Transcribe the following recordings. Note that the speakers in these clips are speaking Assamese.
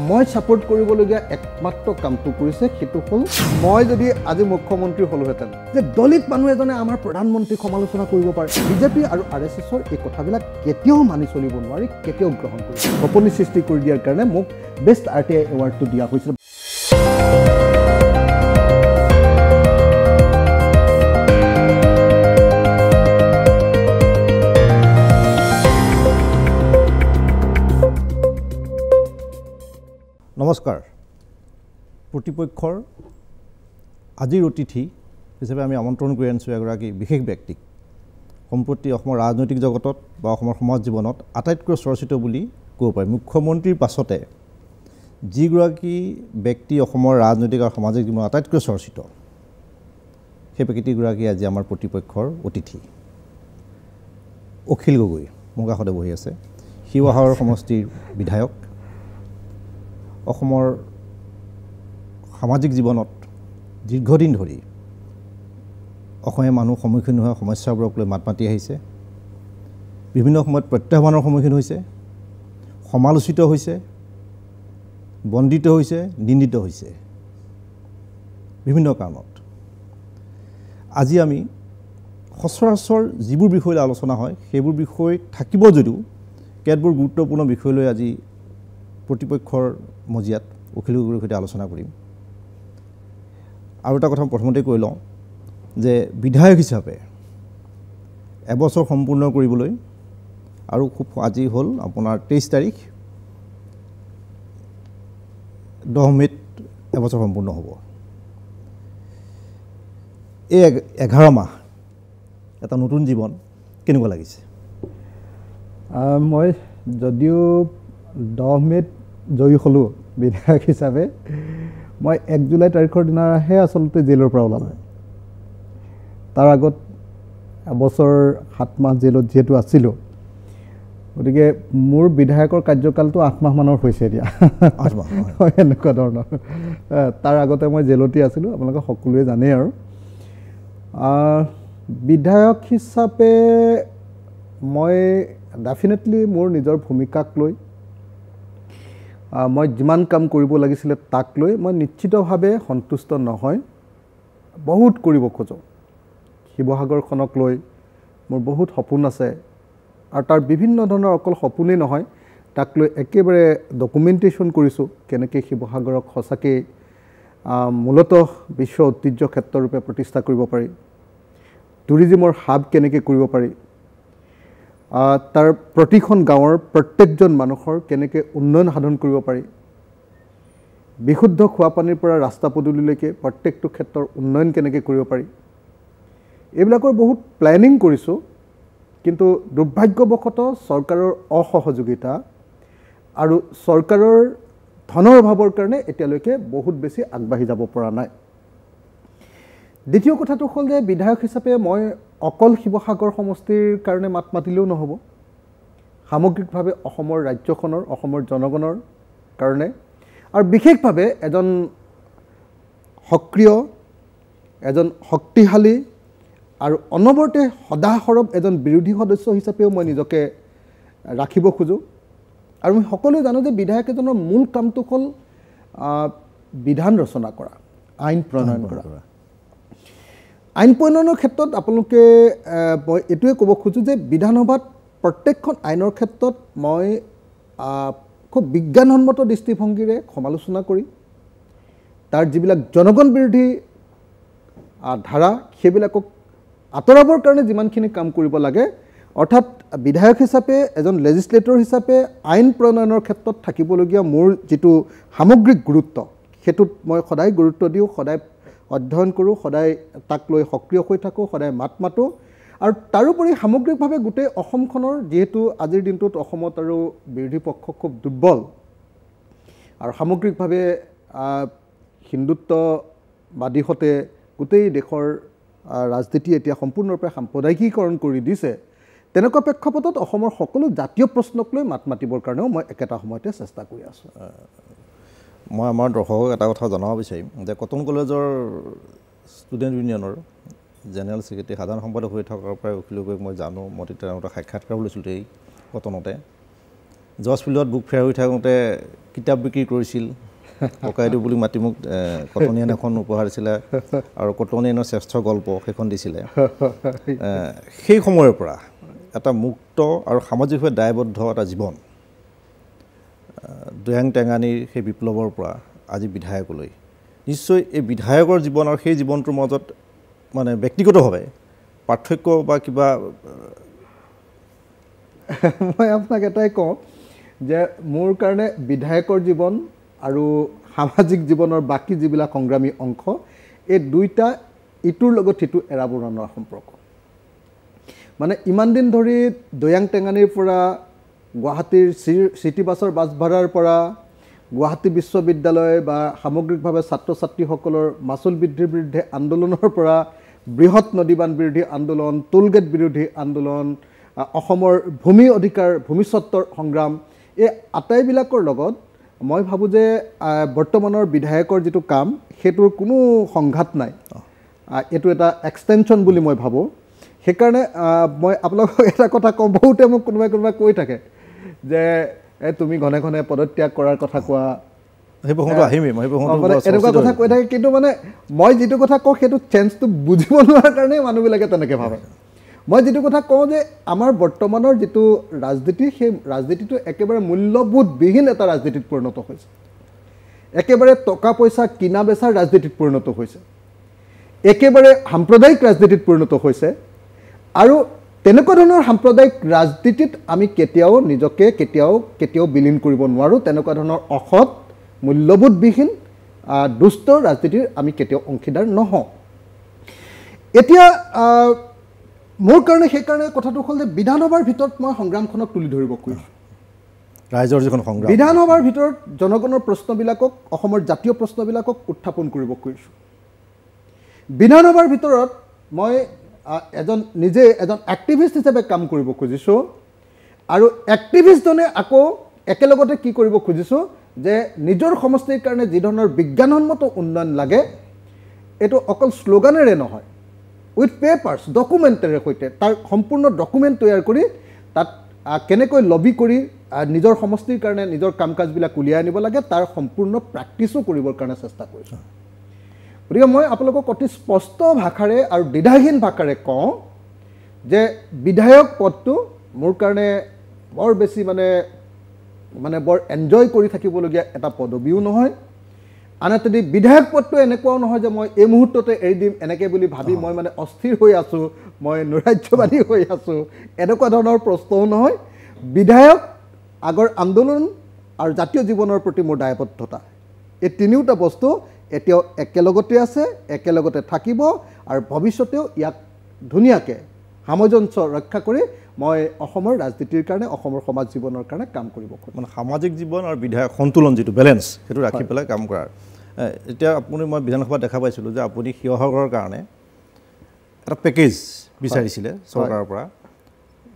মই সাপোৰ্ট কৰিবলগীয়া একমাত্ৰ কামটো কৰিছে সেইটো হ'ল মই যদি আজি মুখ্যমন্ত্ৰী হলোহেতেন যে দলিত মানুহ এজনে আমাৰ প্ৰধানমন্ত্ৰীক সমালোচনা কৰিব পাৰে বিজেপি আৰু আৰএছএছৰ এই কথাবিলাক কেতিয়াও মানি চলিব নোৱাৰি কেতিয়াও গ্ৰহণ কৰিব সপনি সৃষ্টি কৰি দিয়াৰ কাৰণে মোক বেষ্ট আৰটিআই এৱাৰ্ডটো দিয়া হৈছিল নমস্কাৰ প্ৰতিপক্ষৰ আজিৰ অতিথি হিচাপে আমি আমন্ত্ৰণ কৰি আনিছোঁ এগৰাকী বিশেষ ব্যক্তিক সম্প্ৰতি অসমৰ ৰাজনৈতিক জগতত বা অসমৰ সমাজ জীৱনত আটাইতকৈ চৰ্চিত বুলি ক'ব পাৰি মুখ্যমন্ত্ৰীৰ পাছতে যিগৰাকী ব্যক্তি অসমৰ ৰাজনৈতিক আৰু সামাজিক জীৱনত আটাইতকৈ চৰ্চিত সেই ব্যক্তিগৰাকী আজি আমাৰ প্ৰতিপক্ষৰ অতিথি অখিল গগৈ মোৰ কাষতে বহি আছে শিৱসাগৰ সমষ্টিৰ বিধায়ক অসমৰ সামাজিক জীৱনত দীৰ্ঘদিন ধৰি অসমীয়া মানুহ সন্মুখীন হোৱা সমস্যাবোৰক লৈ মাত মাতি আহিছে বিভিন্ন সময়ত প্ৰত্যাহ্বানৰ সন্মুখীন হৈছে সমালোচিত হৈছে বন্দিত হৈছে নিন্দিত হৈছে বিভিন্ন কাৰণত আজি আমি সচৰাচৰ যিবোৰ বিষয়লৈ আলোচনা হয় সেইবোৰ বিষয় থাকিব যদিও কেতবোৰ গুৰুত্বপূৰ্ণ বিষয় লৈ আজি প্ৰতিপক্ষৰ মজিয়াত অখিল গগৈৰ সৈতে আলোচনা কৰিম আৰু এটা কথা প্ৰথমতে কৈ লওঁ যে বিধায়ক হিচাপে এবছৰ সম্পূৰ্ণ কৰিবলৈ আৰু খুব আজি হ'ল আপোনাৰ 23 তাৰিখ 10 মে'ত এবছৰ সম্পূৰ্ণ হ'ব এই 11 মাহ এটা নতুন জীৱন কেনেকুৱা লাগিছে মই যদিও 10 মে'ত জয়ী হলোঁ বিধায়ক হিচাপে মই 1 জুলাই তাৰিখৰ দিনাহে আচলতে জেলৰ পৰা ওলালোঁ তাৰ আগত এবছৰ 7 মাহ জেলত যিহেতু আছিলোঁ গতিকে মোৰ বিধায়কৰ কাৰ্যকালটো 8 মাহমানৰ হৈছে এতিয়া 8 মাহ হয় এনেকুৱা ধৰণৰ তাৰ আগতে মই জেলতে আছিলোঁ আপোনালোকে সকলোৱে জানে আৰু বিধায়ক হিচাপে মই ডেফিনেটলি মোৰ নিজৰ ভূমিকাক লৈ মই যিমান কাম কৰিব লাগিছিলে তাক লৈ মই নিশ্চিতভাৱে সন্তুষ্ট নহয় বহুত কৰিব খোজো শিৱসাগৰখনক লৈ মোৰ বহুত সপোন আছে আৰু তাৰ বিভিন্ন ধৰণৰ অকল সপোনেই নহয় তাক লৈ একেবাৰে ডকুমেণ্টেশ্যন কৰিছোঁ কেনেকৈ শিৱসাগৰক সঁচাকৈ মূলতঃ বিশ্ব ঐতিহ্য ক্ষেত্ৰৰূপে প্ৰতিষ্ঠা কৰিব পাৰি টুৰিজিমৰ হাব কেনেকৈ কৰিব পাৰি তাৰ প্ৰতিখন গাঁৱৰ প্ৰত্যেকজন মানুহৰ কেনেকৈ উন্নয়ন সাধন কৰিব পাৰি বিশুদ্ধ খোৱা পানীৰ পৰা ৰাস্তা পদূলিলৈকে প্ৰত্যেকটো ক্ষেত্ৰৰ উন্নয়ন কেনেকৈ কৰিব পাৰি এইবিলাকৰ বহুত প্লেনিং কৰিছোঁ কিন্তু দুৰ্ভাগ্যবশতঃ চৰকাৰৰ অসহযোগিতা আৰু চৰকাৰৰ ধনৰ অভাৱৰ কাৰণে এতিয়ালৈকে বহুত বেছি আগবাঢ়ি যাব পৰা নাই দ্বিতীয় কথাটো হ'ল যে বিধায়ক হিচাপে মই অকল শিৱসাগৰ সমষ্টিৰ কাৰণে মাত মাতিলেও নহ'ব সামগ্ৰিকভাৱে অসমৰ ৰাজ্যখনৰ অসমৰ জনগণৰ কাৰণে আৰু বিশেষভাৱে এজন সক্ৰিয় এজন শক্তিশালী আৰু অনবৰতে সদাসৰব এজন বিৰোধী সদস্য হিচাপেও মই নিজকে ৰাখিব খোজোঁ আৰু মই সকলোৱে জানো যে বিধায়ক এজনৰ মূল কামটো হ'ল বিধান ৰচনা কৰা আইন প্ৰণয়ন কৰা আইন প্ৰণয়নৰ ক্ষেত্ৰত আপোনালোকে মই এইটোৱে ক'ব খোজোঁ যে বিধানসভাত প্ৰত্যেকখন আইনৰ ক্ষেত্ৰত মই খুব বিজ্ঞানসন্মত দৃষ্টিভংগীৰে সমালোচনা কৰি তাৰ যিবিলাক জনগণ বিৰোধী ধাৰা সেইবিলাকক আঁতৰাবৰ কাৰণে যিমানখিনি কাম কৰিব লাগে অৰ্থাৎ বিধায়ক হিচাপে এজন লেজিছলেটৰ হিচাপে আইন প্ৰণয়নৰ ক্ষেত্ৰত থাকিবলগীয়া মোৰ যিটো সামগ্ৰিক গুৰুত্ব সেইটোত মই সদায় গুৰুত্ব দিওঁ সদায় অধ্যয়ন কৰোঁ সদায় তাক লৈ সক্ৰিয় হৈ থাকোঁ সদায় মাত মাতোঁ আৰু তাৰোপৰি সামগ্ৰিকভাৱে গোটেই অসমখনৰ যিহেতু আজিৰ দিনটোত অসমত আৰু বিৰোধী পক্ষ খুব দুৰ্বল আৰু সামগ্ৰিকভাৱে হিন্দুত্ববাদীহঁতে গোটেই দেশৰ ৰাজনীতি এতিয়া সম্পূৰ্ণৰূপে সাম্প্ৰদায়িকীকৰণ কৰি দিছে তেনেকুৱা প্ৰেক্ষাপটত অসমৰ সকলো জাতীয় প্ৰশ্নক লৈ মাত মাতিবৰ কাৰণেও মই একেটা সময়তে চেষ্টা কৰি আছোঁ মই আমাৰ দৰ্শকক এটা কথা জনাব বিচাৰিম যে কটন কলেজৰ ষ্টুডেণ্ট ইউনিয়নৰ জেনেৰেল ছেক্ৰেটাৰী সাধাৰণ সম্পাদক হৈ থকাৰ পৰাই অখিল গগৈক মই জানো মই তেতিয়া সাক্ষাৎকাৰ লৈছিলোঁ এই কটনতে জৰ্জ ফিল্ডত বুক ফেয়াৰ হৈ থাকোঁতে কিতাপ বিক্ৰী কৰিছিল ককাইদেউ বুলি মাতি মোক কটনিয়ান এখন উপহাৰ দিছিলে আৰু কটনিয়ানৰ শ্ৰেষ্ঠ গল্প সেইখন দিছিলে সেই সময়ৰ পৰা এটা মুক্ত আৰু সামাজিকভাৱে দায়বদ্ধ এটা জীৱন দয়াং টেঙানীৰ সেই বিপ্লৱৰ পৰা আজি বিধায়কলৈ নিশ্চয় এই বিধায়কৰ জীৱন আৰু সেই জীৱনটোৰ মাজত মানে ব্যক্তিগতভাৱে পাৰ্থক্য বা কিবা মই আপোনাক এটাই কওঁ যে মোৰ কাৰণে বিধায়কৰ জীৱন আৰু সামাজিক জীৱনৰ বাকী যিবিলাক সংগ্ৰামী অংশ এই দুইটা ইটোৰ লগত সিটো এৰাব নোৱাৰা সম্পৰ্ক মানে ইমান দিন ধৰি দয়াং টেঙানীৰ পৰা গুৱাহাটীৰ চিটি বাছৰ বাছ ভাড়াৰ পৰা গুৱাহাটী বিশ্ববিদ্যালয় বা সামগ্ৰিকভাৱে ছাত্ৰ ছাত্ৰীসকলৰ মাচুল বৃদ্ধিৰ বিৰুদ্ধে আন্দোলনৰ পৰা বৃহৎ নদীবান বিৰোধী আন্দোলন টোলগেট বিৰোধী আন্দোলন অসমৰ ভূমি অধিকাৰ ভূমিস্বত্বৰ সংগ্ৰাম এই আটাইবিলাকৰ লগত মই ভাবোঁ যে বৰ্তমানৰ বিধায়কৰ যিটো কাম সেইটোৰ কোনো সংঘাত নাই এইটো এটা এক্সটেনশ্যন বুলি মই ভাবোঁ সেইকাৰণে মই আপোনালোকক এটা কথা কওঁ বহুতে মোক কোনোবাই কৈ থাকে যে তুমি ঘনে ঘনে পদত্যাগ কৰাৰ কথা কোৱা এনেকুৱা কথা কৈ থাকে কিন্তু মানে মই যিটো কথা কওঁ সেইটো চেঞ্জটো বুজিব নোৱাৰাৰ কাৰণে মানুহবিলাকে তেনেকৈ ভাবে মই যিটো কথা কওঁ যে আমাৰ বৰ্তমানৰ যিটো ৰাজনীতি সেই ৰাজনীতিটো একেবাৰে মূল্যবোধবিহীন এটা ৰাজনীতিত পৰিণত হৈছে একেবাৰে টকা পইচা কিনা বেচাৰ ৰাজনীতিত পৰিণত হৈছে একেবাৰে সাম্প্ৰদায়িক ৰাজনীতিত পৰিণত হৈছে আৰু তেনেকুৱা ধৰণৰ সাম্প্ৰদায়িক ৰাজনীতিত আমি কেতিয়াও নিজকে কেতিয়াও বিলীন কৰিব নোৱাৰোঁ তেনেকুৱা ধৰণৰ অসৎ মূল্যবোধবিহীন দুষ্ট ৰাজনীতিৰ আমি কেতিয়াও অংশীদাৰ নহওঁ এতিয়া মোৰ কাৰণে সেইকাৰণে কথাটো হ'ল যে বিধানসভাৰ ভিতৰত মই সংগ্ৰামখনক তুলি ধৰিব খুজিছোঁ ৰাইজৰ যিখন সংগ্ৰাম বিধানসভাৰ ভিতৰত জনগণৰ প্ৰশ্নবিলাকক অসমৰ জাতীয় প্ৰশ্নবিলাকক উত্থাপন কৰিব খুজিছোঁ বিধানসভাৰ ভিতৰত মই নিজে এজন এক্টিভিষ্ট হিচাপে কাম কৰিব খুজিছোঁ আৰু এক্টিভিষ্টজনে আকৌ একেলগতে কি কৰিব খুজিছোঁ যে নিজৰ সমষ্টিৰ কাৰণে যি ধৰণৰ বিজ্ঞানসন্মত উন্নয়ন লাগে এইটো অকল শ্লোগানেৰে নহয় উইথ পেপাৰ্ছ ডকুমেণ্টেৰে সৈতে তাৰ সম্পূৰ্ণ ডকুমেণ্ট তৈয়াৰ কৰি তাত কেনেকৈ লবি কৰি নিজৰ সমষ্টিৰ কাৰণে নিজৰ কাম কাজবিলাক উলিয়াই আনিব লাগে তাৰ সম্পূৰ্ণ প্ৰেক্টিছো কৰিবৰ কাৰণে চেষ্টা কৰিছোঁ গতিকে মই আপোনালোকক অতি স্পষ্ট ভাষাৰে আৰু দ্বিধাহীন ভাষাৰে কওঁ যে বিধায়ক পদটো মোৰ কাৰণে বৰ বেছি মানে বৰ এনজয় কৰি থাকিবলগীয়া এটা পদবীও নহয় আনহাতে বিধায়ক পদটো এনেকুৱাও নহয় যে মই এই মুহূৰ্ততে এৰি দিম এনেকৈ বুলি ভাবি মই মানে অস্থিৰ হৈ আছোঁ মই নৈৰাজ্যবাদী হৈ আছোঁ এনেকুৱা ধৰণৰ প্ৰশ্নও নহয় বিধায়ক আগৰ আন্দোলন আৰু জাতীয় জীৱনৰ প্ৰতি মোৰ দায়বদ্ধতা এই তিনিওটা বস্তু এতিয়াও একেলগতে আছে একেলগতে থাকিব আৰু ভৱিষ্যতেও ইয়াক ধুনীয়াকৈ সামঞ্জস্য ৰক্ষা কৰি মই অসমৰ ৰাজনীতিৰ কাৰণে অসমৰ সমাজ জীৱনৰ কাৰণে কাম কৰিব খোজোঁ মানে সামাজিক জীৱন আৰু বিধায়ক সন্তুলন যিটো বেলেঞ্চ সেইটো ৰাখি পেলাই কাম কৰাৰ এতিয়া মই বিধানসভাত দেখা পাইছিলোঁ যে আপুনি শিৱসাগৰৰ কাৰণে এটা পেকেজ বিচাৰিছিলে চৰকাৰৰ পৰা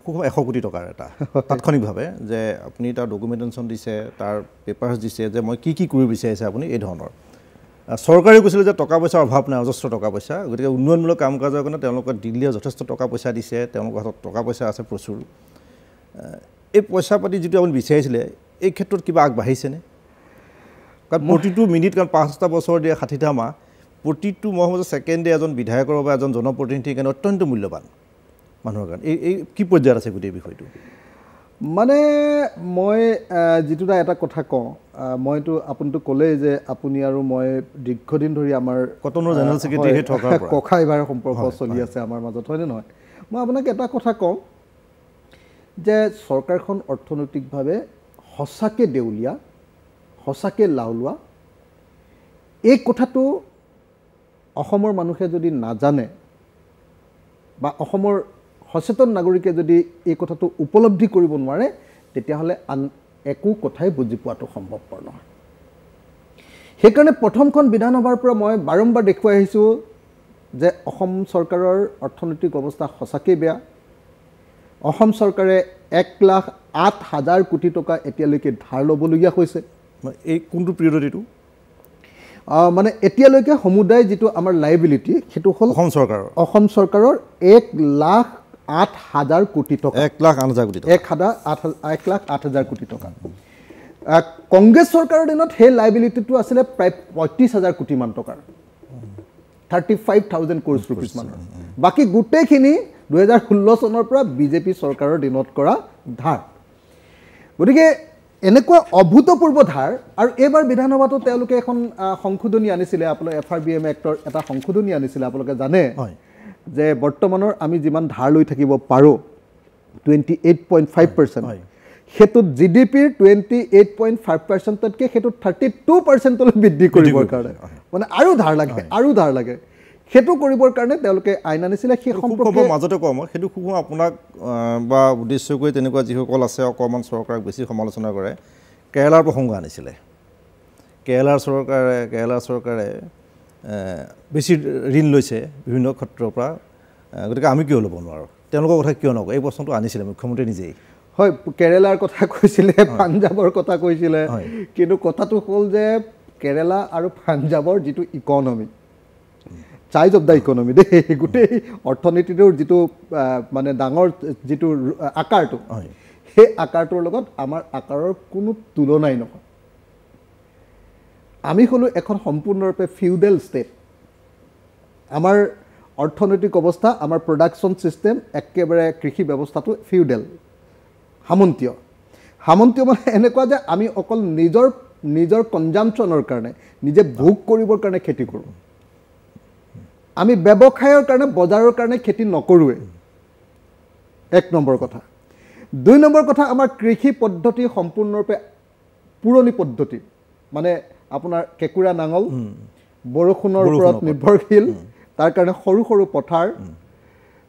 খুব 100 কোটি টকাৰ এটা তাৎক্ষণিকভাৱে যে আপুনি তাৰ ডকুমেণ্টেশ্যন দিছে তাৰ পেপাৰ্ছ দিছে যে মই কি কৰিব বিচাৰিছে আপুনি এই ধৰণৰ চৰকাৰে কৈছিলে যে টকা পইচাৰ অভাৱ নাই অজস্ৰ টকা পইচা গতিকে উন্নয়নমূলক কাম কাজৰ কাৰণে তেওঁলোকে দিল্লীয়ে যথেষ্ট টকা পইচা দিছে তেওঁলোকৰ হাতত টকা পইচা আছে প্ৰচুৰ এই পইচা পাতি যিটো আপুনি বিচাৰিছিলে এই ক্ষেত্ৰত কিবা আগবাঢ়িছেনে কাৰণ প্ৰতিটো মিনিট কাৰণ 5টা বছৰ দিয়ে 60টা মাহ প্ৰতিটো মই ভাবোঁ ছেকেণ্ডে এজন বিধায়কৰ বা এজন জনপ্ৰতিনিধিৰ কাৰণে অত্যন্ত মূল্যৱান মানুহৰ কাৰণে এই কি পৰ্যায়ত আছে গোটেই বিষয়টো মানে মই যিটোটা এটা কথা কওঁ মইতো আপুনিতো ক'লেই যে আপুনি আৰু মই দীৰ্ঘদিন ধৰি আমাৰ কটনৰ জেনেৰেল ছেক্ৰেটাৰী থকাৰ পৰা ককাইভাৰ সম্পৰ্ক চলি আছে আমাৰ মাজত হয়নে নহয় মই আপোনাক এটা কথা কওঁ যে চৰকাৰখন অৰ্থনৈতিকভাৱে সঁচাকৈ দেউলীয়া সঁচাকৈ লাওলোৱা এই কথাটো অসমৰ মানুহে যদি নাজানে বা অসমৰ সচেতন নাগৰিকে যদি এই কথাটো উপলব্ধি কৰিব নোৱাৰে তেতিয়াহ'লে আন একো কথাই বুজি পোৱাটো সম্ভৱপৰ নহয় সেইকাৰণে প্ৰথমখন বিধানসভাৰ পৰা মই বাৰম্বাৰ দেখুৱাই আহিছোঁ যে অসম চৰকাৰৰ অৰ্থনৈতিক অৱস্থা সঁচাকৈ বেয়া অসম চৰকাৰে 1,08,000 কোটি টকা এতিয়ালৈকে ধাৰ ল'বলগীয়া হৈছে এই কোনটো পিৰিয়ডত এইটো মানে এতিয়ালৈকে সমুদায় যিটো আমাৰ লাইবিলিটি সেইটো হ'ল অসম চৰকাৰৰ 1,08,000 1,08,000 কোটি টকা 1,08,000 কোটি টকা 1,08,000 কোটি টকা কংগ্ৰেছ চৰকাৰৰ দিনত সেই লাইবিলিটিটো আছিলে প্ৰায় 35,000 কোটি মান টকাৰ 35,000 crores rupees মানৰ বাকি গোটেইখিনি 2016 চনৰ পৰা বিজেপি চৰকাৰৰ দিনত কৰা ধাৰ গতিকে এনেকুৱা অভূতপূৰ্ব ধাৰ আৰু এবাৰ বিধানসভাতো তেওঁলোকে এখন সংশোধনী আনিছিলে আপোনালোকে FRBM এক্টৰ এটা সংশোধনী আনিছিলে আপোনালোকে জানে যে বৰ্তমানৰ আমি যিমান ধাৰ লৈ থাকিব পাৰো 28.5% হেতুত জিডিপিৰ 28.5% তকৈ হেতুত 32% লৈ বৃদ্ধি কৰিবৰ কাৰণে মানে আৰু ধাৰ লাগে হেতু কৰিবৰ কাৰণে তেওঁলোকে আইন আনিছিলে সেই সম্পৰ্কে মাজতে কম হেতু খুব আপোনাক বা উদ্দেশ্য কৰি তেনেকুৱা যিসকল আছে অকমান চৰকাৰক বেছি সমালোচনা কৰে কেৰালাৰ প্ৰসংগ আনিছিলে কেৰালাৰ চৰকাৰে বেছি ঋণ লৈছে বিভিন্ন ক্ষেত্ৰৰ পৰা গতিকে আমি কিয় ল'ব নোৱাৰোঁ তেওঁলোকৰ কথা কিয় নকয় এই প্ৰশ্নটো আনিছিলে মুখ্যমন্ত্ৰী নিজেই হয় কেৰালাৰ কথা কৈছিলে পাঞ্জাবৰ কথা কৈছিলে কিন্তু কথাটো হ'ল যে কেৰালা আৰু পাঞ্জাবৰ যিটো economy size of the economy দেই গোটেই অৰ্থনীতিটোৰ যিটো মানে ডাঙৰ যিটো আকাৰটো সেই আকাৰটোৰ লগত আমাৰ আকাৰৰ কোনো তুলনাই নহয় আমি হলো এখন সম্পূৰ্ণৰূপে ফিউডেল ষ্টেট আমাৰ অৰ্থনৈতিক অৱস্থা আমাৰ প্ৰডাকশ্যন ছিষ্টেম একেবাৰে কৃষি ব্যৱস্থাটো ফিউডেল সামন্তীয় মানে এনেকুৱা যে আমি অকল নিজৰ কনজাম্পশ্যনৰ কাৰণে নিজে ভোগ কৰিবৰ কাৰণে খেতি কৰোঁ আমি ব্যৱসায়ৰ কাৰণে বজাৰৰ কাৰণে খেতি নকৰোৱে এক নম্বৰ কথা দুই নম্বৰ কথা আমাৰ কৃষি পদ্ধতি সম্পূৰ্ণৰূপে পুৰণি পদ্ধতি মানে আপোনাৰ কেকুৰা নাঙল বৰষুণৰ ওপৰত নিৰ্ভৰশীল তাৰ কাৰণে সৰু পথাৰ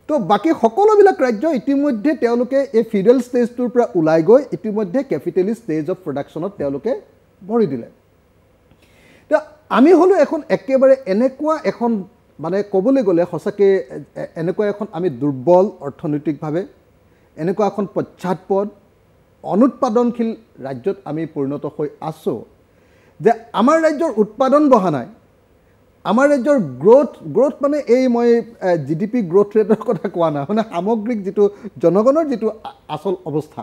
তো বাকি সকলোবিলাক ৰাজ্য ইতিমধ্যে তেওঁলোকে এই ফিউডেল ষ্টেজটোৰ পৰা ওলাই গৈ ইতিমধ্যে কেপিটেলিষ্ট ষ্টেজ অফ প্ৰডাকশ্যনত তেওঁলোকে ভৰি দিলে তো আমি হলো এখন একেবাৰে এনেকুৱা এখন মানে ক'বলৈ গ'লে সঁচাকৈ এনেকুৱা এখন আমি দুৰ্বল অৰ্থনৈতিকভাৱে এনেকুৱা এখন পশ্চাৎপদ অনুৎপাদনশীল ৰাজ্যত আমি পৰিণত হৈ আছোঁ যে আমাৰ ৰাজ্যৰ উৎপাদন বঢ়া নাই আমাৰ ৰাজ্যৰ গ্ৰোথ মানে এই মই জিডিপি গ্ৰোথ ৰেটৰ কথা কোৱা নাই মানে সামগ্ৰিক যিটো জনগণৰ যিটো আচল অৱস্থা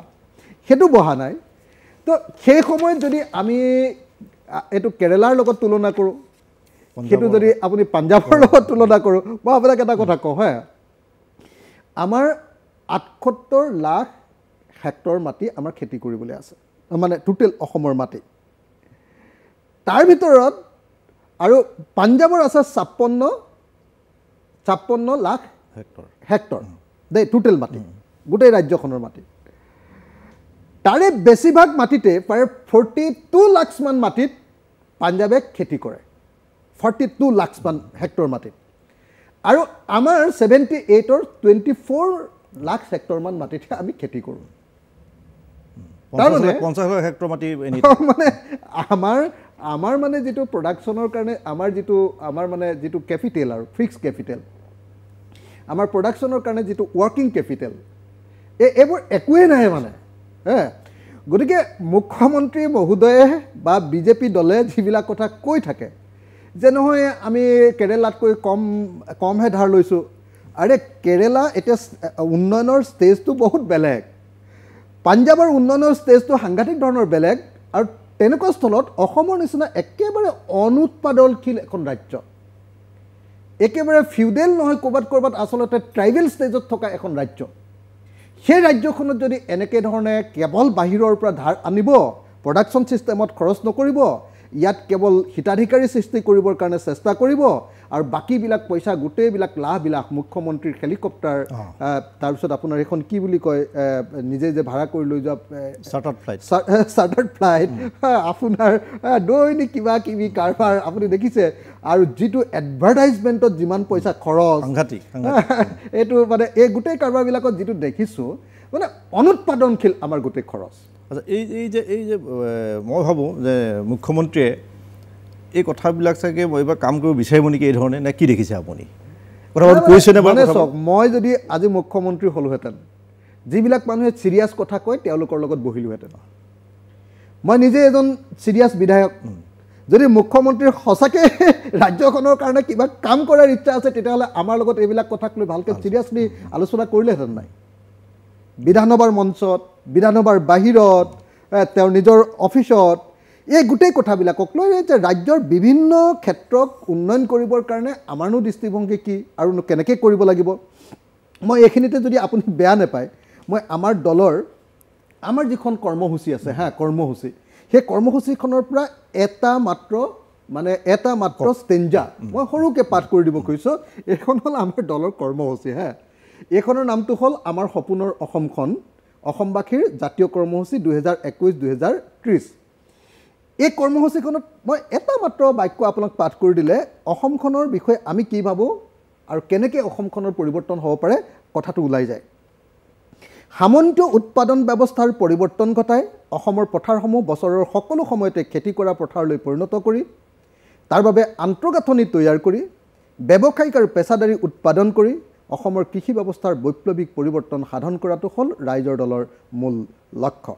সেইটো বঢ়া নাই তো সেই সময়ত যদি আমি এইটো কেৰালাৰ লগত তুলনা কৰোঁ সেইটো যদি আপুনি পাঞ্জাবৰ লগত তুলনা কৰোঁ মই আপোনাক এটা কথা কওঁ হয় আমাৰ ৭৮ লাখ হেক্টৰ মাটি আমাৰ খেতি কৰিবলৈ আছে মানে টোটেল অসমৰ মাটি তাৰ ভিতৰত আৰু পাঞ্জাবৰ আছে ৫৬ লাখ হেক্টৰ দেই টোটেল মাটি গোটেই ৰাজ্যখনৰ মাটি তাৰে বেছিভাগ মাটিতে প্ৰায় 42 লাখ মান মাটিত পাঞ্জাবে খেতি কৰে 42 লাখ মান হেক্টৰ মাটিত আৰু আমাৰ 78ৰ 24 লাখ হেক্টৰ মান মাটিতে আমি খেতি কৰোঁ তাৰমানে 50 লাখ হেক্টৰ মাটি মানে আমাৰ মানে যিটো প্ৰডাকশ্যনৰ কাৰণে আমাৰ মানে যিটো কেপিটেল আৰু ফিক্স কেপিটেল আমাৰ প্ৰডাকশ্যনৰ কাৰণে যিটো ৱৰ্কিং কেপিটেল এইবোৰ একোৱেই নাই মানে গতিকে মুখ্যমন্ত্ৰী মহোদয়ে বা বিজেপি দলে যিবিলাক কথা কৈ থাকে যে নহয় আমি কেৰেলাতকৈ কমহে ধাৰ লৈছোঁ আৰে কেৰেলা এতিয়া উন্নয়নৰ ষ্টেজটো বহুত বেলেগ পাঞ্জাবৰ উন্নয়নৰ ষ্টেজটো সাংঘাতিক ধৰণৰ বেলেগ আৰু তেনেকুৱা স্থলত অসমৰ নিচিনা একেবাৰে অনুৎপাদনশীল এখন ৰাজ্য একেবাৰে ফিউডেল নহয় ক'ৰবাত আচলতে ট্ৰাইবেল ষ্টেজত থকা এখন ৰাজ্য সেই ৰাজ্যখনত যদি এনেকৈ ধৰণে কেৱল বাহিৰৰ পৰা ধাৰ আনিব প্ৰডাকশ্যন ছিষ্টেমত খৰচ নকৰিব ইয়াত কেৱল হিতাধিকাৰী সৃষ্টি কৰিবৰ কাৰণে চেষ্টা কৰিব আৰু বাকীবিলাক পইচা গোটেইবিলাক লাভবিলাক মুখ্যমন্ত্ৰীৰ হেলিকপ্টাৰ তাৰপিছত আপোনাৰ এখন কি বুলি কয় নিজে যে ভাড়া কৰি লৈ যোৱা চাৰ্টাৰ্ড ফ্লাইট আপোনাৰ দৈনিক কিবা কিবি কাৰবাৰ আপুনি দেখিছে আৰু যিটো এডভাৰটাইজমেণ্টত যিমান পইচা খৰচ এইটো মানে এই গোটেই কাৰবাৰবিলাকত যিটো দেখিছোঁ মানে অনুৎপাদনশীল আমাৰ গোটেই খৰচ আচ্ছা এই যে মই ভাবোঁ যে মুখ্যমন্ত্ৰীয়ে এই কথাবিলাক চাগে এইবাৰ কাম কৰিব বিচাৰিব নেকি এই ধৰণে নে কি দেখিছে আপুনি কথাবোৰ কৈছেনে মানে চাওক মই যদি আজি মুখ্যমন্ত্ৰী হ'লোহেঁতেন যিবিলাক মানুহে চিৰিয়াছ কথা কয় তেওঁলোকৰ লগত বহিলোহেঁতেন মই নিজে এজন চিৰিয়াছ বিধায়ক যদি মুখ্যমন্ত্ৰীৰ সঁচাকৈ ৰাজ্যখনৰ কাৰণে কিবা কাম কৰাৰ ইচ্ছা আছে তেতিয়াহ'লে আমাৰ লগত এইবিলাক কথাক লৈ ভালকৈ চিৰিয়াছলি আলোচনা কৰিলেহেঁতেন নাই বিধানসভাৰ মঞ্চত বিধানসভাৰ বাহিৰত তেওঁৰ নিজৰ অফিচত এই গোটেই কথাবিলাকক লৈ যে ৰাজ্যৰ বিভিন্ন ক্ষেত্ৰক উন্নয়ন কৰিবৰ কাৰণে আমাৰনো দৃষ্টিভংগী কি আৰু কেনেকৈ কৰিব লাগিব মই এইখিনিতে যদি আপুনি বেয়া নাপায় মই আমাৰ দলৰ আমাৰ যিখন কৰ্মসূচী আছে কৰ্মসূচী সেই কৰ্মসূচীখনৰ পৰা এটা মাত্ৰ ষ্টেঞ্জা মই সৰুকৈ পাঠ কৰি দিব খুজিছোঁ এইখন হ'ল আমাৰ দলৰ কৰ্মসূচী এইখনৰ নামটো হ'ল আমাৰ সপোনৰ অসমখন অসমবাসীৰ জাতীয় কৰ্মসূচী 2021-2030 এই কৰ্মসূচীখনত মই এটা মাত্ৰ বাক্য আপোনাক পাঠ কৰি দিলে অসমখনৰ বিষয়ে আমি কি ভাবোঁ আৰু কেনেকৈ অসমখনৰ পৰিৱৰ্তন হ'ব পাৰে কথাটো ওলাই যায় সামন্ত্য উৎপাদন ব্যৱস্থাৰ পৰিৱৰ্তন ঘটাই অসমৰ পথাৰসমূহ বছৰৰ সকলো সময়তে খেতি কৰা পথাৰলৈ পৰিণত কৰি তাৰ বাবে আন্তঃগাঁথনি তৈয়াৰ কৰি ব্যৱসায়িক আৰু পেছাদাৰী উৎপাদন কৰি অসমৰ কৃষি ব্যৱস্থাৰ বৈপ্লৱিক পৰিৱৰ্তন সাধন কৰাটো হ'ল ৰাইজৰ দলৰ মূল লক্ষ্য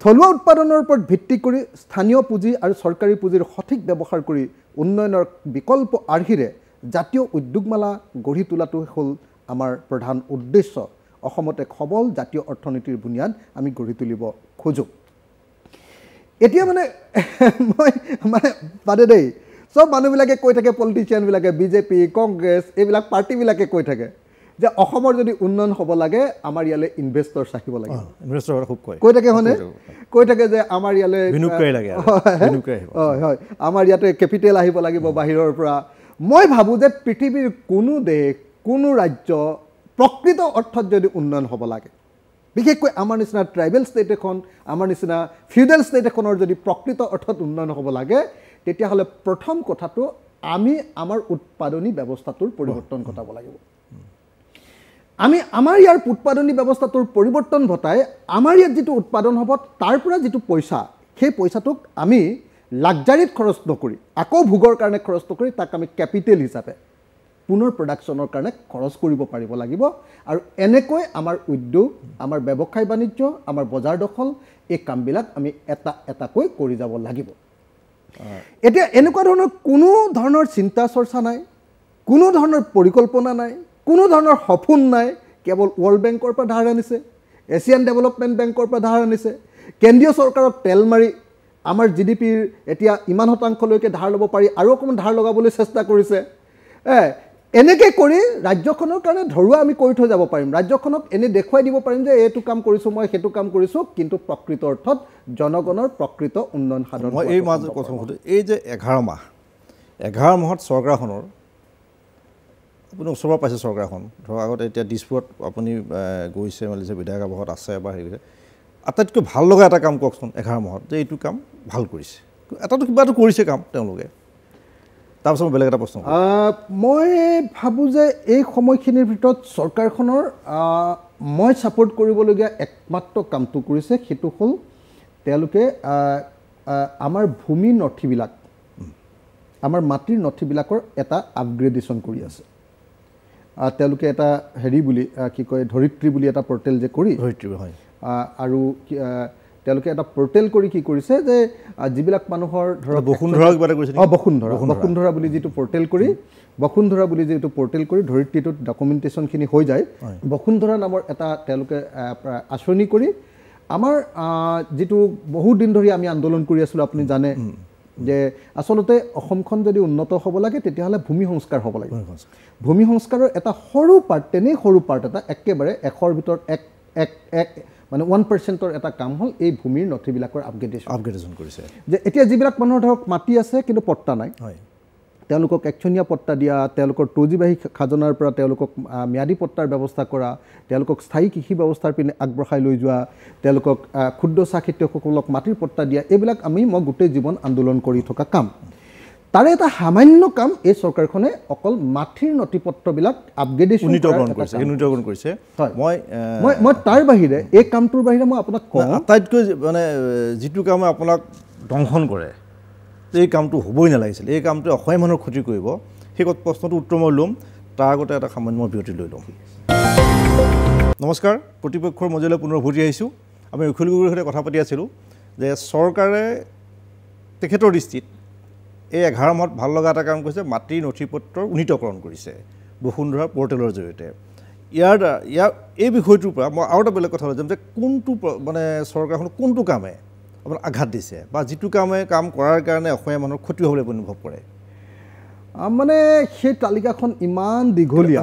থলুৱা উৎপাদনৰ ওপৰত ভিত্তি কৰি স্থানীয় পুঁজি আৰু চৰকাৰী পুঁজিৰ সঠিক ব্যৱহাৰ কৰি উন্নয়নৰ বিকল্প আৰ্হিৰে জাতীয় উদ্যোগমালা গঢ়ি তোলাটো হ'ল আমাৰ প্ৰধান উদ্দেশ্য অসমত এক সবল জাতীয় অৰ্থনীতিৰ বুনিয়াদ আমি গঢ়ি তুলিব খোজোঁ এতিয়া মই বাদে দেই সব মানুহবিলাকে কৈ থাকে পলিটিচিয়ানবিলাকে বিজেপি কংগ্ৰেছ এইবিলাক পাৰ্টিবিলাকে কৈ থাকে যে অসমৰ যদি উন্নয়ন হ'ব লাগে আমাৰ ইয়ালৈ ইনভেষ্টৰ্ছ আহিব লাগে ইনভেষ্টৰ খুব কৈ থাকে হয়নে কৈ থাকে যে আমাৰ ইয়ালৈ হয় আমাৰ ইয়াতে কেপিটেল আহিব লাগিব বাহিৰৰ পৰা মই ভাবোঁ যে পৃথিৱীৰ কোনো দেশ কোনো ৰাজ্য প্ৰকৃত অৰ্থত যদি উন্নয়ন হ'ব লাগে বিশেষকৈ আমাৰ নিচিনা ট্ৰাইবেল ষ্টেট এখন আমাৰ নিচিনা ফিউডেল ষ্টেট এখনৰ যদি প্ৰকৃত অৰ্থত উন্নয়ন হ'ব লাগে তেতিয়াহ'লে প্ৰথম কথাটো আমি আমাৰ উৎপাদনী ব্যৱস্থাটোৰ পৰিৱৰ্তন ঘটাব লাগিব আমি আমাৰ ইয়াৰ উৎপাদনী ব্যৱস্থাটোৰ পৰিৱৰ্তন ঘটাই আমাৰ ইয়াত যিটো উৎপাদন হ'ব তাৰ পৰা যিটো পইচা সেই পইচাটোক আমি লাক্সাৰীত খৰচ নকৰি আকৌ ভোগৰ কাৰণে খৰচ নকৰি তাক আমি কেপিটেল হিচাপে পুনৰ প্ৰডাকশ্যনৰ কাৰণে খৰচ কৰিব পাৰিব লাগিব আৰু এনেকৈ আমাৰ উদ্যোগ আমাৰ ব্যৱসায় বাণিজ্য আমাৰ বজাৰ দখল এই কামবিলাক আমি এটা এটাকৈ কৰি যাব লাগিব এতিয়া এনেকুৱা ধৰণৰ কোনো ধৰণৰ চিন্তা চৰ্চা নাই কোনো ধৰণৰ পৰিকল্পনা নাই কোনো ধৰণৰ সপোন নাই কেৱল ৱৰ্ল্ড বেংকৰ পৰা ধাৰ আনিছে এছিয়ান ডেভেলপমেণ্ট বেংকৰ পৰা ধাৰ আনিছে কেন্দ্ৰীয় চৰকাৰক তেল মাৰি আমাৰ জিডিপিৰ এতিয়া ইমান শতাংশলৈকে ধাৰ ল'ব পাৰি আৰু অকণমান ধাৰ লগাবলৈ চেষ্টা কৰিছে এনেকৈ কৰি ৰাজ্যখনৰ কাৰণে ধৰুৱা আমি কৰি থৈ যাব পাৰিম ৰাজ্যখনক এনে দেখুৱাই দিব পাৰিম যে এইটো কাম কৰিছোঁ মই সেইটো কাম কৰিছোঁ কিন্তু প্ৰকৃত অৰ্থত জনগণৰ প্ৰকৃত উন্নয়ন সাধন মই এই মাজত কথা সুধোঁ এই যে 11 মাহত চৰকাৰখনৰ আপুনি ওচৰৰ পাইছে চৰকাৰখন ধৰক আগতে এতিয়া দিছপুৰত আপুনি গৈছে মেলিছে বিধায়ক আৱাসত আছে বা হেৰি আটাইতকৈ ভাল লগা এটা কাম কওকচোন 11 মাহত যে এইটো কাম ভাল কৰিছে এটাতো কিবা এটা কৰিছে কাম তেওঁলোকে তাৰপিছত বেলেগ এটা প্ৰশ্ন মই ভাবোঁ যে এই সময়খিনিৰ ভিতৰত চৰকাৰখনৰ মই ছাপোৰ্ট কৰিবলগীয়া একমাত্ৰ কামটো কৰিছে সেইটো হ'ল তেওঁলোকে আমাৰ ভূমি নথিবিলাক আমাৰ মাটিৰ নথিবিলাকৰ এটা আপগ্ৰেডেশ্যন কৰি আছে তেওঁলোকে এটা হেৰি বুলি কি কয় ধৰিত্ৰী বুলি এটা পৰ্টেল যে কৰি ধৰিত্ৰী হয় আৰু তেওঁলোকে এটা পৰ্টেল কৰি কি কৰিছে যে যিবিলাক মানুহৰ ধৰক বসুন্ধৰা বুলি যিটো পৰ্টেল কৰি ধৰিত্ৰীটোত ডকুমেণ্টেশ্যনখিনি হৈ যায় বসুন্ধৰা নামৰ এটা তেওঁলোকে আঁচনি কৰি আমাৰ যিটো বহুত দিন ধৰি আমি আন্দোলন কৰি আছিলোঁ আপুনি জানে যে আচলতে অসমখন যদি উন্নত হ'ব লাগে তেতিয়াহ'লে ভূমি সংস্কাৰ হ'ব লাগে ভূমি সংস্কাৰৰ এটা সৰু পাৰ্ট তেনেই সৰু পাৰ্ট এটা একেবাৰে 100ৰ ভিতৰত এক মানে 1%ৰ এটা কাম হ'ল এই ভূমিৰ নথিবিলাকৰ আপগ্ৰেডেশ্যন কৰিছে যে এতিয়া যিবিলাক মানুহৰ ধৰক মাটি আছে কিন্তু পট্টা নাই তেওঁলোকক একচনীয়া পট্টা দিয়া তেওঁলোকৰ টজিবাহী খাজনাৰ পৰা তেওঁলোকক ম্যাদী পট্টাৰ ব্যৱস্থা কৰা তেওঁলোকক স্থায়ী কৃষি ব্যৱস্থাৰ পিনে আগবঢ়াই লৈ যোৱা তেওঁলোকক ক্ষুদ্ৰ চাহ খেতিয়কসকলক মাটিৰ পট্টা দিয়া এইবিলাক মই গোটেই জীৱন আন্দোলন কৰি থকা কাম তাৰে এটা সামান্য কাম এই চৰকাৰখনে অকল মাটিৰ নথিপত্ৰবিলাক আপগ্ৰেডেশ্যন কৰিছে মই তাৰ বাহিৰে এই কামটোৰ বাহিৰে মই আপোনাক কওঁ আটাইতকৈ মানে যিটো কামে আপোনাক দংশন কৰে এই কামটো হ'বই নালাগিছিল এই কামটো অসমীয়া মানুহৰ ক্ষতি কৰিব সেই প্ৰশ্নটো উত্তৰ মই ল'ম তাৰ আগতে এটা সামান্য বিৰতি লৈ ল'ম নমস্কাৰ প্ৰতিপক্ষৰ মজিয়ালৈ পুনৰ উভতি আহিছোঁ আমি অখিল গগৈৰ সৈতে কথা পাতি আছিলোঁ যে চৰকাৰে তেখেতৰ দৃষ্টিত এই 11 মাহত ভাল লগা এটা কাম কৰিছে মাটিৰ নথিপত্ৰৰ উন্নীতকৰণ কৰিছে বসুন্ধৰা পৰ্টেলৰ জৰিয়তে ইয়াৰ এই বিষয়টোৰ পৰা মই আৰু এটা বেলেগ কথা ক'ম যে কোনটো মানে চৰকাৰখন কোনটো কামে আপোনাৰ আঘাত দিছে বা যিটো কামে কাম কৰাৰ কাৰণে অসমীয়া মানুহৰ ক্ষতি হ'বলৈ অনুভৱ কৰে মানে সেই তালিকাখন ইমান দীঘলীয়া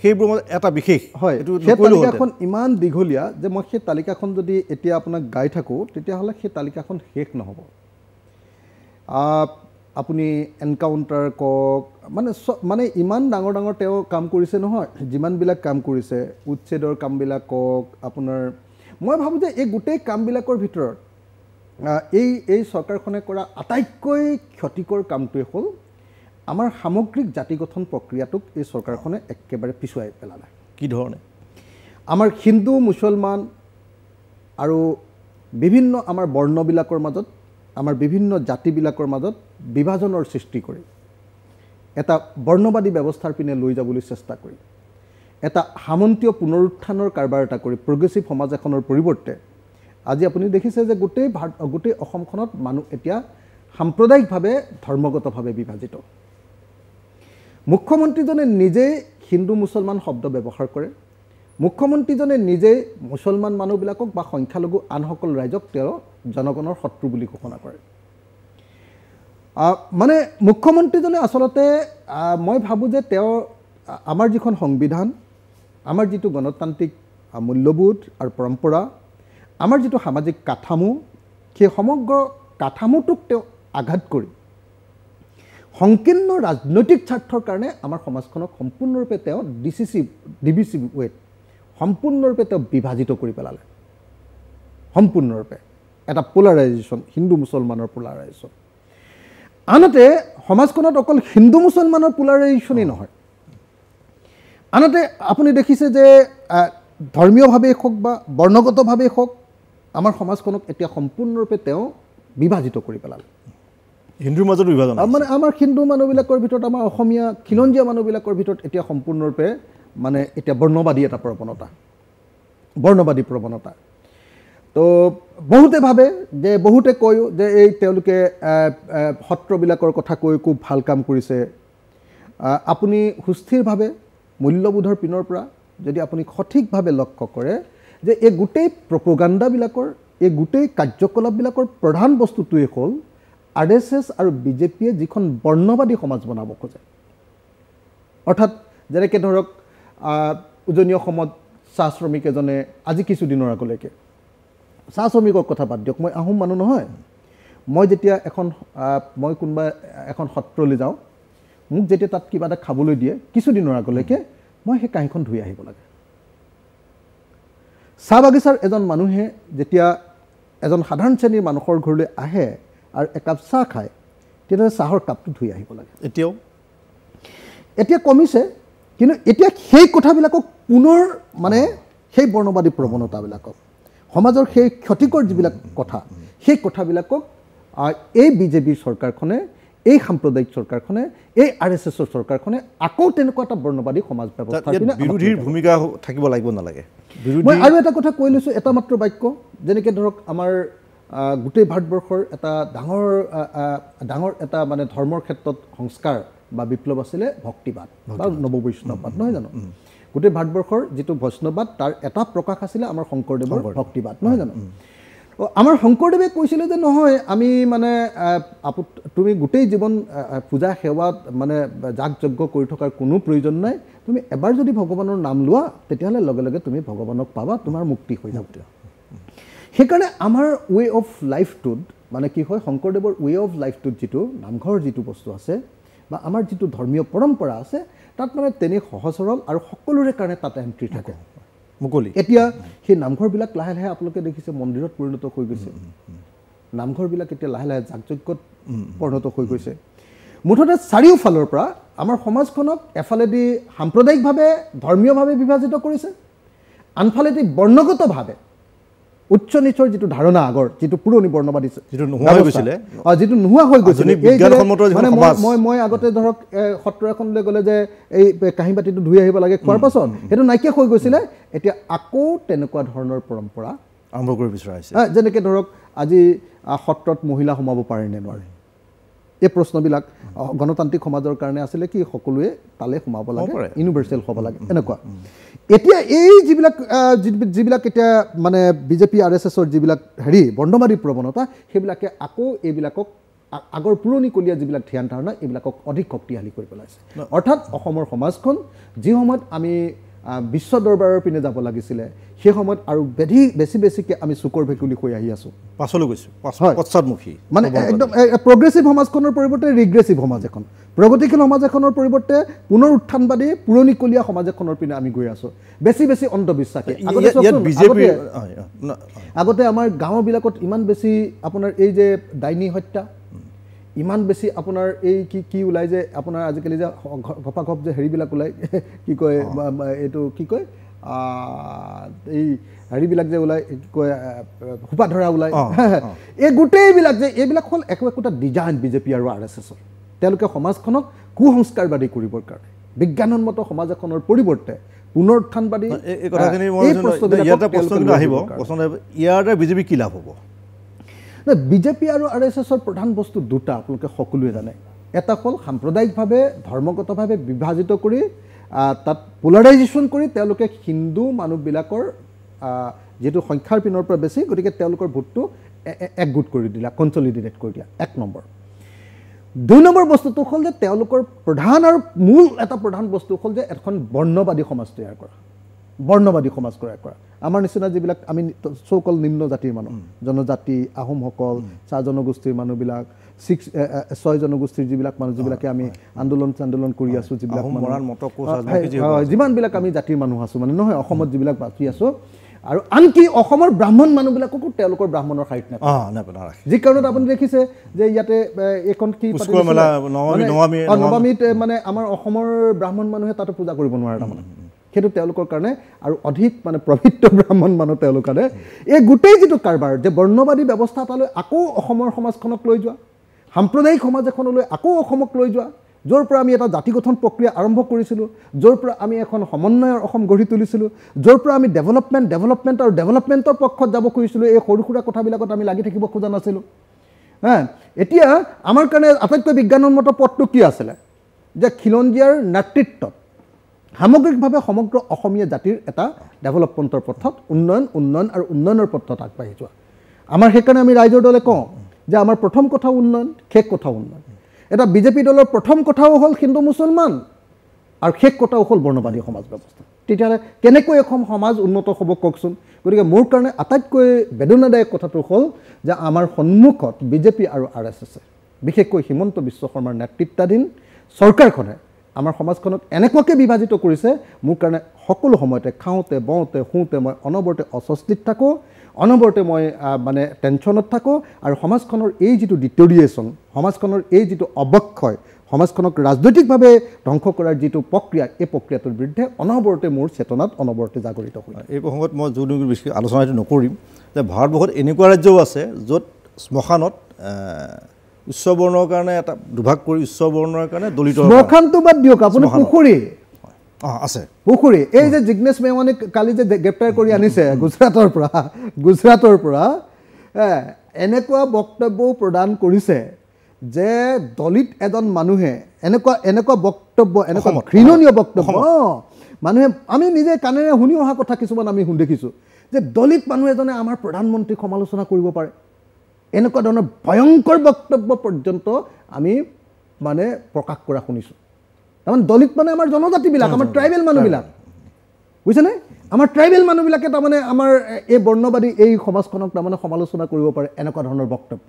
সেইবোৰ এটা বিশেষ হয় সেই তালিকাখন ইমান দীঘলীয়া যে মই সেই তালিকাখন যদি এতিয়া আপোনাক গাই থাকোঁ তেতিয়াহ'লে সেই তালিকাখন শেষ নহ'ব আপুনি এনকাউণ্টাৰ কওক মানে ইমান ডাঙৰ ডাঙৰ তেওঁ কাম কৰিছে নহয় যিমানবিলাক কাম কৰিছে উচ্ছেদৰ কামবিলাক কওক আপোনাৰ মই ভাবোঁ যে এই গোটেই কামবিলাকৰ ভিতৰত এই চৰকাৰখনে কৰা আটাইতকৈ ক্ষতিকৰ কামটোৱে হ'ল আমাৰ সামগ্ৰিক জাতি গঠন প্ৰক্ৰিয়াটোক এই চৰকাৰখনে একেবাৰে পিছুৱাই পেলালে কি ধৰণে আমাৰ হিন্দু মুছলমান আৰু বিভিন্ন আমাৰ বৰ্ণবিলাকৰ মাজত আমাৰ বিভিন্ন জাতিবিলাকৰ মাজত বিভাজনৰ সৃষ্টি কৰি এটা বৰ্ণবাদী ব্যৱস্থাৰ পিনে লৈ যাবলৈ চেষ্টা কৰি এটা সামন্তীয় পুনৰুত্থানৰ কাৰবাৰ এটা কৰি প্ৰগ্ৰেছিভ সমাজ এখনৰ পৰিৱৰ্তে আজি আপুনি দেখিছে যে গোটেই অসমখনত মানুহ এতিয়া সাম্প্ৰদায়িকভাৱে ধৰ্মগতভাৱে বিভাজিত মুখ্যমন্ত্ৰীজনে নিজেই হিন্দু মুছলমান শব্দ ব্যৱহাৰ কৰে মুখ্যমন্ত্ৰীজনে নিজেই মুছলমান মানুহবিলাকক বা সংখ্যালঘু আনসকল ৰাইজক তেওঁ জনগণৰ শত্ৰু বুলি ঘোষণা কৰে মানে মুখ্যমন্ত্ৰীজনে আচলতে মই ভাবোঁ যে তেওঁ আমাৰ যিখন সংবিধান আমাৰ যিটো গণতান্ত্ৰিক মূল্যবোধ আৰু পৰম্পৰা আমাৰ যিটো সামাজিক কাঠামো সেই সমগ্ৰ কাঠামোটোক তেওঁ আঘাত কৰি সংকীৰ্ণ ৰাজনৈতিক স্বাৰ্থৰ কাৰণে আমাৰ সমাজখনক সম্পূৰ্ণৰূপে তেওঁ ডিভিচিভ ৱেত সম্পূৰ্ণৰূপে তেওঁ বিভাজিত কৰি পেলালে সম্পূৰ্ণৰূপে এটা পোলাৰাইজেশ্যন হিন্দু মুছলমানৰ পোলাৰাইজেশ্যন আনহাতে সমাজখনত অকল হিন্দু মুছলমানৰ পোলাৰাইজেশ্যনেই নহয় আনহাতে আপুনি দেখিছে যে ধৰ্মীয়ভাৱেই হওক বা বৰ্ণগতভাৱেই হওক আমাৰ সমাজখনক এতিয়া সম্পূৰ্ণৰূপে তেওঁ বিভাজিত কৰি পেলালে হিন্দুৰ মাজত বিভাজন মানে আমাৰ হিন্দু মানুহবিলাকৰ ভিতৰত আমাৰ অসমীয়া খিলঞ্জীয়া মানুহবিলাকৰ ভিতৰত এতিয়া সম্পূৰ্ণৰূপে মানে এতিয়া বৰ্ণবাদী এটা বৰ্ণবাদী প্ৰৱণতা তো বহুতে ভাবে যে বহুতে কয়ো যে এই তেওঁলোকে সত্ৰবিলাকৰ কথা কৈ খুব ভাল কাম কৰিছে আপুনি সুস্থিৰভাৱে মূল্যবোধৰ পিনৰ পৰা যদি আপুনি সঠিকভাৱে লক্ষ্য কৰে যে এই গোটেই প্ৰপোগাণ্ডাবিলাকৰ এই গোটেই কাৰ্যকলাপবিলাকৰ প্ৰধান বস্তুটোৱেই হ'ল RSS আৰু বিজেপিয়ে যিখন বৰ্ণবাদী সমাজ বনাব খোজে অৰ্থাৎ যেনেকৈ ধৰক উজনি অসমত চাহ শ্ৰমিক এজনে আজি কিছুদিনৰ আগলৈকে চাহ শ্ৰমিকৰ কথা বাদ দিয়ক মই আহোম মানুহ নহয় মই যেতিয়া মই কোনোবা এখন সত্ৰলৈ যাওঁ মোক যেতিয়া তাত কিবা এটা খাবলৈ দিয়ে কিছুদিনৰ আগলৈকে মই সেই কাঁহীখন ধুই আহিব লাগে চাহ বাগিচাৰ এজন মানুহে যেতিয়া এজন সাধাৰণ শ্ৰেণীৰ মানুহৰ ঘৰলৈ আহে আৰু একাপ চাহ খায় তেতিয়াহ'লে চাহৰ কাপটো ধুই আহিব লাগে এতিয়া কমিছে কিন্তু এতিয়া সেই কথাবিলাকক পুনৰ মানে সেই বৰ্ণবাদী প্ৰৱণতাবিলাকক সমাজৰ সেই ক্ষতিকৰ যিবিলাক কথা সেই কথাবিলাকক এই বিজেপিৰ চৰকাৰখনে এই সাম্প্ৰদায়িক চৰকাৰখনে এই RSSৰ চৰকাৰখনে আকৌ তেনেকুৱা এটা বৰ্ণবাদী সমাজ ব্যৱস্থা বিৰোধীৰ ভূমিকা থাকিব লাগিব নালাগে মই আৰু এটা কথা কৈ লৈছোঁ এটা মাত্ৰ বাক্য যেনেকৈ ধৰক আমাৰ গোটেই ভাৰতবৰ্ষৰ এটা ডাঙৰ এটা মানে ধৰ্মৰ ক্ষেত্ৰত সংস্কাৰ বা বিপ্লৱ আছিলে ভক্তিবাদ বা নৱবৈষ্ণৱবাদ নহয় জানো গোটেই ভাৰতবৰ্ষৰ যিটো বৈষ্ণৱবাদ তাৰ এটা প্ৰকাশ আছিলে আমাৰ শংকৰদেৱৰ ভক্তিবাদ নহয় জানো আমাৰ শংকৰদেৱে কৈছিলে যে নহয় আমি মানে তুমি গোটেই জীৱন পূজা সেৱাত মানে যাগ যজ্ঞ কৰি থকাৰ কোনো প্ৰয়োজন নাই তুমি এবাৰ যদি ভগৱানৰ নাম লোৱা তেতিয়াহ'লে লগে লগে তুমি ভগৱানক পাবা তোমাৰ মুক্তি হৈ যাব সেইকাৰণে আমাৰ ৱে অফ লাইফটোত মানে কি হয় শংকৰদেৱৰ ৱে অফ লাইফটোত যিটো নামঘৰ যিটো বস্তু আছে বা আমাৰ যিটো ধৰ্মীয় পৰম্পৰা আছে তাত মানে তেনে সহজ সৰল আৰু সকলোৰে কাৰণে তাত এণ্ট্ৰি থাকে মুকলি এতিয়া সেই নামঘৰবিলাক লাহে লাহে আপোনালোকে দেখিছে মন্দিৰত পৰিণত হৈ গৈছে নামঘৰবিলাক এতিয়া লাহে লাহে যাগযজ্ঞত পৰিণত হৈ গৈছে মুঠতে চাৰিওফালৰ পৰা আমাৰ সমাজখনক এফালেদি সাম্প্ৰদায়িকভাৱে ধৰ্মীয়ভাৱে বিভাজিত কৰিছে আনফালেদি বৰ্ণগতভাৱে উচ্চ নিচৰ যিটো ধাৰণা আগৰ যিটো পুৰণি বৰ্ণবাদী যিটো নোহোৱা হৈ গৈছিলে মই আগতে ধৰক সত্ৰ এখনলৈ গ'লে যে এই কাঁহী বাতিটো ধুই আহিব লাগে খোৱাৰ পাছত সেইটো নাইকিয়া হৈ গৈছিলে এতিয়া আকৌ তেনেকুৱা ধৰণৰ পৰম্পৰা আৰম্ভ কৰিব বিচৰা হৈছে যেনেকৈ ধৰক আজি সত্ৰত মহিলা সোমাব পাৰে নে নোৱাৰে এই প্ৰশ্নবিলাক গণতান্ত্ৰিক সমাজৰ কাৰণে আছিলে কি সকলোৱে তালে সোমাব লাগে ইউনিভাৰ্চেল হ'ব লাগে এনেকুৱা এতিয়া এই যিবিলাক এতিয়া মানে বিজেপি RSSৰ যিবিলাক বৰ্ণবাদী প্ৰৱণতা সেইবিলাকে আকৌ এইবিলাকক আগৰ পুৰণিকলীয়া যিবিলাক ধ্যান ধাৰণা এইবিলাকক অধিক শক্তিশালী কৰি পেলাইছে অৰ্থাৎ অসমৰ সমাজখন যি সময়ত আমি বিশ্ব দৰবাৰৰ পিনে যাব লাগিছিলে সেই সময়ত আৰু বেছিকৈ আমি চুকৰ ভেকুলি হৈ আহি আছোঁ পাছলৈ গৈছোঁ পশ্চাদমুখী মানে একদম প্ৰগ্ৰেছিভ সমাজখনৰ পৰিৱৰ্তে ৰিগ্ৰেছিভ সমাজ এখন প্ৰগতিশীল সমাজ এখনৰ পৰিৱৰ্তে পুনৰ উত্থানবাদী পুৰণিকলীয়া সমাজ এখনৰ পিনে আমি গৈ আছোঁ বেছি অন্ধবিশ্বাসী আগতে আমাৰ গাঁওবিলাকত ইমান বেছি আপোনাৰ এই যে ডাইনী হত্যা ইমান বেছি আপোনাৰ এই কি ওলাই যে আপোনাৰ আজিকালি যে ঘপাঘপ যে হেৰিবিলাক ওলাই কি কয় এইটো কি কয় এই হেৰিবিলাক যে ওলাই কি কয় সোপা ধৰা ওলাই এই গোটেইবিলাক যে এইবিলাক হ'ল একোটা ডিজাইন বিজেপি আৰু RSSৰ তেওঁলোকে সমাজখনক কুসংস্কাৰবাদী কৰিবৰ কাৰণে বিজ্ঞানসন্মত সমাজ এখনৰ পৰিৱৰ্তে পুনৰ উত্থানবাদী এই কথাখিনি ইয়াতে বিজেপি কি লাভ হ'ব বিজেপি আৰু RSSৰ প্ৰধান বস্তু দুটা আপোনালোকে সকলোৱে জানে এটা হ'ল সাম্প্ৰদায়িকভাৱে ধৰ্মগতভাৱে বিভাজিত কৰি তাত পোলাৰাইজেশ্যন কৰি তেওঁলোকে হিন্দু মানুহবিলাকৰ যেটো সংখ্যাৰ পিনৰ পৰা বেছি গতিকে তেওঁলোকৰ ভোটটো একগোট কৰি দিলা কনসলিডেট কৰি দিয়া এক নম্বৰ দুই নম্বৰ বস্তুটো হ'ল যে তেওঁলোকৰ প্ৰধান আৰু মূল এটা প্ৰধান বস্তু হ'ল যে এখন বৰ্ণবাদী সমাজ তৈয়াৰ কৰা আমাৰ নিচিনা যিবিলাক আমি চৌকল নিম্ন জাতিৰ মানুহ জনজাতি আহোমসকল চাহ জনগোষ্ঠীৰ মানুহবিলাক 6 জনগোষ্ঠীৰ যিবিলাক মানুহ যিবিলাকে আমি আন্দোলন কৰি আছোঁ যিবিলাক যিমানবিলাক আমি জাতিৰ মানুহ আছোঁ মানে নহয় অসমত যিবিলাক বাকী আছোঁ আৰু আনকি অসমৰ ব্ৰাহ্মণ মানুহবিলাককো তেওঁলোকৰ ব্ৰাহ্মণৰ সাহিত্য নাপায় যি কাৰণত আপুনি দেখিছে যে ইয়াতে এখন কি নৱমীত মানে আমাৰ অসমৰ ব্ৰাহ্মণ মানুহে তাতে পূজা কৰিব নোৱাৰে তাৰমানে সেইটো তেওঁলোকৰ কাৰণে আৰু অধিক মানে পবিত্ৰ ব্ৰাহ্মণ মানুহ তেওঁলোকে এই গোটেই যিটো কাৰবাৰ যে বৰ্ণবাদী ব্যৱস্থা এটালৈ আকৌ অসমৰ সমাজখনক লৈ যোৱা সাম্প্ৰদায়িক সমাজ এখনলৈ আকৌ অসমক লৈ যোৱা য'ৰ পৰা আমি এটা জাতি গঠন প্ৰক্ৰিয়া আৰম্ভ কৰিছিলোঁ য'ৰ পৰা আমি এখন সমন্বয়ৰ অসম গঢ়ি তুলিছিলোঁ য'ৰ পৰা আমি ডেভেলপমেণ্টৰ পক্ষত যাব খুজিছিলোঁ এই সৰু সুৰা কথাবিলাকত আমি লাগি থাকিব খোজা নাছিলোঁ এতিয়া আমাৰ কাৰণে আটাইতকৈ বিজ্ঞানসন্মত পথটো কি আছিলে যে খিলঞ্জীয়াৰ নেতৃত্বত সামগ্ৰিকভাৱে সমগ্ৰ অসমীয়া জাতিৰ এটা ডেভেলপমেণ্টৰ পথত উন্নয়ন আৰু উন্নয়নৰ পথত আগবাঢ়ি যোৱা আমাৰ সেইকাৰণে আমি ৰাইজৰ দলে কওঁ যে আমাৰ প্ৰথম কথা উন্নয়ন শেষ কথা উন্নয়ন এটা বিজেপি দলৰ প্ৰথম কথাও হ'ল হিন্দু মুছলমান আৰু শেষ কথাও হ'ল বৰ্ণবাদী সমাজ ব্যৱস্থা তেতিয়াহ'লে কেনেকৈ এখন সমাজ উন্নত হ'ব কওকচোন গতিকে মোৰ কাৰণে আটাইতকৈ বেদনাদায়ক কথাটো হ'ল যে আমাৰ সন্মুখত বিজেপি আৰু RSS বিশেষকৈ হিমন্ত বিশ্ব শৰ্মাৰ নেতৃত্বাধীন চৰকাৰখনে আমাৰ সমাজখনক এনেকুৱাকৈ বিভাজিত কৰিছে মোৰ কাৰণে সকলো সময়তে খাওঁতে বওঁতে শুওঁতে মই অনবৰতে অস্বস্তিত থাকোঁ অনবৰতে মই মানে টেনশ্যনত থাকোঁ আৰু সমাজখনৰ এই যিটো ডিটৰিয়েশ্যন সমাজখনৰ এই যিটো অৱক্ষয় সমাজখনক ৰাজনৈতিকভাৱে ধ্বংস কৰাৰ যিটো প্ৰক্ৰিয়া এই প্ৰক্ৰিয়াটোৰ বিৰুদ্ধে অনবৰতে মোৰ চেতনাত অনবৰতে জাগৰিত হয় এই প্ৰসংগত মই জোৰ বেছি আলোচনাটো নকৰিম যে ভাৰতবৰ্ষত এনেকুৱা ৰাজ্যও আছে য'ত শ্মশানত উচ্চ বৰ্ণৰ কাৰণে এটা দুভাগ কৰি উচ্চ বৰ্ণৰ কাৰণে দলিত শ্মশানটো বাদ দিয়ক আপুনি পুখুৰী আছে পুখুৰী এই যে জিগ্নেশ মেৱানীক কালি যে গ্ৰেপ্তাৰ কৰি আনিছে গুজৰাটৰ পৰা এনেকুৱা বক্তব্য প্ৰদান কৰিছে যে দলিত এজন মানুহে এনেকুৱা বক্তব্য এনেকুৱা ঘৃণনীয় বক্তব্য মানুহে আমি নিজে কাণেৰে শুনি অহা কথা কিছুমান আমি দেখিছোঁ যে দলিত মানুহ এজনে আমাৰ প্ৰধানমন্ত্ৰীক সমালোচনা কৰিব পাৰে এনেকুৱা ধৰণৰ ভয়ংকৰ বক্তব্য পৰ্যন্ত আমি মানে প্ৰকাশ কৰা শুনিছোঁ তাৰমানে দলিত মানে আমাৰ জনজাতিবিলাক আমাৰ ট্ৰাইবেল মানুহবিলাক বুজিছেনে আমাৰ ট্ৰাইবেল মানুহবিলাকে তাৰমানে আমাৰ এই বৰ্ণবাদী এই সমাজখনক তাৰমানে সমালোচনা কৰিব পাৰে এনেকুৱা ধৰণৰ বক্তব্য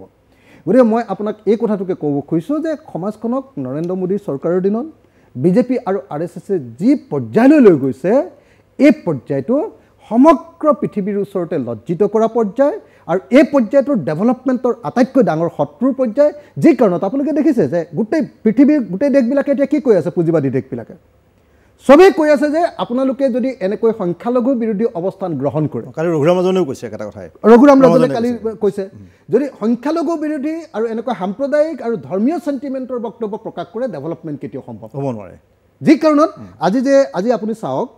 গতিকে মই আপোনাক এই কথাটোকে ক'ব খুজিছোঁ যে সমাজখনক নৰেন্দ্ৰ মোদী চৰকাৰৰ দিনত বিজেপি আৰু RSSে যি পৰ্যায়লৈ লৈ গৈছে এই পৰ্যায়টো সমগ্ৰ পৃথিৱীৰ ওচৰতে লজ্জিত কৰা পৰ্যায় আৰু এই পৰ্যায়টোৰ ডেভেলপমেণ্টৰ আটাইতকৈ ডাঙৰ শত্ৰুৰ পৰ্যায় যি কাৰণত আপোনালোকে দেখিছে যে গোটেই পৃথিৱীৰ গোটেই দেশবিলাকে এতিয়া কি কৈ আছে পুঁজিবাদী দেশবিলাকে সবেই কৈ আছে যে আপোনালোকে যদি এনেকৈ সংখ্যালঘু বিৰোধী অৱস্থান গ্ৰহণ কৰে কালি ৰঘুৰাম ৰাজনেও কৈছে এটা কথাই ৰঘুৰাম ৰাজনে কালি কৈছে যদি সংখ্যালঘু বিৰোধী আৰু এনেকুৱা সাম্প্ৰদায়িক আৰু ধৰ্মীয় সেন্টিমেন্টৰ বক্তব্য প্ৰকাশ কৰে ডেভেলপমেণ্ট কেতিয়াও সম্ভৱ হ'ব নোৱাৰে যি কাৰণত আজি আপুনি চাওক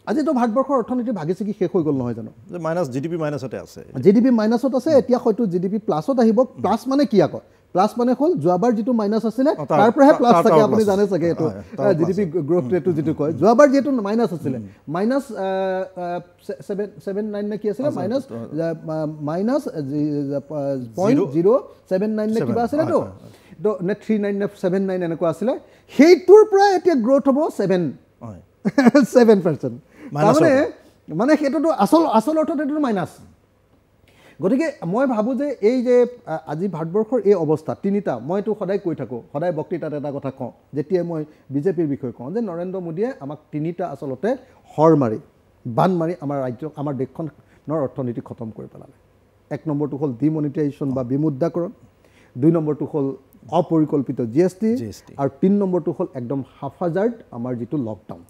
আজিতো ভাৰতবৰ্ষৰ অৰ্থনীতি ভাগি ছিগি শেষ হৈ গ'ল নহয় জানো মাইনাছ GDP মাইনাছতে আছে GDP মাইনাছত আছে এতিয়া হয়তো GDP প্লাছত আহিব প্লাছ মানে কি আকৌ প্লাছ মানে হ'ল যোৱাবাৰ যিটো মাইনাছ আছিলে তাৰ পৰাহে প্লাছ থাকে আপুনি জানে চাগে এইটো GDP গ্ৰোথ ৰেটটো যিটো কয় যোৱাবাৰ যিহেতু মাইনাছ আছিলে মাইনাছ 7.79 নে কি আছিলে মাইনাছ 0.079 নে কিবা আছিলে তো নে 39 নে 79 এনেকুৱা আছিলে সেইটোৰ পৰা এতিয়া গ্ৰোথ হ'ব 7% মানে সেইটোতো আচল অৰ্থত এইটো মাইনাছ গতিকে মই ভাবোঁ যে এই যে আজি ভাৰতবৰ্ষৰ এই অৱস্থা তিনিটা মইতো সদায় কৈ থাকোঁ সদায় বক্তৃতাত এটা কথা কওঁ যেতিয়াই মই বিজেপিৰ বিষয়ে কওঁ যে নৰেন্দ্ৰ মোদীয়ে আমাক তিনিটা আচলতে হৰ মাৰি বান মাৰি আমাৰ ৰাজ্য আমাৰ দেশখনৰ অৰ্থনীতি খতম কৰি পেলালে এক নম্বৰটো হ'ল ডিমনিটাইজেশ্যন বা বিমুদ্ৰাকৰণ দুই নম্বৰটো হ'ল অপৰিকল্পিত GST আৰু 3 নম্বৰটো হ'ল একদম হাফাজাৰ্ড আমাৰ যিটো লকডাউন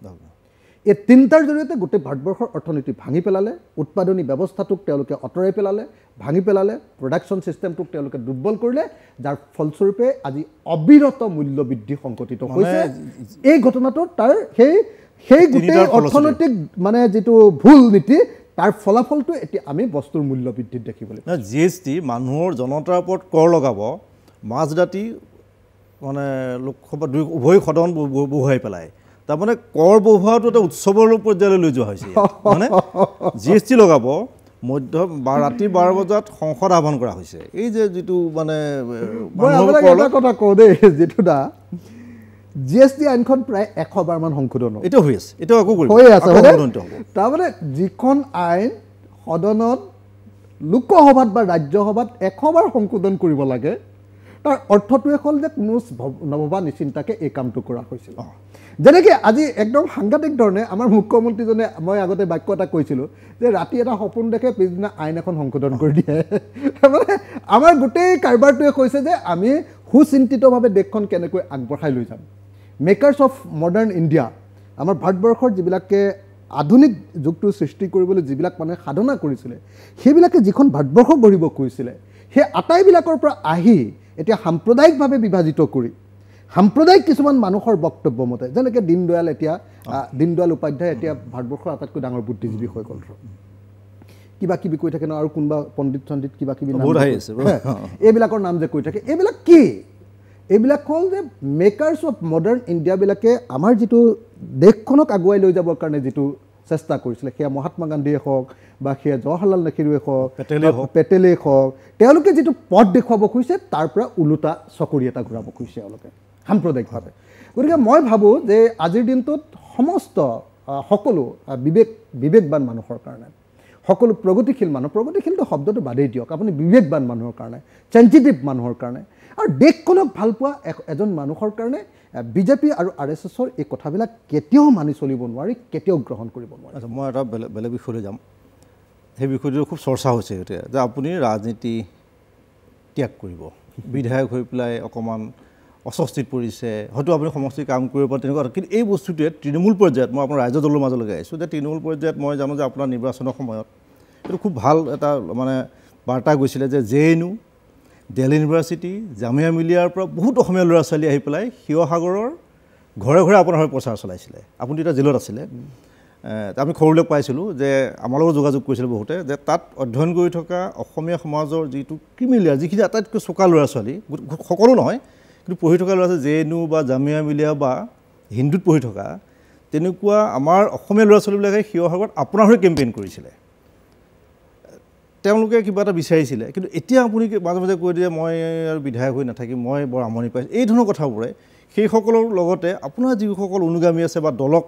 এই তিনিটাৰ জৰিয়তে গোটেই ভাৰতবৰ্ষৰ অৰ্থনীতি ভাঙি পেলালে উৎপাদনী ব্যৱস্থাটোক তেওঁলোকে আঁতৰাই পেলালে ভাঙি পেলালে প্ৰডাকশ্যন ছিষ্টেমটোক তেওঁলোকে দুৰ্বল কৰিলে যাৰ ফলস্বৰূপে আজি অবিৰত মূল্য বৃদ্ধি সংঘটিত হৈছে এই ঘটনাটো তাৰ সেই গোটেই অৰ্থনৈতিক মানে যিটো ভুল নীতি তাৰ ফলাফলটো এতিয়া আমি বস্তুৰ মূল্য বৃদ্ধিত দেখিবলৈ GST মানুহৰ জনতাৰ ওপৰত কৰ লগাব মাজদাতি মানে লোকসভা উভয় সদন বহুৱাই পেলায় তাৰমানে কৰ বহুৱাটো এটা উৎসৱৰ পৰ্যায়লৈ লৈ যোৱা হৈছে মানে GST লগাব ৰাতি 12 বজাত সংসদ আহ্বান কৰা হৈছে এই যে যিটো মানে এটা কথা কওঁ দেই যিটো দা GST আইনখন প্ৰায় 100 বাৰমান সংশোধন এটা হৈ আছে এটা আকৌ কৰিব হৈ আছে তাৰমানে যিখন আইন সদনত লোকসভাত বা ৰাজ্যসভাত 100 বাৰ সংশোধন কৰিব লাগে তাৰ অৰ্থটোৱে হ'ল যে কোনো নভবা নিচিন্তাকে এই কামটো কৰা হৈছিল যেনেকৈ আজি একদম সাংঘাতিক ধৰণে আমাৰ মুখ্যমন্ত্ৰীজনে মই আগতে বাক্য এটা কৈছিলোঁ যে ৰাতি এটা সপোন দেখে পিছদিনা আইন এখন সংশোধন কৰি দিয়ে মানে আমাৰ গোটেই কাৰবাৰটোৱে কৈছে যে আমি সুচিন্তিতভাৱে দেশখন কেনেকৈ আগবঢ়াই লৈ যাম মেকাৰ্ছ অফ মডাৰ্ণ ইণ্ডিয়া আমাৰ ভাৰতবৰ্ষৰ যিবিলাকে আধুনিক যুগটো সৃষ্টি কৰিবলৈ যিবিলাক মানুহে সাধনা কৰিছিলে সেইবিলাকে যিখন ভাৰতবৰ্ষ গঢ়িব খুজিছিলে সেই আটাইবিলাকৰ পৰা আহি এতিয়া সাম্প্ৰদায়িকভাৱে বিভাজিত কৰি সাম্প্ৰদায়িক কিছুমান মানুহৰ বক্তব্য মতে যেনেকৈ দীনদয়াল উপাধ্যায় এতিয়া ভাৰতবৰ্ষৰ আটাইতকৈ ডাঙৰ বুদ্ধিজীৱী হৈ গ'ল কিবা কিবি কৈ থাকে ন আৰু কোনোবা পণ্ডিত কিবা কিবি এইবিলাকৰ নাম যে কৈ থাকে এইবিলাক কি এইবিলাক হ'ল যে মেকাৰ্ছ অফ মডাৰ্ণ ইণ্ডিয়াবিলাকে আমাৰ যিটো দেশখনক আগুৱাই লৈ যাবৰ কাৰণে যিটো চেষ্টা কৰিছিলে সেয়া মহাত্মা গান্ধীয়ে হওক বা সেয়া জৱাহৰলাল নেহৰুৱে হওক পেটেলেই হওক তেওঁলোকে যিটো পথ দেখুৱাব খুজিছে তাৰ পৰা ওলোটা চকৰি এটা ঘূৰাব খুজিছে তেওঁলোকে সাম্প্ৰদায়িকভাৱে গতিকে মই ভাবোঁ যে আজিৰ দিনটোত সমস্ত সকলো বিবেকবান মানুহৰ কাৰণে সকলো প্ৰগতিশীলটো শব্দটো বাদেই দিয়ক আপুনি বিবেকবান মানুহৰ কাৰণে চেঞ্চিটিভ মানুহৰ কাৰণে আৰু দেশখনক ভাল পোৱা এজন মানুহৰ কাৰণে বিজেপি আৰু RSSৰ এই কথাবিলাক কেতিয়াও মানি চলিব নোৱাৰি কেতিয়াও গ্ৰহণ কৰিব নোৱাৰি মই এটা বেলেগ বিষয়লৈ যাম সেই বিষয়টো খুব চৰ্চা হৈছে এতিয়া যে আপুনি ৰাজনীতি ত্যাগ কৰিব বিধায়ক হৈ পেলাই অকণমান অস্বস্তিত পৰিছে হয়তো আপুনি সমষ্টিৰ কাম কৰিব পাৰে তেনেকুৱা কিন্তু এই বস্তুটোৱে তৃণমূল পৰ্যায়ত মই আপোনাৰ ৰাজ্য দলৰ মাজলৈকে আহিছোঁ যে তৃণমূল পৰ্যায়ত মই জানো যে আপোনাৰ নিৰ্বাচনৰ সময়ত এইটো খুব ভাল এটা মানে বাৰ্তা গৈছিলে যে JNU দিল্লী ইউনিভাৰ্চিটি জামিয়া মিলিয়াৰ পৰা বহুত অসমীয়া ল'ৰা ছোৱালী আহি পেলাই শিৱসাগৰৰ ঘৰে ঘৰে আপোনাৰ হৈ প্ৰচাৰ চলাইছিলে আপুনি এতিয়া জেলত আছিলে আমি খবৰলৈ পাইছিলোঁ যে আমাৰ লগত যোগাযোগ কৰিছিলোঁ বহুতে যে তাত অধ্যয়ন কৰি থকা অসমীয়া সমাজৰ যিটো ক্ৰিমিলিয়াৰ যিখিনি আটাইতকৈ চোকা ল'ৰা ছোৱালী সকলো নহয় কিন্তু পঢ়ি থকা ল'ৰা ছোৱালী JNU বা জামিয়া মিলিয়া বা হিন্দুত পঢ়ি থকা তেনেকুৱা আমাৰ অসমীয়া ল'ৰা ছোৱালীবিলাকে শিৱসাগৰত আপোনাৰ হৈ কেম্পেইন কৰিছিলে তেওঁলোকে কিবা এটা বিচাৰিছিলে কিন্তু এতিয়া আপুনি মাজে মাজে কৈ দিয়ে মই আৰু বিধায়ক হৈ নাথাকিম মই বৰ আমনি পাইছোঁ এই ধৰণৰ কথাবোৰে সেইসকলৰ লগতে আপোনাৰ যিসকল অনুগামী আছে বা দলক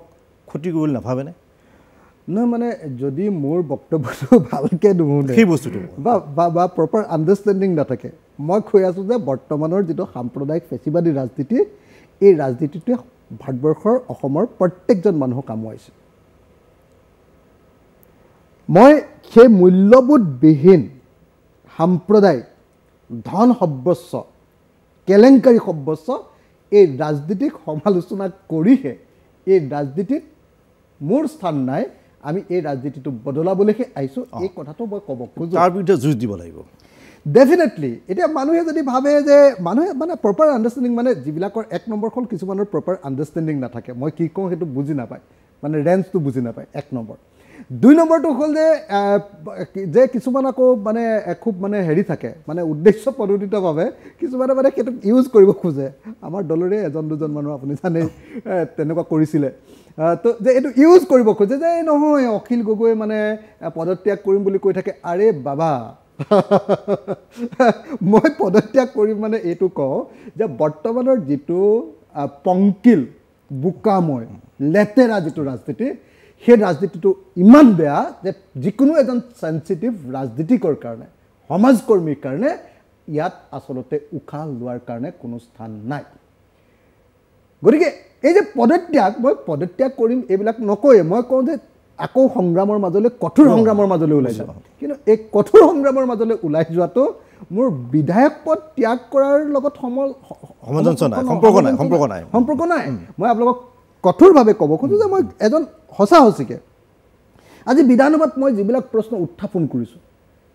ক্ষতি কৰিবলৈ নাভাবেনে নহয় মানে যদি মোৰ বক্তব্যটো ভালকৈ নুশুনে সেই বস্তুটো বা প্ৰপাৰ আণ্ডাৰষ্টেণ্ডিং নাথাকে মই কৈ আছোঁ যে বৰ্তমানৰ যিটো সাম্প্ৰদায়িক ফেচিবাদী ৰাজনীতি এই ৰাজনীতিটোৱে ভাৰতবৰ্ষৰ অসমৰ প্ৰত্যেকজন মানুহক কামুৱাইছে মই সেই মূল্যবোধবিহীন সাম্প্ৰদায়িক ধন সৰ্বস্ব কেলেংকাৰী সৰ্বস্ব এই ৰাজনীতিক সমালোচনা কৰিহে এই ৰাজনীতিত মোৰ স্থান নাই আমি এই ৰাজনীতিটো বদলাবলৈহে আহিছোঁ এই কথাটো মই ক'ব খোজোঁ তাৰ বিৰুদ্ধে যুঁজ দিব লাগিব ডেফিনেটলি এতিয়া মানুহে যদি ভাবে যে মানুহে মানে প্ৰপাৰ আণ্ডাৰষ্টেণ্ডিং মানে যিবিলাকৰ এক নম্বৰ হ'ল কিছুমানৰ প্ৰপাৰ আণ্ডাৰষ্টেণ্ডিং নাথাকে মই কি কওঁ সেইটো বুজি নাপায় মানে ৰেঞ্জটো বুজি নাপায় 1 নম্বৰ 2 নম্বৰটো হ'ল যে কিছুমান আকৌ মানে খুব মানে হেৰি থাকে মানে উদ্দেশ্য পদোদিতভাৱে কিছুমানে মানে সেইটো ইউজ কৰিব খোজে আমাৰ দলৰে এজন দুজন মানুহ আপুনি জানে তেনেকুৱা কৰিছিলে তো যে এইটো ইউজ কৰিব খোজে যে নহয় অখিল গগৈ মানে পদত্যাগ কৰিম বুলি কৈ থাকে আৰে বাবা মই পদত্যাগ কৰিম মানে এইটো কওঁ যে বৰ্তমানৰ যিটো পংকিল বোকাময় লেতেৰা যিটো ৰাজনীতি সেই ৰাজনীতিটো ইমান বেয়া যে যিকোনো এজন সেনচিটিভ ৰাজনীতিকৰ কাৰণে সমাজকৰ্মীৰ কাৰণে ইয়াত আচলতে উশাহ লোৱাৰ কাৰণে কোনো স্থান নাই গতিকে এই যে মই পদত্যাগ কৰিম এইবিলাক নকয়ে মই কওঁ যে আকৌ সংগ্ৰামৰ মাজলৈ কঠোৰ সংগ্ৰামৰ মাজলৈ ওলাই যাওঁ কিন্তু এই কঠোৰ সংগ্ৰামৰ মাজলৈ ওলাই যোৱাটো মোৰ বিধায়ক পদ ত্যাগ কৰাৰ লগত সম্পৰ্ক নাই মই আপোনালোকক কঠোৰভাৱে ক'ব খোজো যে মই এজন সঁচাসঁচিকে আজি বিধানসভাত মই যিবিলাক প্ৰশ্ন উত্থাপন কৰিছোঁ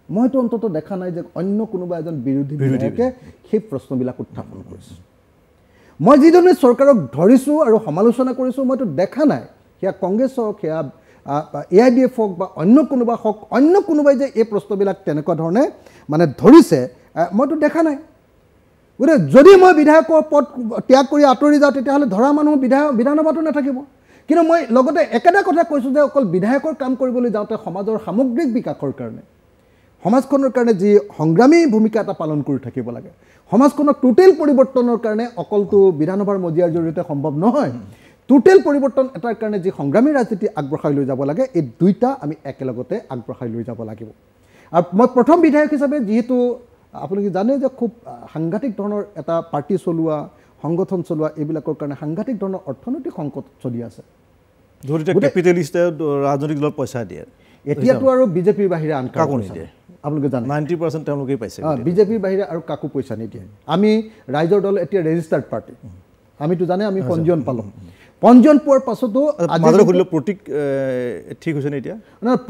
মইতো অন্ততঃ দেখা নাই যে অন্য কোনোবা এজন বিৰোধী বিধায়কে সেই প্ৰশ্নবিলাক উত্থাপন কৰিছে মই যিধৰণে চৰকাৰক ধৰিছোঁ আৰু সমালোচনা কৰিছোঁ মইতো দেখা নাই সেয়া কংগ্ৰেছ হওক সেয়া AIDF হওক বা অন্য কোনোবাই যে এই প্ৰশ্নবিলাক তেনেকুৱা ধৰণে মানে ধৰিছে মইতো দেখা নাই গতিকে যদি মই বিধায়কৰ পদ ত্যাগ কৰি আঁতৰি যাওঁ তেতিয়াহ'লে ধৰা মানুহ বিধানসভাতো নাথাকিব কিন্তু মই লগতে একেটা কথা কৈছোঁ যে অকল বিধায়কৰ কাম কৰিবলৈ যাওঁতে সমাজৰ সামগ্ৰিক বিকাশৰ কাৰণে সমাজখনৰ কাৰণে যি সংগ্ৰামী ভূমিকা এটা পালন কৰি থাকিব লাগে সমাজখনৰ টোটেল পৰিৱৰ্তনৰ কাৰণে অকলটো বিধানসভাৰ মজিয়াৰ জৰিয়তে সম্ভৱ নহয় টোটেল পৰিৱৰ্তন এটাৰ কাৰণে যি সংগ্ৰামী ৰাজনীতি আগবঢ়াই লৈ যাব লাগে এই দুইটা আমি একেলগতে আগবঢ়াই লৈ যাব লাগিব আৰু মই প্ৰথম বিধায়ক হিচাপে যিহেতু আপোনালোকে জানে যে খুব সাংঘাতিক ধৰণৰ এটা পাৰ্টি চলোৱা সংগঠন চলোৱা এইবিলাকৰ কাৰণে সাংঘাতিক ধৰণৰ অৰ্থনৈতিক সংকট চলি আছে কেপিটেলিষ্টে ৰাজনৈতিক দলত পইচা দিয়ে এতিয়াতো আৰু বিজেপিৰ বাহিৰে আন কাকো নিদিয়ে আপোনালোকে জানে 90% তেওঁলোকেই পাইছে বিজেপিৰ বাহিৰে আৰু কাকো পইচা নিদিয়ে আমি ৰাইজৰ দল এতিয়া ৰেজিষ্টাৰ্ড পাৰ্টি আমিতো জানে আমি পঞ্জীয়ন পালোঁ পঞ্জীয়ন পোৱাৰ পাছতো প্ৰতীক ঠিক হৈছে নে এতিয়া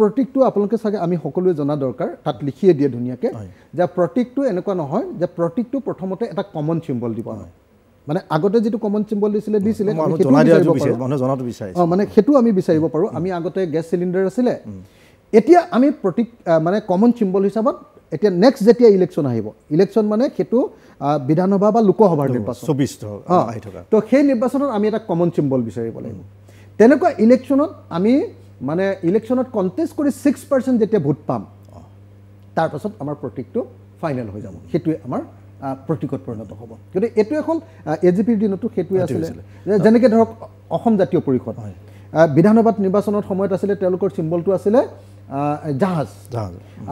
প্ৰতীকটো আপোনালোকে চাগে আমি সকলোৱে জনা দৰকাৰ তাত লিখিয়ে দিয়ে ধুনীয়াকৈ যে প্ৰতীকটো এনেকুৱা নহয় যে প্ৰতীকটো প্ৰথমতে এটা কমন চিম্বল দিব মানে আগতে যিটো কমন চিম্বল দিছিলে মানে সেইটো আমি বিচাৰিব পাৰোঁ আমি আগতে গেছ চিলিণ্ডাৰ আছিলে এতিয়া আমি প্ৰতীক মানে কমন চিম্বল হিচাপত এতিয়া নেক্সট যেতিয়া ইলেকশ্যন আহিব ইলেকশ্যন মানে সেইটো বিধানসভা বা লোকসভাৰ নিৰ্বাচন তো সেই নিৰ্বাচনত আমি এটা কমন চিম্বল বিচাৰিব লাগিব তেনেকুৱা ইলেকশ্যনত আমি মানে ইলেকশ্যনত কণ্টেষ্ট কৰি 6% যেতিয়া ভোট পাম তাৰপাছত আমাৰ প্ৰতীকটো ফাইনেল হৈ যাব সেইটোৱে আমাৰ প্ৰতীকত পৰিণত হ'ব গতিকে এইটোৱে হ'ল AGPৰ দিনতো সেইটোৱে আছিলে যেনেকৈ ধৰক অসম জাতীয় পৰিষদ বিধানসভাত নিৰ্বাচনৰ সময়ত আছিলে তেওঁলোকৰ চিম্বলটো আছিলে জাহাজ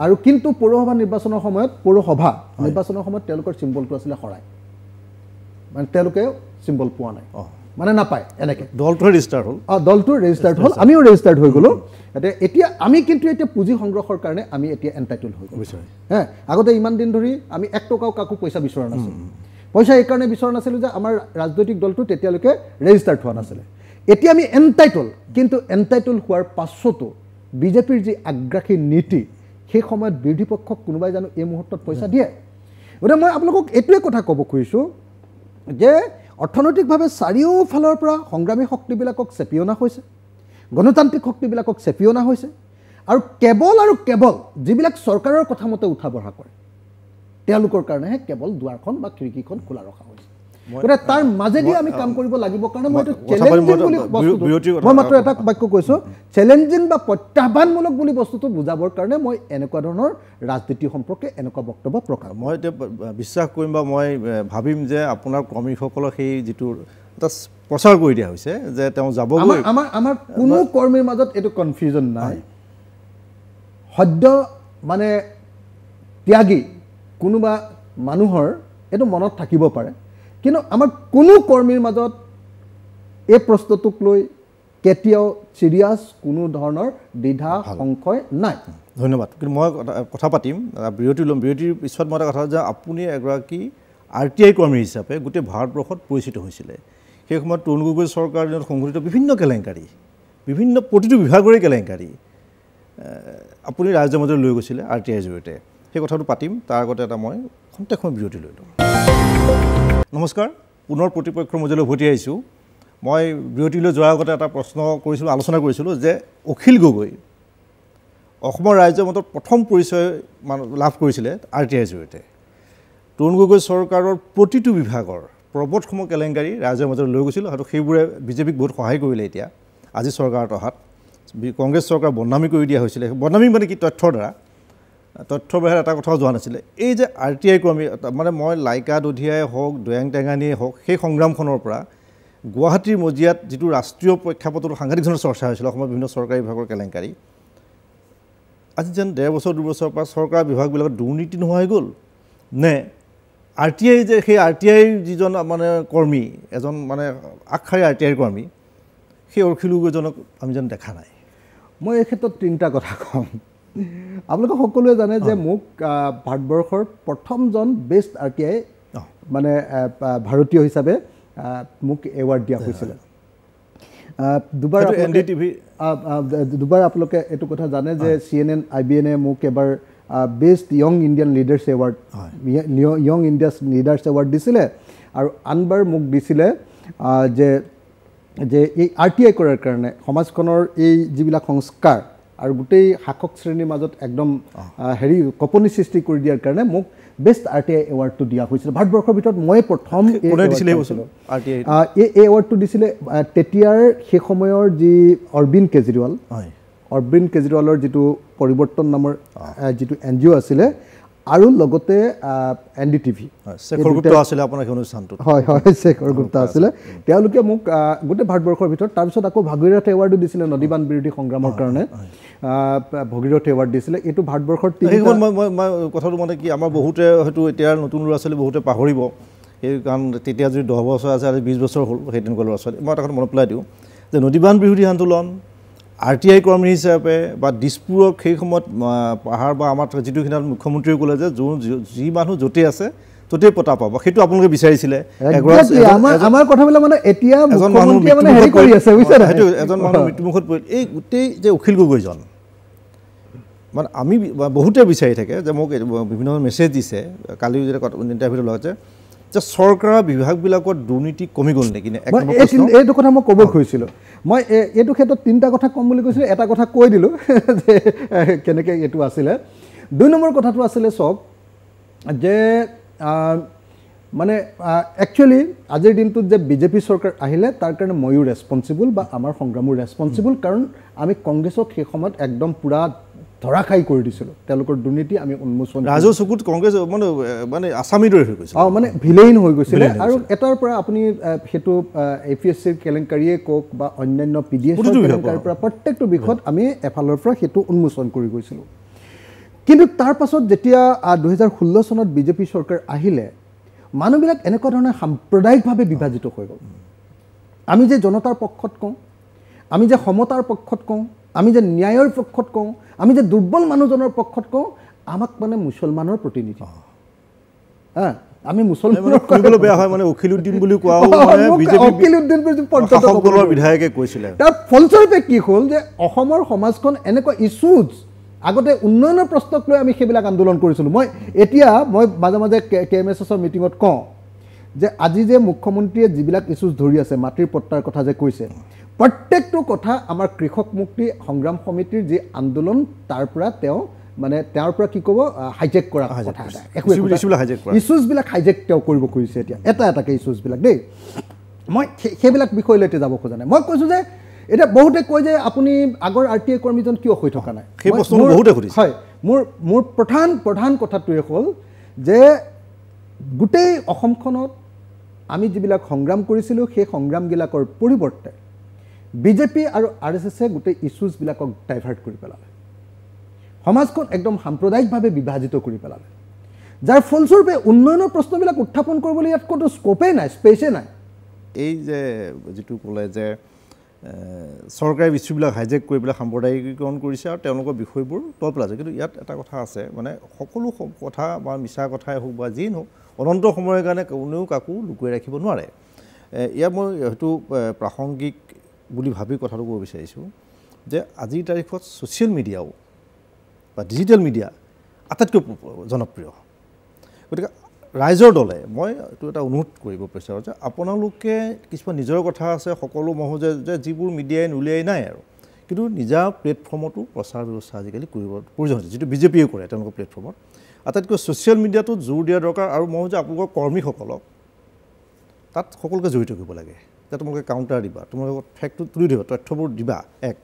আৰু কিন্তু পৌৰসভা নিৰ্বাচনৰ সময়ত তেওঁলোকৰ চিম্বলটো আছিলে শৰাই মানে তেওঁলোকে চিম্বল পোৱা নাই মানে নাপায় এনেকৈ দলটো ৰেজিষ্টাৰ্ড হ'ল আমিও ৰেজিষ্টাৰ্ড হৈ গ'লোঁ এতিয়া আমি কিন্তু এতিয়া পুঁজি সংগ্ৰহৰ কাৰণে আমি এতিয়া এণ্টাইটল হৈ গৈছোঁ আগতে ইমান দিন ধৰি আমি 1 টকাও কাকো পইচা বিচৰা নাছিলোঁ পইচা এইকাৰণে বিচৰা নাছিলোঁ যে আমাৰ ৰাজনৈতিক দলটো তেতিয়ালৈকে ৰেজিষ্টাৰ্ড হোৱা নাছিলে এতিয়া আমি এণ্টাইটল কিন্তু এণ্টাইটল হোৱাৰ পাছতো বিজেপিৰ যি আগ্ৰাসী নীতি সেই সময়ত বিৰোধী পক্ষক কোনোবাই জানো এই মুহূৰ্তত পইচা দিয়ে গতিকে মই আপোনালোকক এইটোৱে কথা ক'ব খুজিছোঁ যে অৰ্থনৈতিকভাৱে চাৰিওফালৰ পৰা সংগ্ৰামী শক্তিবিলাকক চেপি অনা হৈছে গণতান্ত্ৰিক শক্তিবিলাকক চেপি অনা হৈছে আৰু কেৱল যিবিলাক চৰকাৰৰ কথা মতে উঠা বঢ়া কৰে তেওঁলোকৰ কাৰণেহে কেৱল দুৱাৰখন বা খিৰিকীখন খোলা ৰখা হৈছে গতিকে তাৰ মাজেদি আমি কাম কৰিব লাগিব কাৰণে মই মাত্ৰ এটা বাক্য কৈছোঁ চেলেঞ্জিং বা প্ৰত্যাহ্বানমূলক বুলি বস্তুটো বুজাবৰ কাৰণে মই এনেকুৱা ধৰণৰ ৰাজনীতি সম্পৰ্কে এনেকুৱা বক্তব্য প্ৰকাশ মই এতিয়া বিশ্বাস কৰিম বা মই ভাবিম যে আপোনাৰ কৰ্মীসকলৰ সেই যিটো এটা প্ৰচাৰ কৰি দিয়া হৈছে যে তেওঁ যাবগৈ আমাৰ কোনো কৰ্মীৰ মাজত এইটো কনফিউজন নাই সদ্য মানে ত্যাগী কোনোবা মানুহৰ এইটো মনত থাকিব পাৰে কিন্তু আমাৰ কোনো কৰ্মীৰ মাজত এই প্ৰশ্নটোক লৈ কেতিয়াও চিৰিয়াছ কোনো ধৰণৰ দ্বিধা সংশয় নাই ধন্যবাদ কিন্তু মই কথা পাতিম বিৰতিৰ পিছত মই এটা কথা যে আপুনি এগৰাকী RTI কৰ্মী হিচাপে গোটেই ভাৰতবৰ্ষত পৰিচিত হৈছিলে সেই সময়ত তৰুণ গগৈ চৰকাৰৰ দিনত সংঘটিত বিভিন্ন কেলেংকাৰী প্ৰতিটো বিভাগৰে কেলেংকাৰী আপুনি ৰাইজৰ মাজলৈ লৈ গৈছিলে RTIৰ জৰিয়তে সেই কথাটো পাতিম তাৰ আগতে এটা মই খন্তেক সময় বিৰতি লৈ লওঁ নমস্কাৰ পুনৰ প্ৰতিপক্ষৰ মাজলৈ উভতি আহিছোঁ মই বিৰতিলৈ যোৱাৰ আগতে এটা প্ৰশ্ন কৰিছিলোঁ, আলোচনা কৰিছিলোঁ যে অখিল গগৈ অসমৰ ৰাইজৰ মনত প্ৰথম পৰিচয় লাভ কৰিছিলে RTIৰ জৰিয়তে। তৰুণ গগৈ চৰকাৰৰ প্ৰতিটো বিভাগৰ পৰ্বতসমূহ কেলেংকাৰী ৰাইজৰ মাজত লৈ গৈছিল, হয়তো সেইবোৰে বিজেপিক বহুত সহায় কৰিলে। এতিয়া আজি চৰকাৰত অহাত কংগ্ৰেছ চৰকাৰ বদনামী কৰি দিয়া হৈছিলে। বদনামী মানে কি? তথ্যৰ দ্বাৰা, তথ্যৰ বাহিৰে এটা কথাও যোৱা নাছিলে। এই যে RTI কৰ্মী, মানে মই লাইকা দধিয়াই হওক, দয়াং টেঙানীয়ে হওক, সেই সংগ্ৰামখনৰ পৰা গুৱাহাটীৰ মজিয়াত যিটো ৰাষ্ট্ৰীয় প্ৰেক্ষাপটত সাংঘাতিক ধৰণৰ চৰ্চা হৈছিল অসমৰ বিভিন্ন চৰকাৰী বিভাগৰ কেলেংকাৰী, আজি যেন 1.5 বছৰ 2 বছৰৰ পৰা চৰকাৰ বিভাগবিলাকত দুৰ্নীতি নোহোৱা হৈ গ'ল নে RTI যে সেই RTIৰ যিজন মানে কৰ্মী, এজন মানে আগশাৰীৰ RTIৰ কৰ্মী, সেই অখিল গগৈজনক আমি যেন দেখা নাই। মই এই ক্ষেত্ৰত 3টা কথা কম। আপোনালোকে সকলোৱে জানে যে মোক ভাৰতবৰ্ষৰ প্ৰথমজন বেষ্ট RTI মানে ভাৰতীয় হিচাপে মোক এৱাৰ্ড দিয়া হৈছিলে। দুবাৰ আপোনালোকে এইটো কথা জানে যে CNN IBN মোক এবাৰ best young Indian leaders award, young India's leaders award দিছিলে, আৰু আনবাৰ মোক দিছিলে যে এই RTI কৰাৰ কাৰণে সমাজখনৰ এই যিবিলাক সংস্কাৰ আৰু গোটেই শাসক শ্ৰেণীৰ মাজত একদম কঁপনি সৃষ্টি কৰি দিয়াৰ কাৰণে মোক বেষ্ট RTI এৱাৰ্ডটো দিয়া হৈছিলে। ভাৰতবৰ্ষৰ ভিতৰত মই প্ৰথম এই এৱাৰ্ডটো দিছিলে তেতিয়াৰ সেই সময়ৰ যি অৰবিন্দ কেজৰিৱালৰ যিটো পৰিৱৰ্তন নামৰ যিটো NGO আছিলে, আৰু লগতে NDTV শেখৰ গুপ্তা আছিলে আপোনাৰ সেই অনুষ্ঠানটো। হয়, শেখৰ গুপ্তা আছিলে। তেওঁলোকে মোক গোটেই ভাৰতবৰ্ষৰ ভিতৰত, তাৰপিছত আকৌ ভাগীৰথ এৱাৰ্ডো দিছিলে নদীবান বিৰোধী সংগ্ৰামৰ কাৰণে, ভগীৰথ এৱাৰ্ড দিছিলে। এইটো ভাৰতবৰ্ষৰ মই কথাটো মানে কি, আমাৰ বহুতে হয়তো এতিয়া নতুন ল'ৰা ছোৱালী বহুতে পাহৰিব, সেই কাৰণ তেতিয়া যদি 10 বছৰ আছে, আজি 20 বছৰ হ'ল সেই তেনেকুৱা ল'ৰা ছোৱালী। মই এটা কথা মনত পেলাই দিওঁ যে নদীবান বিৰোধী আন্দোলন, RTI কৰ্মী হিচাপে বা দিছপুৰৰ সেই সময়ত পাহাৰ বা আমাৰ যিটো সিদিনা মুখ্যমন্ত্ৰীয়ে ক'লে যে যি মানুহ য'তেই আছে ত'তেই পতা পাব, সেইটো আপোনালোকে বিচাৰিছিলে। আমাৰ কথাবিলাক মানে এতিয়া এজন মানুহ মৃত্যুমুখত পৰিল। এই গোটেই যে অখিল গগৈজন, মানে আমি বহুতে বিচাৰি থাকে যে মোক বিভিন্ন মেছেজ দিছে, কালি যেতিয়া ইণ্টাৰভিউটো লগাইছে যে চৰকাৰৰ বিভাগবিলাকত দুৰ্নীতি কমি গ'ল নেকি? এইটো কথা মই ক'ব খুজিছিলোঁ। মই এইটো ক্ষেত্ৰত 3টা কথা ক'ম বুলি কৈছিলোঁ, এটা কথা কৈ দিলোঁ যে কেনেকৈ এইটো আছিলে। 2 নম্বৰ কথাটো আছিলে চাওক যে মানে একচুৱেলি আজিৰ দিনটোত যে বিজেপি চৰকাৰ আহিলে তাৰ কাৰণে ময়ো ৰেছপনচিবল বা আমাৰ সংগ্ৰামো ৰেছপনচিবল, কাৰণ আমি কংগ্ৰেছক সেই সময়ত একদম পূৰা ধৰাশায়ী কৰি দিছিলোঁ। তেওঁলোকৰ দুৰ্নীতি আমি উন্মোচন, ৰাজহুৱা চকুত কংগ্ৰেছ মানে আছামীৰ দৰে হৈ গৈছে, মানে ভিলেইন হৈ গৈছিলে। আৰু এটাৰ পৰা আপুনি সেইটো APSCৰ কেলেংকাৰীয়ে কওক বা অন্যান্য PDSৰ কেলেংকাৰীৰ পৰা প্ৰত্যেকটো বিষয়ত আমি এফালৰ পৰা সেইটো উন্মোচন কৰি গৈছিলোঁ। কিন্তু তাৰ পাছত যেতিয়া 2016 চনত বিজেপি চৰকাৰ আহিলে, মানুহবিলাক এনেকুৱা ধৰণে সাম্প্ৰদায়িকভাৱে বিভাজিত হৈ গ'ল। আমি যে জনতাৰ পক্ষত কওঁ, আমি যে সমতাৰ পক্ষত কওঁ, আমি যে ন্যায়ৰ পক্ষত কওঁ, আমি যে দুৰ্বল মানুহজনৰ পক্ষত কওঁ, আমাক মানে মুছলমানৰ প্ৰতিনিধি, আমি মুছলমানৰ বেয়া হয় মানে অখিলউদ্দিন বুলি কোৱা বিধায়কে কৈছিলে। তাৰ ফলস্বৰূপে কি হ'ল যে অসমৰ সমাজখন এনেকুৱা ইছ্যুজ, আগতে উন্নয়নৰ প্ৰশ্নক লৈ আমি সেইবিলাক আন্দোলন কৰিছিলোঁ। মই মাজে মাজে KMSSৰ মিটিঙত কওঁ যে আজি যে মুখ্যমন্ত্ৰীয়ে যিবিলাক ইছ্যুজ ধৰি আছে, মাটিৰ পট্টাৰ কথা যে কৈছে, প্ৰত্যেকটো কথা আমাৰ কৃষক মুক্তি সংগ্ৰাম সমিতিৰ যি আন্দোলন তাৰ পৰা তেওঁৰ পৰা কি ক'ব হাইজেক কৰা কথা, ইছ্যুজবিলাক হাইজেক তেওঁ কৰিব খুজিছে এতিয়া এটাকৈ ইছ্যুজবিলাক দেই। মই সেইবিলাক বিষয়লৈ এতিয়া যাব খোজা নাই। মই কৈছোঁ যে এতিয়া বহুতে কয় যে আপুনি আগৰ RTI কৰ্মীজন কিয় হৈ থকা নাই, সেই প্ৰশ্নটো বহুতে সুধিছে। হয়, মোৰ প্ৰধান কথাটোৱে হ'ল যে গোটেই অসমখনত আমি যিবিলাক সংগ্ৰাম কৰিছিলোঁ সেই সংগ্ৰামবিলাকৰ পৰিৱৰ্তে বিজেপি আৰু RSSে গোটেই ইছ্যুজবিলাকক ডাইভাৰ্ট কৰি পেলালে, সমাজখন একদম সাম্প্ৰদায়িকভাৱে বিভাজিত কৰি পেলালে, যাৰ ফলস্বৰূপে উন্নয়নৰ প্ৰশ্নবিলাক উত্থাপন কৰিবলৈ ইয়াত কোনো স্ক'পেই নাই, স্পেচেই নাই। এই যে যিটো ক'লে যে চৰকাৰী ইছ্যুবিলাক হাইজেক কৰি পেলাই সাম্প্ৰদায়িকীকৰণ কৰিছে আৰু তেওঁলোকৰ বিষয়বোৰ তল পেলাইছে, কিন্তু ইয়াত এটা কথা আছে, মানে সকলো কথা বা মিছা কথাই হওক বা যি নহওক অনন্ত সময়ৰ কাৰণে কোনেও কাকো লুকুৱাই ৰাখিব নোৱাৰে। ইয়াত মই হয়তো প্ৰাসংগিক বুলি ভাবি কথাটো ক'ব বিচাৰিছোঁ যে আজিৰ তাৰিখত ছ'চিয়েল মিডিয়াও বা ডিজিটেল মিডিয়া আটাইতকৈ জনপ্ৰিয়। গতিকে ৰাইজৰ দলে মই এইটো এটা অনুৰোধ কৰিব বিচাৰোঁ যে আপোনালোকে কিছুমান নিজৰ কথা আছে সকলো মহজে যে যিবোৰ মিডিয়াই নুলিয়াই নাই আৰু কিন্তু নিজা প্লেটফৰ্মতো প্ৰচাৰ ব্যৱস্থা আজিকালি কৰিব প্ৰয়োজন হৈছে যিটো বিজেপিয়ে কৰে তেওঁলোকৰ প্লেটফৰ্মত আটাইতকৈ ছ'চিয়েল মিডিয়াটোত জোৰ দিয়া দৰকাৰ আৰু মই যে আপোনালোকৰ কৰ্মীসকলক তাত সকলোকে জড়িত কৰিব লাগে যে তোমালোকে কাউণ্টাৰ দিবা তোমালোকে ফেক্টটো তুলি দিবা তথ্যবোৰ দিবা এক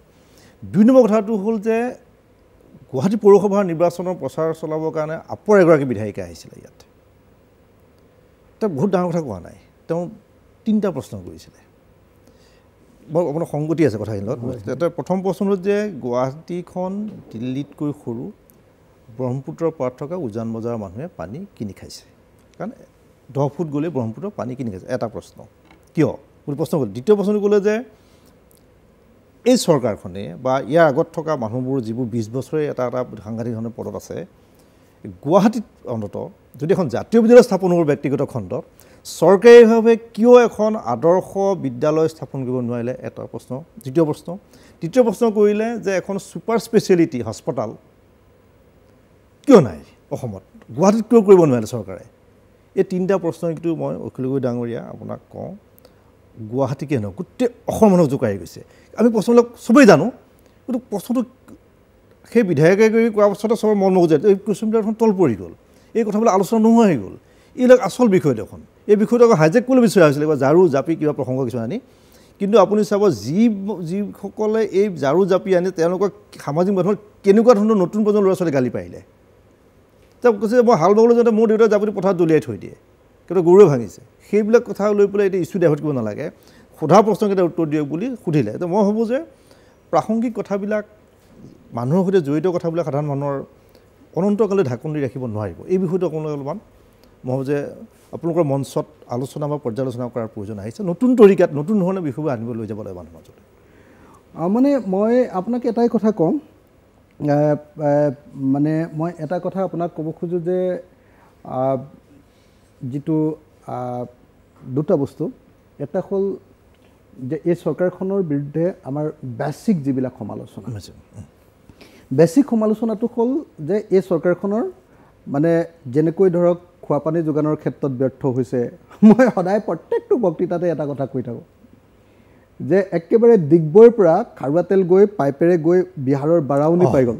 2 নম্বৰ কথাটো হ'ল যে গুৱাহাটী পৌৰসভাৰ নিৰ্বাচনৰ প্ৰচাৰ চলাবৰ কাৰণে আপৰ এগৰাকী বিধায়িকা আহিছিলে ইয়াত তেওঁ বহুত ডাঙৰ কথা কোৱা নাই তেওঁ 3টা প্ৰশ্ন কৰিছিলে বৰ আপোনাৰ সংগতি আছে কথাখিনিৰ লগত প্ৰথম প্ৰশ্ন হ'ল যে গুৱাহাটীখন দিল্লীতকৈ সৰু ব্ৰহ্মপুত্ৰৰ পাৰত থকা উজান বজাৰৰ মানুহে পানী কিনি খাইছে কাৰণ 10 ফুট গ'লে ব্ৰহ্মপুত্ৰৰ পানী কিনি খাইছে এটা প্ৰশ্ন কিয় বুলি প্ৰশ্ন হ'ল দ্বিতীয় প্ৰশ্নটো ক'লে যে এই চৰকাৰখনে বা ইয়াৰ আগত থকা মানুহবোৰ যিবোৰ 20 বছৰে এটা সাংঘাতিক ধৰণৰ পদত আছে গুৱাহাটীত অন্ততঃ যদি এখন জাতীয় বিদ্যালয় স্থাপন হ'ব ব্যক্তিগত খণ্ডত চৰকাৰীভাৱে কিয় এখন আদৰ্শ বিদ্যালয় স্থাপন কৰিব নোৱাৰিলে এটা প্ৰশ্ন দ্বিতীয় প্ৰশ্ন তৃতীয় প্ৰশ্ন কৰিলে যে এখন ছুপাৰ স্পেচিয়েলিটি হস্পিটাল কিয় নাই অসমত গুৱাহাটীত কিয় কৰিব নোৱাৰিলে চৰকাৰে এই 3টা প্ৰশ্ন কিন্তু মই অখিল গগৈ ডাঙৰীয়া আপোনাক কওঁ গুৱাহাটীকে নহয় গোটেই অসম মানুহক জোকাৰি গৈছে আমি প্ৰশ্নবিলাক চবেই জানো কিন্তু প্ৰশ্নটো সেই বিধায়কে গৈ কোৱা পাছতে চবৰ মন মগজে এই কুৱেশ্যনবিলাক তল পৰি গ'ল এই কথাবিলাক আলোচনা নোহোৱা হৈ গ'ল এইবিলাক আচল বিষয় দেখোন এই বিষয়টো আকৌ হাইজেক কৰিবলৈ বিচৰা হৈছিলে কিবা ঝাৰু জাপি কিবা প্ৰসংগ কিছুমান আনি কিন্তু আপুনি চাব যিসকলে এই ঝাৰু জাপি আনি তেওঁলোকক সামাজিক মাধ্যমত কেনেকুৱা ধৰণৰ নতুন প্ৰজন্মৰ ল'ৰা ছোৱালী গালি পাৰিলে তেওঁ কৈছে মই হাল বাবলৈ যাওঁতে মোৰ দেউতাই জাপি পথাৰত দলিয়াই থৈ দিয়ে কিন্তু গৰুৱে ভাঙিছে সেইবিলাক কথা লৈ পেলাই এতিয়া ইছ্যু ডাইভাৰ্ট কৰিব নালাগে সোধা প্ৰশ্নকেইটা উত্তৰ দিয়ক বুলি সুধিলে তো মই ভাবোঁ যে প্ৰাসংগিক কথাবিলাক মানুহৰ সৈতে জড়িত কথাবিলাক সাধাৰণ মানুহৰ অনন্তকালে ঢাকন দি ৰাখিব নোৱাৰিব এই বিষয়টো আপোনালোকে অলপমান মই ভাবোঁ যে আপোনালোকৰ মঞ্চত আলোচনা বা পৰ্যালোচনা কৰাৰ প্ৰয়োজন আহিছে নতুন তৰিকাত নতুন ধৰণৰ বিষয়বোৰ আনিব লৈ যাব লাগে মানুহৰ মাজলৈ মানে মই আপোনাক এটাই কথা কওঁ মানে মই এটা কথা আপোনাক ক'ব খোজোঁ যে যিটো 2টা বস্তু এটা হ'ল যে এই চৰকাৰখনৰ বিৰুদ্ধে আমাৰ বেছিক যিবিলাক সমালোচনা বেছিক সমালোচনাটো হ'ল যে এই চৰকাৰখনৰ মানে যেনেকৈ ধৰক খোৱাপানী যোগানৰ ক্ষেত্ৰত ব্যৰ্থ হৈছে মই সদায় প্ৰত্যেকটো বক্তৃতাতে এটা কথা কৈ থাকোঁ যে একেবাৰে ডিগবৈৰ পৰা খাৰুৱা তেল গৈ পাইপেৰে গৈ বিহাৰৰ বাৰাউনি পাই গ'ল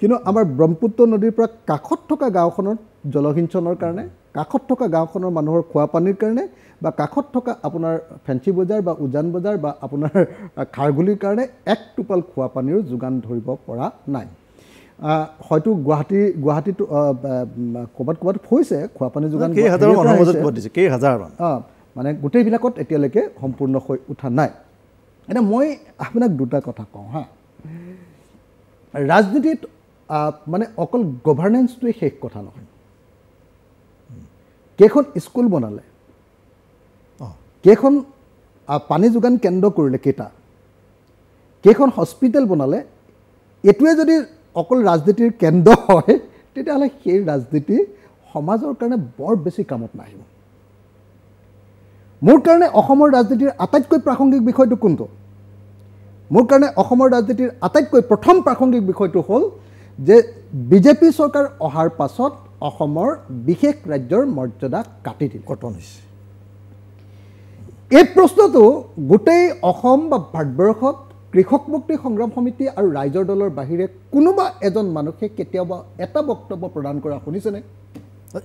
কিন্তু আমাৰ ব্ৰহ্মপুত্ৰ নদীৰ পৰা কাষত থকা গাঁওখনত জলসিঞ্চনৰ কাৰণে কাষত থকা গাঁওখনৰ মানুহৰ খোৱাপানীৰ কাৰণে বা কাষত থকা আপোনাৰ ফেঞ্চি বজাৰ বা উজান বজাৰ বা আপোনাৰ খাৰগুলিৰ কাৰণে এক টোপাল খোৱাপানীৰো যোগান ধৰিব পৰা নাই হয়তো গুৱাহাটীত ক'ৰবাত হৈছে খোৱাপানী যোগান মানে গোটেইবিলাকত এতিয়ালৈকে সম্পূৰ্ণ হৈ উঠা নাই এতিয়া মই আপোনাক 2টা কথা কওঁ হা ৰাজনীতিত মানে অকল গভাৰ্নেন্সটোৱে শেষ কথা নহয় কেইখন স্কুল বনালে কেইখন পানী যোগান কেন্দ্ৰ কৰিলে কেইখন হস্পিটেল বনালে এইটোৱে যদি অকল ৰাজনীতিৰ কেন্দ্ৰ হয় তেতিয়াহ'লে সেই ৰাজনীতি সমাজৰ কাৰণে বৰ বেছি কামত নাহিব মোৰ কাৰণে অসমৰ ৰাজনীতিৰ আটাইতকৈ প্ৰাসংগিক বিষয়টো কোনটো মোৰ কাৰণে অসমৰ ৰাজনীতিৰ আটাইতকৈ প্ৰথম প্ৰাসংগিক বিষয়টো হ'ল যে বিজেপি চৰকাৰ অহাৰ পাছত অসমৰ বিশেষ ৰাজ্যৰ মৰ্যাদা কাটি দিলে কটন হৈছে এই প্ৰশ্নটো গোটেই অসম বা ভাৰতবৰ্ষত কৃষক মুক্তি সংগ্ৰাম সমিতি আৰু ৰাইজৰ দলৰ বাহিৰে কোনোবা এজন মানুহে কেতিয়াবা এটা বক্তব্য প্ৰদান কৰা শুনিছেনে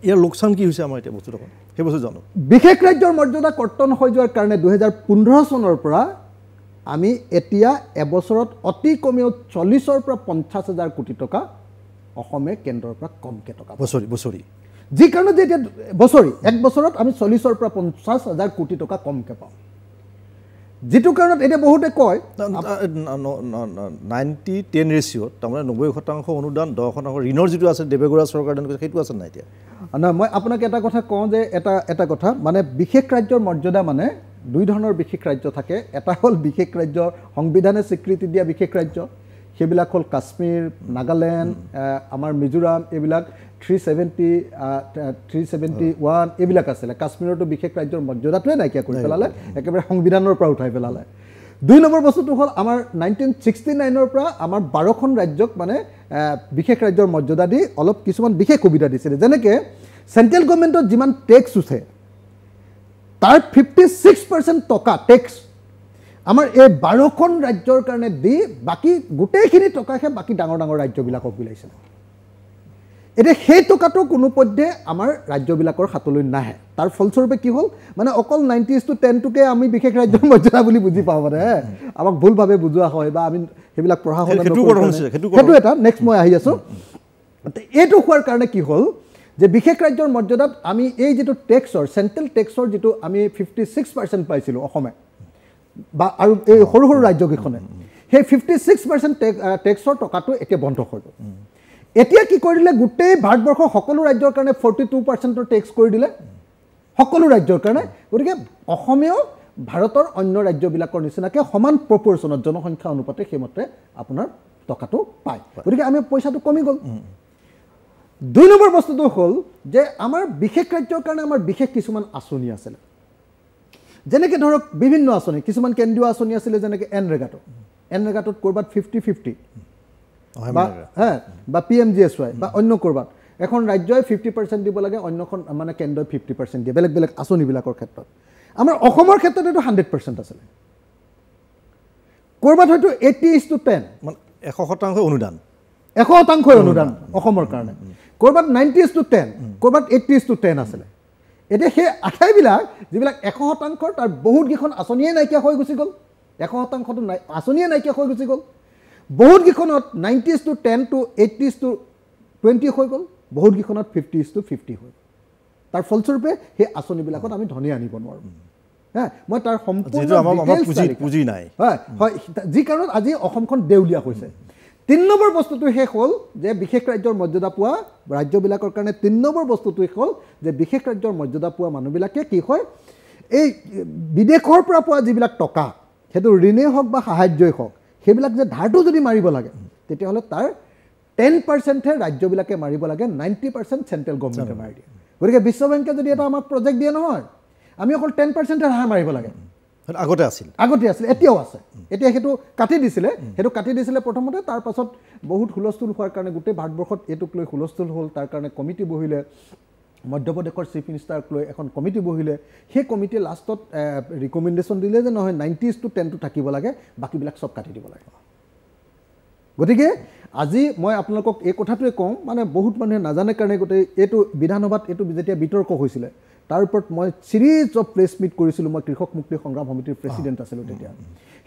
ইয়াৰ লোকচান কি হৈছে আমাৰ এতিয়া বস্তুটো সেই বস্তু জানো বিশেষ ৰাজ্যৰ মৰ্যাদা কৰ্তন হৈ যোৱাৰ কাৰণে 2015 চনৰ পৰা আমি এতিয়া এবছৰত অতি কমেও 40ৰ পৰা 50,000 কোটি টকা অসমে কেন্দ্ৰৰ পৰা কমকৈ টকা বছৰি যি কাৰণে যে এতিয়া বছৰি এক বছৰত আমি 40ৰ পৰা 50,000 কোটি টকা কমকৈ পাওঁ যিটো কাৰণত এতিয়া বহুতে কয় 90-10 ৰেচিঅ'ত তাৰমানে 90% অনুদান 10% ঋণৰ যিটো আছে দেৱেগৌড়া চৰকাৰ সেইটো আছে নাই এতিয়া নহয় মই আপোনাক এটা কথা কওঁ যে এটা কথা মানে বিশেষ ৰাজ্যৰ মৰ্যাদা মানে 2 ধৰণৰ বিশেষ ৰাজ্য থাকে এটা হ'ল বিশেষ ৰাজ্য সংবিধানে স্বীকৃতি দিয়া বিশেষ ৰাজ্য সেইবিলাক হ'ল কাশ্মীৰ নাগালেণ্ড আমাৰ মিজোৰাম এইবিলাক 371 এইবিলাক আছিলে কাশ্মীৰতো বিশেষ ৰাজ্যৰ মৰ্যাদাটোৱে নাইকিয়া কৰি পেলালে একেবাৰে সংবিধানৰ পৰা উঠাই পেলালে 2 নম্বৰ বস্তুটো হ'ল আমাৰ 1969ৰ পৰা আমাৰ 12খন ৰাজ্যক মানে বিশেষ ৰাজ্যৰ মৰ্যাদা দি অলপ কিছুমান বিশেষ সুবিধা দিছিলে যেনেকৈ চেণ্ট্ৰেল গভৰ্ণমেণ্টত যিমান টেক্স উঠে তাৰ 56% টকা টেক্স আমাৰ এই 12খন ৰাজ্যৰ কাৰণে দি বাকী গোটেইখিনি টকাহে বাকী ডাঙৰ ডাঙৰ ৰাজ্যবিলাকক বিলাইছে এতিয়া সেই টকাটো কোনো পধ্যে আমাৰ ৰাজ্যবিলাকৰ হাতলৈ নাহে তাৰ ফলস্বৰূপে কি হ'ল মানে অকল 90:10টোকে আমি বিশেষ ৰাজ্যৰ মৰ্যাদা বুলি বুজি পাওঁ মানে আমাক ভুলভাৱে বুজোৱা হয় বা আমি সেইবিলাক পঢ়া শুনা সেইটো এটা নেক্সট মই আহি আছোঁ এইটো হোৱাৰ কাৰণে কি হ'ল যে বিশেষ ৰাজ্যৰ মৰ্যাদাত আমি এই যিটো টেক্সৰ চেণ্ট্ৰেল টেক্সৰ যিটো আমি 56% পাইছিলোঁ অসমে বা আৰু এই সৰু সৰু ৰাজ্যকেইখনে সেই 56% টেক্সৰ টকাটো এতিয়া বন্ধ হৈ গ'ল এতিয়া কি কৰিলে গোটেই ভাৰতবৰ্ষৰ সকলো ৰাজ্যৰ কাৰণে 42%ৰ টেক্স কৰি দিলে সকলো ৰাজ্যৰ কাৰণে গতিকে অসমেও ভাৰতৰ অন্য ৰাজ্যবিলাকৰ নিচিনাকৈ সমান প্ৰপৰ্চনত জনসংখ্যা অনুপাতে সেইমতে আপোনাৰ টকাটো পায় গতিকে আমি পইচাটো কমি গ'ল 2 নম্বৰ বস্তুটো হ'ল যে আমাৰ বিশেষ ৰাজ্যৰ কাৰণে আমাৰ বিশেষ কিছুমান আঁচনি আছিলে যেনেকৈ ধৰক বিভিন্ন আঁচনি কিছুমান কেন্দ্ৰীয় আঁচনি আছিলে যেনেকৈ এনৰেগাটোত ক'ৰবাত 50-50 বা PMGSY বা অন্য ক'ৰবাত এখন ৰাজ্যই 50% দিব লাগে অন্যখন মানে কেন্দ্ৰই 50% দিয়ে বেলেগ বেলেগ আঁচনিবিলাকৰ ক্ষেত্ৰত আমাৰ অসমৰ ক্ষেত্ৰত এইটো 100% আছিলে ক'ৰবাত হয়তো 80:10 মানে 100% অনুদান 100% অনুদান অসমৰ কাৰণে ক'ৰবাত 90:10 ক'ৰবাত 80:10 আছিলে এতিয়া সেই আটাইবিলাক যিবিলাক 100% তাৰ বহুতকেইখন আঁচনিয়ে নাইকিয়া হৈ গুচি গ'ল 100%টো আঁচনিয়ে নাইকিয়া হৈ গুচি গ'ল বহুতকেইখনত 90:10 to 80:20 হৈ গ'ল বহুতকেইখনত 50:50 হৈ গ'ল তাৰ ফলস্বৰূপে সেই আঁচনিবিলাকত আমি ধনী আনিব নোৱাৰোঁ মই তাৰ সম্পূৰ্ণ পুঁজি নাই হয় যি কাৰণত আজি অসমখন দেউলীয়া হৈছে 3 নম্বৰ বস্তুটো শেষ হ'ল যে বিশেষ ৰাজ্যৰ মৰ্যাদা পোৱা ৰাজ্যবিলাকৰ কাৰণে 3 নম্বৰ বস্তুটো হ'ল যে বিশেষ ৰাজ্যৰ মৰ্যাদা পোৱা মানুহবিলাকে কি হয় এই বিদেশৰ পৰা পোৱা যিবিলাক টকা সেইটো ঋণেই হওক বা সাহায্যই হওক সেইবিলাক যে ধাৰটো যদি মাৰিব লাগে তেতিয়াহ'লে তাৰ 10%হে ৰাজ্যবিলাকে মাৰিব লাগে 90% চেণ্ট্ৰেল গভৰ্ণমেণ্টে মাৰি দিয়ে গতিকে বিশ্ব বেংকে যদি এটা আমাক প্ৰজেক্ট দিয়ে নহয় আমি অকল 10%হে ধাৰ মাৰিব লাগে আগতে আছিল এতিয়াও আছে এতিয়া সেইটো কাটি দিছিলে প্ৰথমতে তাৰ পাছত বহুত হুলস্থুল হোৱাৰ কাৰণে গোটেই ভাৰতবৰ্ষত এইটোক লৈ হুলস্থুল হ'ল তাৰ কাৰণে কমিটি বহিলে মধ্যপ্ৰদেশৰ চিফ মিনিষ্টাৰক লৈ এখন কমিটি বহিলে সেই কমিটিয়ে লাষ্টত ৰিকমেণ্ডেশ্যন দিলে যে নহয় 90:10টো থাকিব লাগে বাকীবিলাক চব কাটি দিব লাগে গতিকে আজি মই আপোনালোকক এই কথাটোৱে কওঁ মানে বহুত মানুহে নাজানে কাৰণে গোটেই এইটো বিধানসভাত এইটো যেতিয়া বিতৰ্ক হৈছিলে তাৰ ওপৰত মই চিৰিজ অফ প্ৰেছ মিট কৰিছিলোঁ মই কৃষক মুক্তি সংগ্ৰাম সমিতিৰ প্ৰেছিডেণ্ট আছিলোঁ তেতিয়া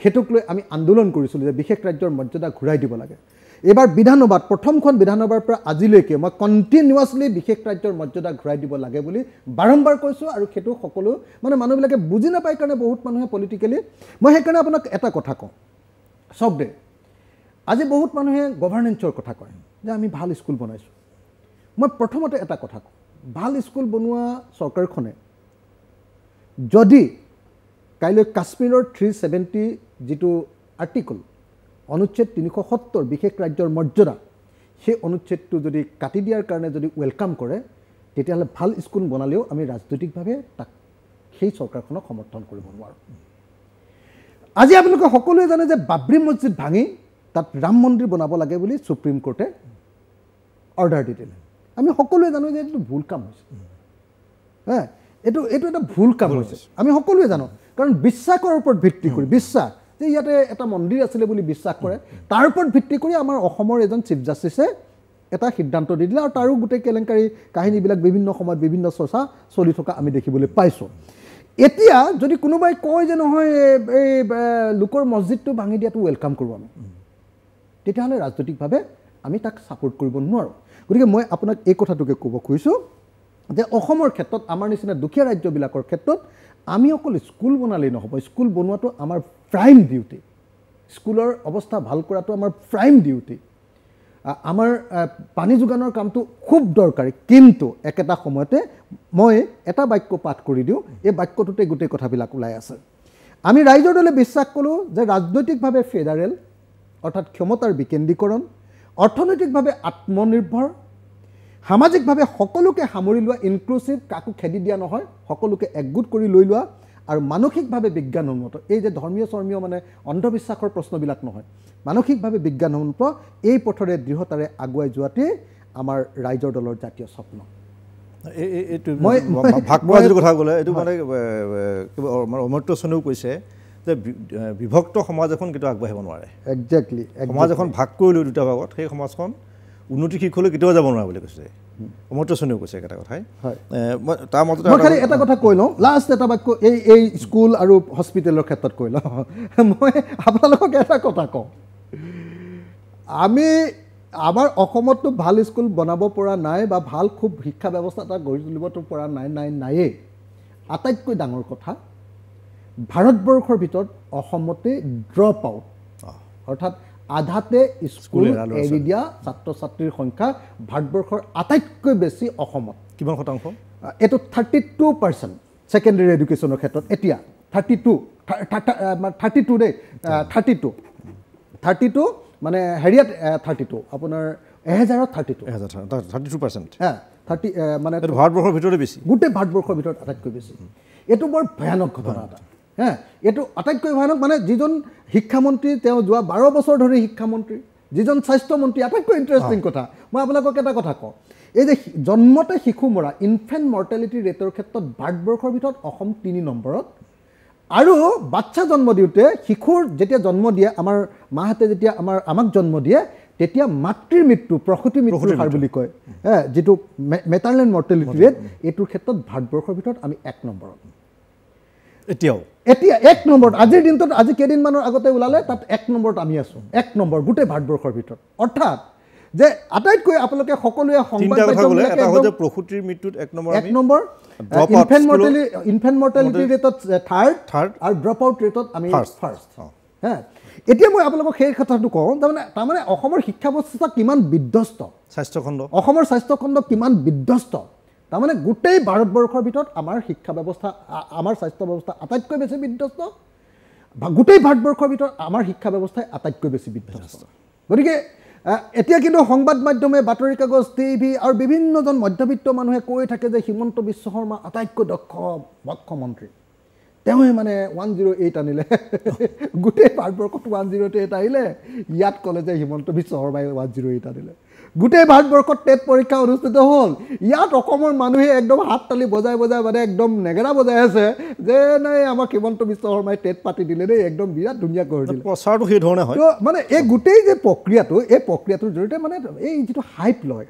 সেইটোক লৈ আমি আন্দোলন কৰিছিলোঁ যে বিশেষ ৰাজ্যৰ মৰ্যাদা ঘূৰাই দিব লাগে এইবাৰ বিধানসভাত প্ৰথমখন বিধানসভাৰ পৰা আজিলৈকে মই কণ্টিনিউৱাছলি বিশেষ ৰাজ্যৰ মৰ্যাদা ঘূৰাই দিব লাগে বুলি বাৰম্বাৰ কৈছোঁ আৰু সেইটো সকলো মানে মানুহবিলাকে বুজি নাপায় কাৰণে বহুত মানুহে পলিটিকেলি মই সেইকাৰণে আপোনাক এটা কথা কওঁ চাওক দে আজি বহুত মানুহে গভাৰ্নেন্সৰ কথা কয় যে আমি ভাল স্কুল বনাইছোঁ মই প্ৰথমতে এটা কথা কওঁ ভাল স্কুল বনোৱা চৰকাৰখনে যদি কাইলৈ কাশ্মীৰৰ 370 যিটো আৰ্টিকল অনুচ্ছেদ 370 বিশেষ ৰাজ্যৰ মৰ্যাদা সেই অনুচ্ছেদটো যদি কাটি দিয়াৰ কাৰণে যদি ৱেলকাম কৰে তেতিয়াহ'লে ভাল স্কুল বনালেও আমি ৰাজনৈতিকভাৱে তাক সেই চৰকাৰখনক সমৰ্থন কৰিব নোৱাৰোঁ আজি আপোনালোকে সকলোৱে জানে যে বাবৰি মছজিদ ভাঙি তাত ৰাম মন্দিৰ বনাব লাগে বুলি সুপ্ৰিম কোৰ্টে অৰ্ডাৰ দি দিলে আমি সকলোৱে জানো যে এইটো ভুল কাম হৈছে এইটো এটা ভুল কাম হৈছে আমি সকলোৱে জানো কাৰণ বিশ্বাসৰ ওপৰত ভিত্তি কৰি বিশ্বাস যে ইয়াতে এটা মন্দিৰ আছিলে বুলি বিশ্বাস কৰে তাৰ ওপৰত ভিত্তি কৰি আমাৰ অসমৰ এজন চিফ জাষ্টিছে এটা সিদ্ধান্ত দি দিলে আৰু তাৰো গোটেই কেলেংকাৰী কাহিনীবিলাক বিভিন্ন সময়ত বিভিন্ন চৰ্চা চলি থকা আমি দেখিবলৈ পাইছোঁ এতিয়া যদি কোনোবাই কয় যে নহয় এই লোকৰ মছজিদটো ভাঙি দিয়াটো ৱেলকাম কৰোঁ আমি তেতিয়াহ'লে ৰাজনৈতিকভাৱে আমি তাক ছাপোৰ্ট কৰিব নোৱাৰোঁ গতিকে মই আপোনাক এই কথাটোকে ক'ব খুজিছোঁ যে অসমৰ ক্ষেত্ৰত আমাৰ নিচিনা দুখীয়া ৰাজ্যবিলাকৰ ক্ষেত্ৰত আমি অকল স্কুল বনালেই নহ'ব স্কুল বনোৱাটো আমাৰ প্ৰাইম ডিউটি স্কুলৰ অৱস্থা ভাল কৰাটো আমাৰ প্ৰাইম ডিউটি আমাৰ পানী যোগানৰ কামটো খুব দৰকাৰী কিন্তু একেটা সময়তে মই এটা বাক্য পাঠ কৰি দিওঁ এই বাক্যটোতে গোটেই কথাবিলাক ওলাই আছে আমি ৰাইজৰ দলে বিশ্বাস কৰোঁ যে ৰাজনৈতিকভাৱে ফেডাৰেল অৰ্থাৎ ক্ষমতাৰ বিকেন্দ্ৰীকৰণ অৰ্থনৈতিকভাৱে আত্মনিৰ্ভৰ সামাজিকভাৱে সকলোকে সামৰি লোৱা ইনক্লুচিভ কাকো খেদি দিয়া নহয় সকলোকে একগোট কৰি লৈ লোৱা আৰু মানসিকভাৱে বিজ্ঞানসন্মত এই যে ধৰ্মীয় মানে অন্ধবিশ্বাসৰ প্ৰশ্নবিলাক নহয় মানসিকভাৱে বিজ্ঞানসন্মত এই পথৰে দৃঢ়তাৰে আগুৱাই যোৱাটোৱেই আমাৰ ৰাইজৰ দলৰ জাতীয় স্বপ্ন এইটো ভাগ পোৱা যিটো কথা ক'লে এইটো মানে অমৰ্ত্য সেনেও কৈছে যে বিভক্ত সমাজ এখন কেতিয়াও আগবাঢ়িব নোৱাৰে। একজেক্টলি সমাজ এখন ভাগ কৰি লৈ দুটা ভাগত সেই সমাজখন উন্নতি শিখৰলৈ কেতিয়াও যাব নোৱাৰে বুলি কৈছে। অমৰ্ত্য সেনেও কৈছে এটা কথাই। তাৰ মাজতে মই খালি এটা কথা কৈ লওঁ, লাষ্ট এটা বাক্য এই স্কুল আৰু হস্পিটেলৰ ক্ষেত্ৰত কৈ লওঁ। মই আপোনালোকক এটা কথা কওঁ, আমাৰ অসমততো ভাল স্কুল বনাব পৰা নাই বা ভাল খুব শিক্ষা ব্যৱস্থা এটা গঢ়ি তুলিবতো পৰা নায়েই। আটাইতকৈ ডাঙৰ কথা, ভাৰতবৰ্ষৰ ভিতৰত অসমতে ড্ৰপ আউট, অৰ্থাৎ আধাতে স্কুল এৰি দিয়া ছাত্ৰ ছাত্ৰীৰ সংখ্যা ভাৰতবৰ্ষৰ আটাইতকৈ বেছি অসমত। কিমান শতাংশ? এইটো 32% ছেকেণ্ডেৰী এডুকেশ্যনৰ ক্ষেত্ৰত। এতিয়া 32 দেই, 32 মানে হেৰিয়াত 32 আপোনাৰ 1000ত 32% মানে ভাৰতবৰ্ষৰ ভিতৰতে বেছি, গোটেই ভাৰতবৰ্ষৰ ভিতৰত আটাইতকৈ বেছি। এইটো বৰ ভয়ানক ঘটনা এটা। এইটো আটাইতকৈ ভয়ানক, মানে যিজন শিক্ষামন্ত্ৰী তেওঁ যোৱা 12 বছৰ ধৰি শিক্ষামন্ত্ৰী, যিজন স্বাস্থ্যমন্ত্ৰী, আটাইতকৈ ইণ্টাৰেষ্টিং কথা মই আপোনালোকক এটা কথা কওঁ, এই যে জন্মতে শিশু মৰা ইনফেণ্ট মৰ্টেলিটি ৰেটৰ ক্ষেত্ৰত ভাৰতবৰ্ষৰ ভিতৰত অসম 3 নম্বৰত। আৰু বাচ্চা জন্ম দিওঁতে শিশুৰ যেতিয়া জন্ম দিয়ে, আমাৰ মাহঁতে যেতিয়া আমাক জন্ম দিয়ে, তেতিয়া মাতৃৰ মৃত্যু, প্ৰসূতি মৃত্যুৰ হাৰ বুলি কয়, যিটো মেটাৰনেল মৰ্টেলিটি ৰেট, এইটোৰ ক্ষেত্ৰত ভাৰতবৰ্ষৰ ভিতৰত আমি 1 নম্বৰত। এতিয়া 1 নম্বৰত, আজিৰ দিনটোত আজি কেইদিনমানৰ আগতে ওলালে, তাত 1 নম্বৰত আমি আছোঁ। 1 নম্বৰ গোটেই ভাৰতবৰ্ষৰ ভিতৰত। অৰ্থাৎ যে আটাইতকৈ আপোনালোকে সকলোৱে সংবাদ প্ৰসূতিৰ মৃত্যুত 1 নম্বৰ, ইনফেণ্ট মৰ্টেলিটি ৰেটত থাৰ্ড আৰু ড্ৰপ আউট ৰেটত আমি ফাৰ্ষ্ট। এতিয়া মই আপোনালোকক সেই কথাটো কওঁ, তাৰমানে অসমৰ শিক্ষা ব্যৱস্থা কিমান বিধ্বস্ত, অসমৰ স্বাস্থ্যখণ্ড কিমান বিধ্বস্ত। তাৰমানে গোটেই ভাৰতবৰ্ষৰ ভিতৰত আমাৰ শিক্ষা ব্যৱস্থা, আমাৰ স্বাস্থ্য ব্যৱস্থা আটাইতকৈ বেছি বিধ্বস্ত। গোটেই ভাৰতবৰ্ষৰ ভিতৰত আমাৰ শিক্ষা ব্যৱস্থাই আটাইতকৈ বেছি বিধ্বস্ত। গতিকে এতিয়া কিন্তু সংবাদ মাধ্যমে, বাতৰি কাগজ, টিভি আৰু বিভিন্নজন মধ্যবিত্ত মানুহে কৈ থাকে যে হিমন্ত বিশ্ব শৰ্মা আটাইতকৈ দক্ষ মুখ্যমন্ত্ৰী, তেওঁৱে মানে 108 আনিলে। গোটেই ভাৰতবৰ্ষত 108 আহিলে, ইয়াত ক'লে যে হিমন্ত বিশ্ব শৰ্মাই 108 আনিলে। গোটেই ভাৰতবৰ্ষত টেট পৰীক্ষা অনুষ্ঠিত হ'ল, ইয়াত অসমৰ মানুহে একদম হাত তালি বজাই মানে একদম নেগেৰা বজাই আছে যে নাই আমাক হিমন্ত বিশ্ব শৰ্মাই টেট পাতি দিলে দেই, একদম বিৰাট ধুনীয়া কৰি দিলে। প্ৰচাৰটো সেই ধৰণে হয়। মানে এই গোটেই যে প্ৰক্ৰিয়াটো, এই প্ৰক্ৰিয়াটোৰ জৰিয়তে মানে এই যিটো হাইপ লয়,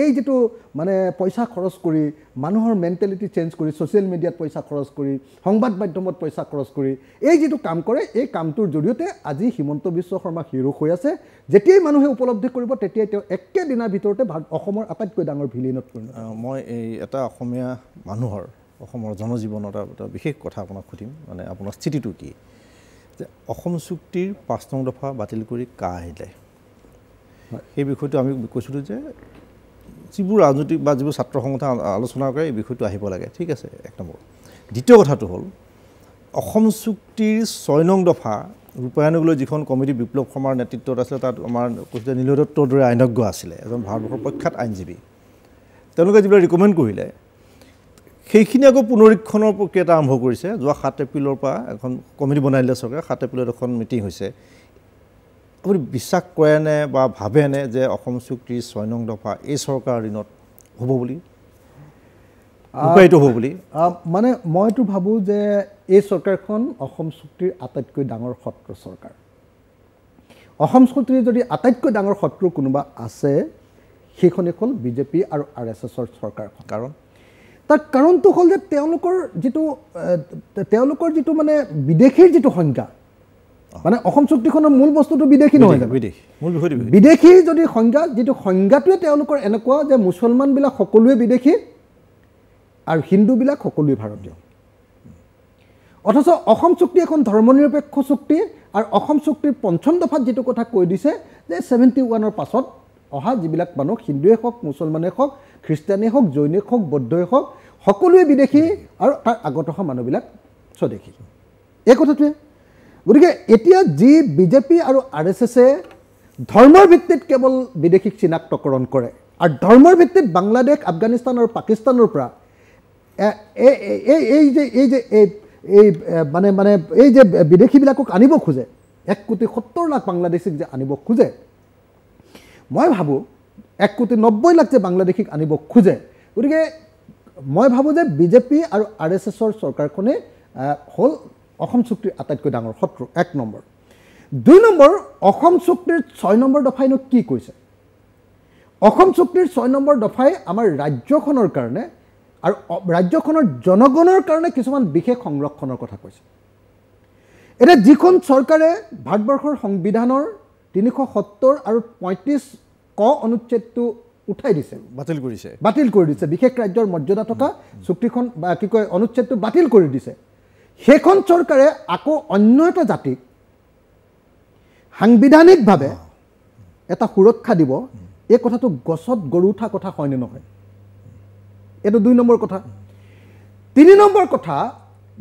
এই যিটো মানে পইচা খৰচ কৰি, মানুহৰ মেণ্টেলিটি চেঞ্জ কৰি, ছ'চিয়েল মিডিয়াত পইচা খৰচ কৰি, সংবাদ মাধ্যমত পইচা খৰচ কৰি এই যিটো কাম কৰে, এই কামটোৰ জৰিয়তে আজি হিমন্ত বিশ্ব শৰ্মা হিৰো হৈ আছে। যেতিয়াই মানুহে উপলব্ধি কৰিব, তেতিয়াই তেওঁ একেদিনাৰ ভিতৰতে অসমৰ আটাইতকৈ ডাঙৰ ভিলেইনত পৰিণত। মই এই এটা অসমীয়া মানুহৰ, অসমৰ জনজীৱনৰ এটা বিশেষ কথা আপোনাক সুধিম, মানে আপোনাৰ স্থিতিটো কি, যে অসম চুক্তিৰ 5 নং দফা বাতিল কৰি কা আহিলে, সেই বিষয়টো আমি কৈছিলোঁ যে যিবোৰ ৰাজনৈতিক বা যিবোৰ ছাত্ৰ সংগঠন আলোচনা কৰে এই বিষয়টো আহিব লাগে, ঠিক আছে, 1 নম্বৰ। দ্বিতীয় কথাটো হ'ল অসম চুক্তিৰ 6 নং দফা ৰূপায়ণলৈ যিখন কমিটি বিপ্লৱ শৰ্মাৰ নেতৃত্বত আছিলে, তাত আমাৰ কৈছে নীল দত্তৰ দৰে আইনজ্ঞ আছিলে, এজন ভাৰতবৰ্ষৰ প্ৰখ্যাত আইনজীৱী। তেওঁলোকে যিবিলাক ৰিকমেণ্ড কৰিলে সেইখিনি আকৌ পুনৰীক্ষণৰ প্ৰক্ৰিয়া এটা আৰম্ভ কৰিছে। যোৱা 7 এপ্ৰিলৰ পৰা এখন কমিটি বনাই দিলে চৰকাৰে, 7 এপ্ৰিলত এখন মিটিং হৈছে। আপুনি বিশ্বাস কৰেনে বা ভাবেনে যে অসম চুক্তিৰ 6 নং দফা এই চৰকাৰৰ দিনত হ'ব বুলি, ৰূপায়িত হ'ব বুলি? মানে মইতো ভাবোঁ যে এই চৰকাৰখন অসম চুক্তিৰ আটাইতকৈ ডাঙৰ শত্ৰু চৰকাৰ। অসম চুক্তিৰ যদি আটাইতকৈ ডাঙৰ শত্ৰু কোনোবা আছে, সেইখনেই হ'ল বিজেপি আৰু RSSৰ চৰকাৰখন। তাৰ কাৰণটো হ'ল যে তেওঁলোকৰ যিটো মানে বিদেশীৰ যিটো সংজ্ঞা, মানে অসম চুক্তিখনৰ মূল বস্তুটো বিদেশী নহয়, বিদেশীৰ যদি সংজ্ঞা, যিটো সংজ্ঞাটোৱে তেওঁলোকৰ এনেকুৱা যে মুছলমানবিলাক সকলোৱে বিদেশী আৰু হিন্দুবিলাক সকলোৱে ভাৰতীয়। অথচ অসম চুক্তি এখন ধৰ্মনিৰপেক্ষ চুক্তি, আৰু অসম চুক্তিৰ 5ম দফাত যিটো কথা কৈ দিছে যে 71ৰ পাছত অহা যিবিলাক মানুহ, হিন্দুৱে হওক, মুছলমানেই হওক, খ্ৰীষ্টানেই হওক, জৈনেই হওক, বৌদ্ধই হওক, সকলোৱে বিদেশী আৰু তাৰ আগত অহা মানুহবিলাক স্বদেশী। এই কথাটোৱে। গতিকে এতিয়া যি বিজেপি আৰু RSSে ধৰ্মৰ ভিত্তিত কেৱল বিদেশীক চিনাক্তকৰণ কৰে, আৰু ধৰ্মৰ ভিত্তিত বাংলাদেশ, আফগানিস্তান আৰু পাকিস্তানৰ পৰা এই যে বিদেশীবিলাকক আনিব খোজে, 1,70,00,000 বাংলাদেশীক যে আনিব খোজে, মই ভাবোঁ 1,90,00,000 যে বাংলাদেশীক আনিব খোজে, গতিকে মই ভাবোঁ যে বিজেপি আৰু RSSৰ চৰকাৰখনে হ'ল অসম চুক্তিৰ আটাইতকৈ ডাঙৰ শত্ৰু 1 নম্বৰ 2 নম্বৰ অসম চুক্তিৰ 6 নম্বৰ দফাইনো কি কৈছে অসম চুক্তিৰ 6 নম্বৰ দফাই আমাৰ ৰাজ্যখনৰ কাৰণে আৰু ৰাজ্যখনৰ জনগণৰ কাৰণে কিছুমান বিশেষ সংৰক্ষণৰ কথা কৈছে এটা যিখন চৰকাৰে ভাৰতবৰ্ষৰ সংবিধানৰ 370 আৰু 35 ক অনুচ্ছেদটো উঠাই দিছে বাতিল কৰি দিছে বিশেষ ৰাজ্যৰ মৰ্যাদা থকা চুক্তিখন বা কি কয় অনুচ্ছেদটো বাতিল কৰি দিছে সেইখন চৰকাৰে আকৌ অন্য এটা জাতিক সাংবিধানিকভাৱে এটা সুৰক্ষা দিব এই কথাটো গছত গৰু উঠা কথা হয় নে নহয় এটো 2 নম্বৰ কথা 3 নম্বৰ কথা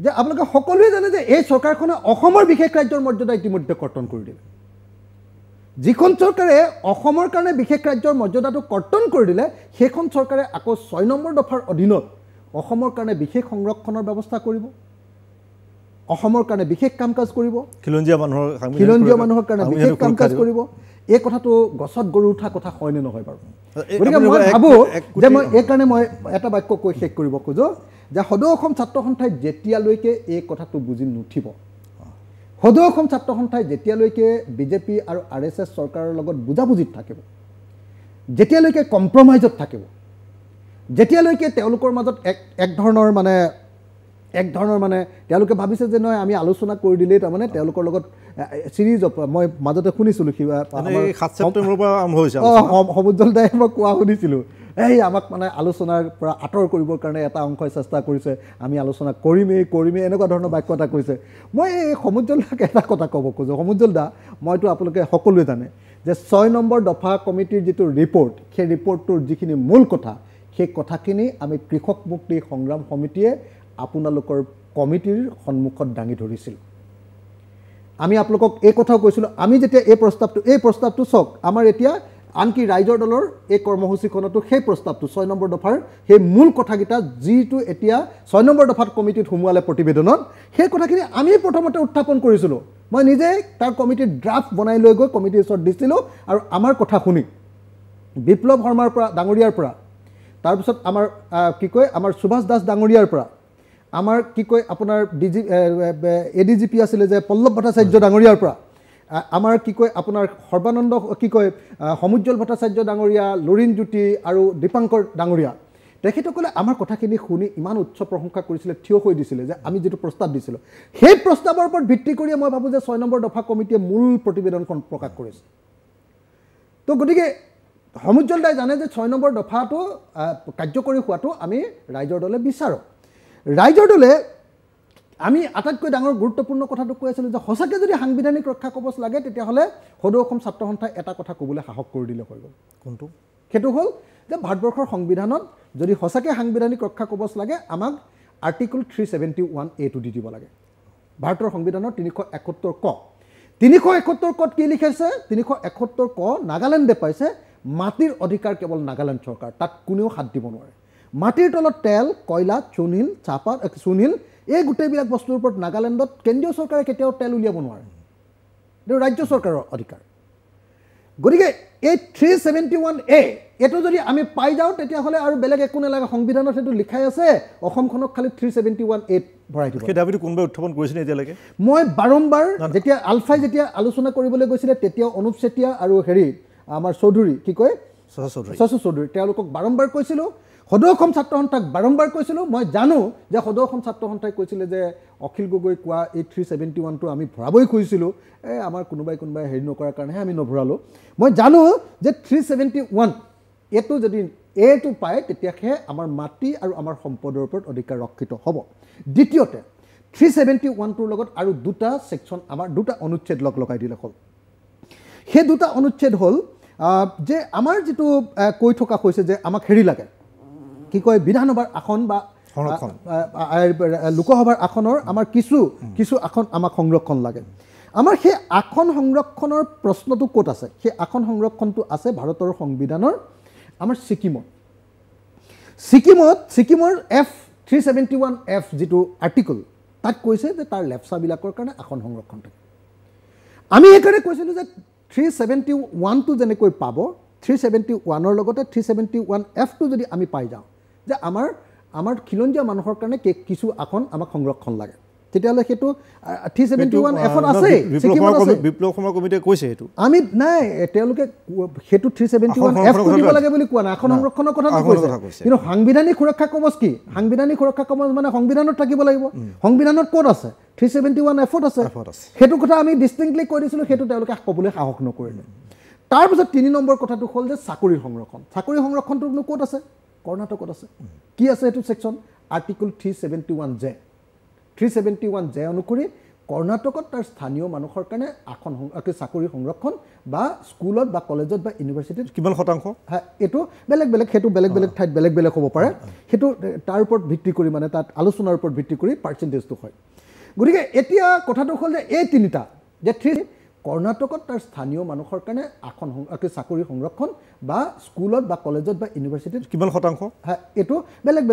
যে আপোনালোকে সকলোৱে জানে যে এই চৰকাৰখনে অসমৰ বিশেষ ৰাজ্যৰ মৰ্যাদা ইতিমধ্যে কৰ্তন কৰি দিলে যিখন চৰকাৰে অসমৰ কাৰণে বিশেষ ৰাজ্যৰ মৰ্যাদাটো কৰ্তন কৰি দিলে সেইখন চৰকাৰে আকৌ 6 নম্বৰ দফাৰ অধীনত অসমৰ কাৰণে বিশেষ সংৰক্ষণৰ ব্যৱস্থা কৰিব অসমৰ কাৰণে বিশেষ কামকাজ কৰিব খিলঞ্জীয়া মানুহৰ কাৰণে বিশেষ কামকাজ কৰিব এই কথাটো গছত গৰু উঠা কথা হয় নে নহয় বাৰু গতিকে মই ভাবোঁ যে মই এই কাৰণে মই এটা বাক্য কৈ শেষ কৰিব খোজো যে সদৌ অসম ছাত্ৰ সন্থাই যেতিয়ালৈকে এই কথাটো বুজি নুঠিব সদৌ অসম ছাত্ৰ সন্থাই যেতিয়ালৈকে বিজেপি আৰু RSS চৰকাৰৰ লগত বুজাবুজিত থাকিব যেতিয়ালৈকে কম্প্ৰমাইজত থাকিব যেতিয়ালৈকে তেওঁলোকৰ মাজত এক ধৰণৰ মানে তেওঁলোকে ভাবিছে যে নহয় আমি আলোচনা কৰি দিলেই তাৰমানে তেওঁলোকৰ লগত সিৰিজ মই মাজতে শুনিছিলোঁ কিবা 7 ছেপ্টেম্বৰৰ পৰা আৰম্ভ হৈছে সমুজ্জ্বল দায়ে মই কোৱা শুনিছিলোঁ এই আমাক মানে আলোচনাৰ পৰা আঁতৰ কৰিবৰ কাৰণে এটা অংশই চেষ্টা কৰিছে আমি আলোচনা কৰিমেই এনেকুৱা ধৰণৰ বাক্য এটা কৈছে মই এই সমুজ্জ্বল দাক এটা কথা ক'ব খোজোঁ সমুজ্জ্বল দা মইতো আপোনালোকে সকলোৱে জানে যে 6 নম্বৰ দফা কমিটিৰ যিটো ৰিপৰ্ট সেই ৰিপৰ্টটোৰ যিখিনি মূল কথা সেই কথাখিনি আমি কৃষক মুক্তি সংগ্ৰাম সমিতিয়ে আপোনালোকৰ কমিটিৰ সন্মুখত দাঙি ধৰিছিলোঁ আমি আপোনালোকক এই কথাও কৈছিলোঁ আমি যেতিয়া এই প্ৰস্তাৱটো চাওক আমাৰ এতিয়া আনকি ৰাইজৰ দলৰ এই কৰ্মসূচীখনতো সেই প্ৰস্তাৱটো 6 নম্বৰ দফাৰ সেই মূল কথাকেইটা যিটো এতিয়া 6 নম্বৰ দফাত কমিটিত সোমোৱালে প্ৰতিবেদনত সেই কথাখিনি আমি প্ৰথমতে উত্থাপন কৰিছিলোঁ মই নিজে তাৰ কমিটিৰ ড্ৰাফ্ট বনাই লৈ গৈ কমিটিৰ ওচৰত দিছিলোঁ আৰু আমাৰ কথা শুনি বিপ্লৱ শৰ্মাৰ পৰা ডাঙৰীয়াৰ পৰা তাৰপিছত আমাৰ কি কয় আমাৰ সুভাষ দাস ডাঙৰীয়াৰ পৰা আমাৰ কি কয় আপোনাৰ ADGP আছিলে যে পল্লৱ ভট্টাচাৰ্য ডাঙৰীয়াৰ পৰা আমাৰ কি কয় আপোনাৰ সৰ্বানন্দ কি কয় সমুজ্জ্বল ভট্টাচাৰ্য ডাঙৰীয়া লৰিণ জ্যোতি আৰু দীপাংকৰ ডাঙৰীয়া তেখেতসকলে আমাৰ কথাখিনি শুনি ইমান উচ্চ প্ৰশংসা কৰিছিলে থিয় হৈ দিছিলে যে আমি যেটো প্ৰস্তাৱ দিছিলোঁ সেই প্ৰস্তাৱৰ ওপৰত ভিত্তি কৰি মই ভাবোঁ যে 6 নম্বৰ দফা কমিটিয়ে মূল প্ৰতিবেদনখন প্ৰকাশ কৰিছে তো গতিকে সমুজ্জ্বল দাই জানে যে 6 নম্বৰ দফাটো কাৰ্যকৰী হোৱাটো আমি ৰাইজৰ দলে বিচাৰোঁ ৰাইজৰ দলে আমি আটাইতকৈ ডাঙৰ গুৰুত্বপূৰ্ণ কথাটো কৈ আছিলোঁ যে সঁচাকৈ যদি সাংবিধানিক ৰক্ষা কবচ লাগে তেতিয়াহ'লে সদৌ অসম ছাত্ৰ সন্থাই এটা কথা ক'বলৈ সাহস কৰি দিলে হৈ গ'ল কোনটো সেইটো হ'ল যে ভাৰতবৰ্ষৰ সংবিধানত যদি সঁচাকৈ সাংবিধানিক ৰক্ষা কবচ লাগে আমাক আৰ্টিকল 371A টো দি দিব লাগে ভাৰতৰ সংবিধানৰ 371 ক 371 কত কি লিখাইছে 371 ক নাগালেণ্ডে পাইছে মাটিৰ অধিকাৰ কেৱল নাগালেণ্ড চৰকাৰ তাত কোনেও হাত দিব নোৱাৰে মাটিৰ তলত তেল কয়লা চুনিল চাহপাত চুনিল এই গোটেইবিলাক বস্তুৰ ওপৰত নাগালেণ্ডত কেন্দ্ৰীয় চৰকাৰে কেতিয়াও তেল উলিয়াব নোৱাৰে এইটো ৰাজ্য চৰকাৰৰ অধিকাৰ গতিকে এই 371A এটো যদি আমি পাই যাওঁ তেতিয়াহ'লে আৰু বেলেগ একো নালাগে সংবিধানত সেইটো লিখাই আছে অসমখনক খালি 371A ভৰাই দিব সেই দাবীটো কোনবাই উত্থাপন কৰিছিল এতিয়ালৈকে মই বাৰম্বাৰ যেতিয়া আলফাই যেতিয়া আলোচনা কৰিবলৈ গৈছিলে তেতিয়া অনুপ চেতিয়া আৰু হেৰি আমাৰ চৌধুৰী কি কয় শশী চৌধুৰী তেওঁলোকক বাৰম্বাৰ কৈছিলোঁ সদৌ অসম ছাত্ৰ সন্থাক বাৰম্বাৰ কৈছিলোঁ মই জানো যে সদৌ অসম ছাত্ৰ সন্থাই কৈছিলে যে অখিল গগৈ কোৱা এই 371 টো আমি ভৰাবই খুজিছিলোঁ আমাৰ কোনোবাই হেৰি নকৰাৰ কাৰণেহে আমি নভৰালোঁ মই জানো যে 371 এটো যদি এটো পায় তেতিয়াহে আমাৰ মাটি আৰু আমাৰ সম্পদৰ ওপৰত অধিকাৰ ৰক্ষিত হ'ব দ্বিতীয়তে 371 টোৰ লগত আৰু দুটা সেকশন আমাৰ দুটা অনুচ্ছেদ লগাই দিলে হ'ল সেই দুটা অনুচ্ছেদ হ'ল যে আমাৰ যেটো কৈ থকা হৈছে যে আমাক হেৰি লাগে কি কয় বিধানসভাৰ আসন বা লোকসভাৰ আসনৰ আমাৰ কিছু আসন আমাক সংৰক্ষণ লাগে আমাৰ সেই আসন সংৰক্ষণৰ প্ৰশ্নটো ক'ত আছে সেই আসন সংৰক্ষণটো আছে ভাৰতৰ সংবিধানৰ আমাৰ সিকিমৰ F371F যেটো আৰ্টিকল তাত কৈছে যে তাৰ লেপচাবিলাকৰ কাৰণে আসন সংৰক্ষণ থাকে আমি একাৰে কৈছিলোঁ যে 371 টো যেনেকৈ পাব 371 ৰ লগতে 371F টো যদি আমি পাই যাওঁ যে আমাৰ আমাৰ খিলঞ্জীয়া মানুহৰ কাৰণে কিছু আসন আমাক সংৰক্ষণ লাগে তেতিয়াহ'লে সেইটো 371F আছে বিপ্লৱ সময় কমিটিয়ে কৈছে সেইটো আমি নাই তেওঁলোকে সেইটো 371F দিব লাগে বুলি কোৱা নাই আসন সংৰক্ষণৰ কথাটো কৈছে কিন্তু সাংবিধানিক সুৰক্ষা কবচ কি সাংবিধানিক সুৰক্ষা কবচ মানে সংবিধানত থাকিব লাগিব সংবিধানত ক'ত আছে 371F আছে সেইটো কথা আমি ডিষ্টিংক্টলি কৈ দিছিলোঁ সেইটো তেওঁলোকে ক'বলৈ সাহস নকৰিলে তাৰপিছত 3 নম্বৰ কথাটো হ'ল যে চাকৰিৰ সংৰক্ষণটো ক'ত আছে কৰ্ণাটকত আছে কি আছে এইটো সেকশন আৰ্টিকল 371J অনুসৰি কৰ্ণাটকত তাৰ স্থানীয় মানুহৰ কাৰণে চাকৰি সংৰক্ষণ বা স্কুলত বা কলেজত বা ইউনিভাৰ্চিটিত কিমান শতাংশ এইটো বেলেগ ঠাইত বেলেগ হ'ব পাৰে সেইটো তাৰ ওপৰত ভিত্তি কৰি মানে তাত আলোচনাৰ ওপৰত ভিত্তি কৰি পাৰ্চেণ্টেজটো হয় গতিকে এতিয়া কথাটো হ'ল যে এই তিনিটা যে কৰ্ণাটকত তাৰ স্থানীয় মানুহৰ কাৰণে চাকৰি সংৰক্ষণ বা স্কুলত বা কলেজত বা ইউনিভাৰ্চিটিত কিমান শতাংশ এইটো বেলেগ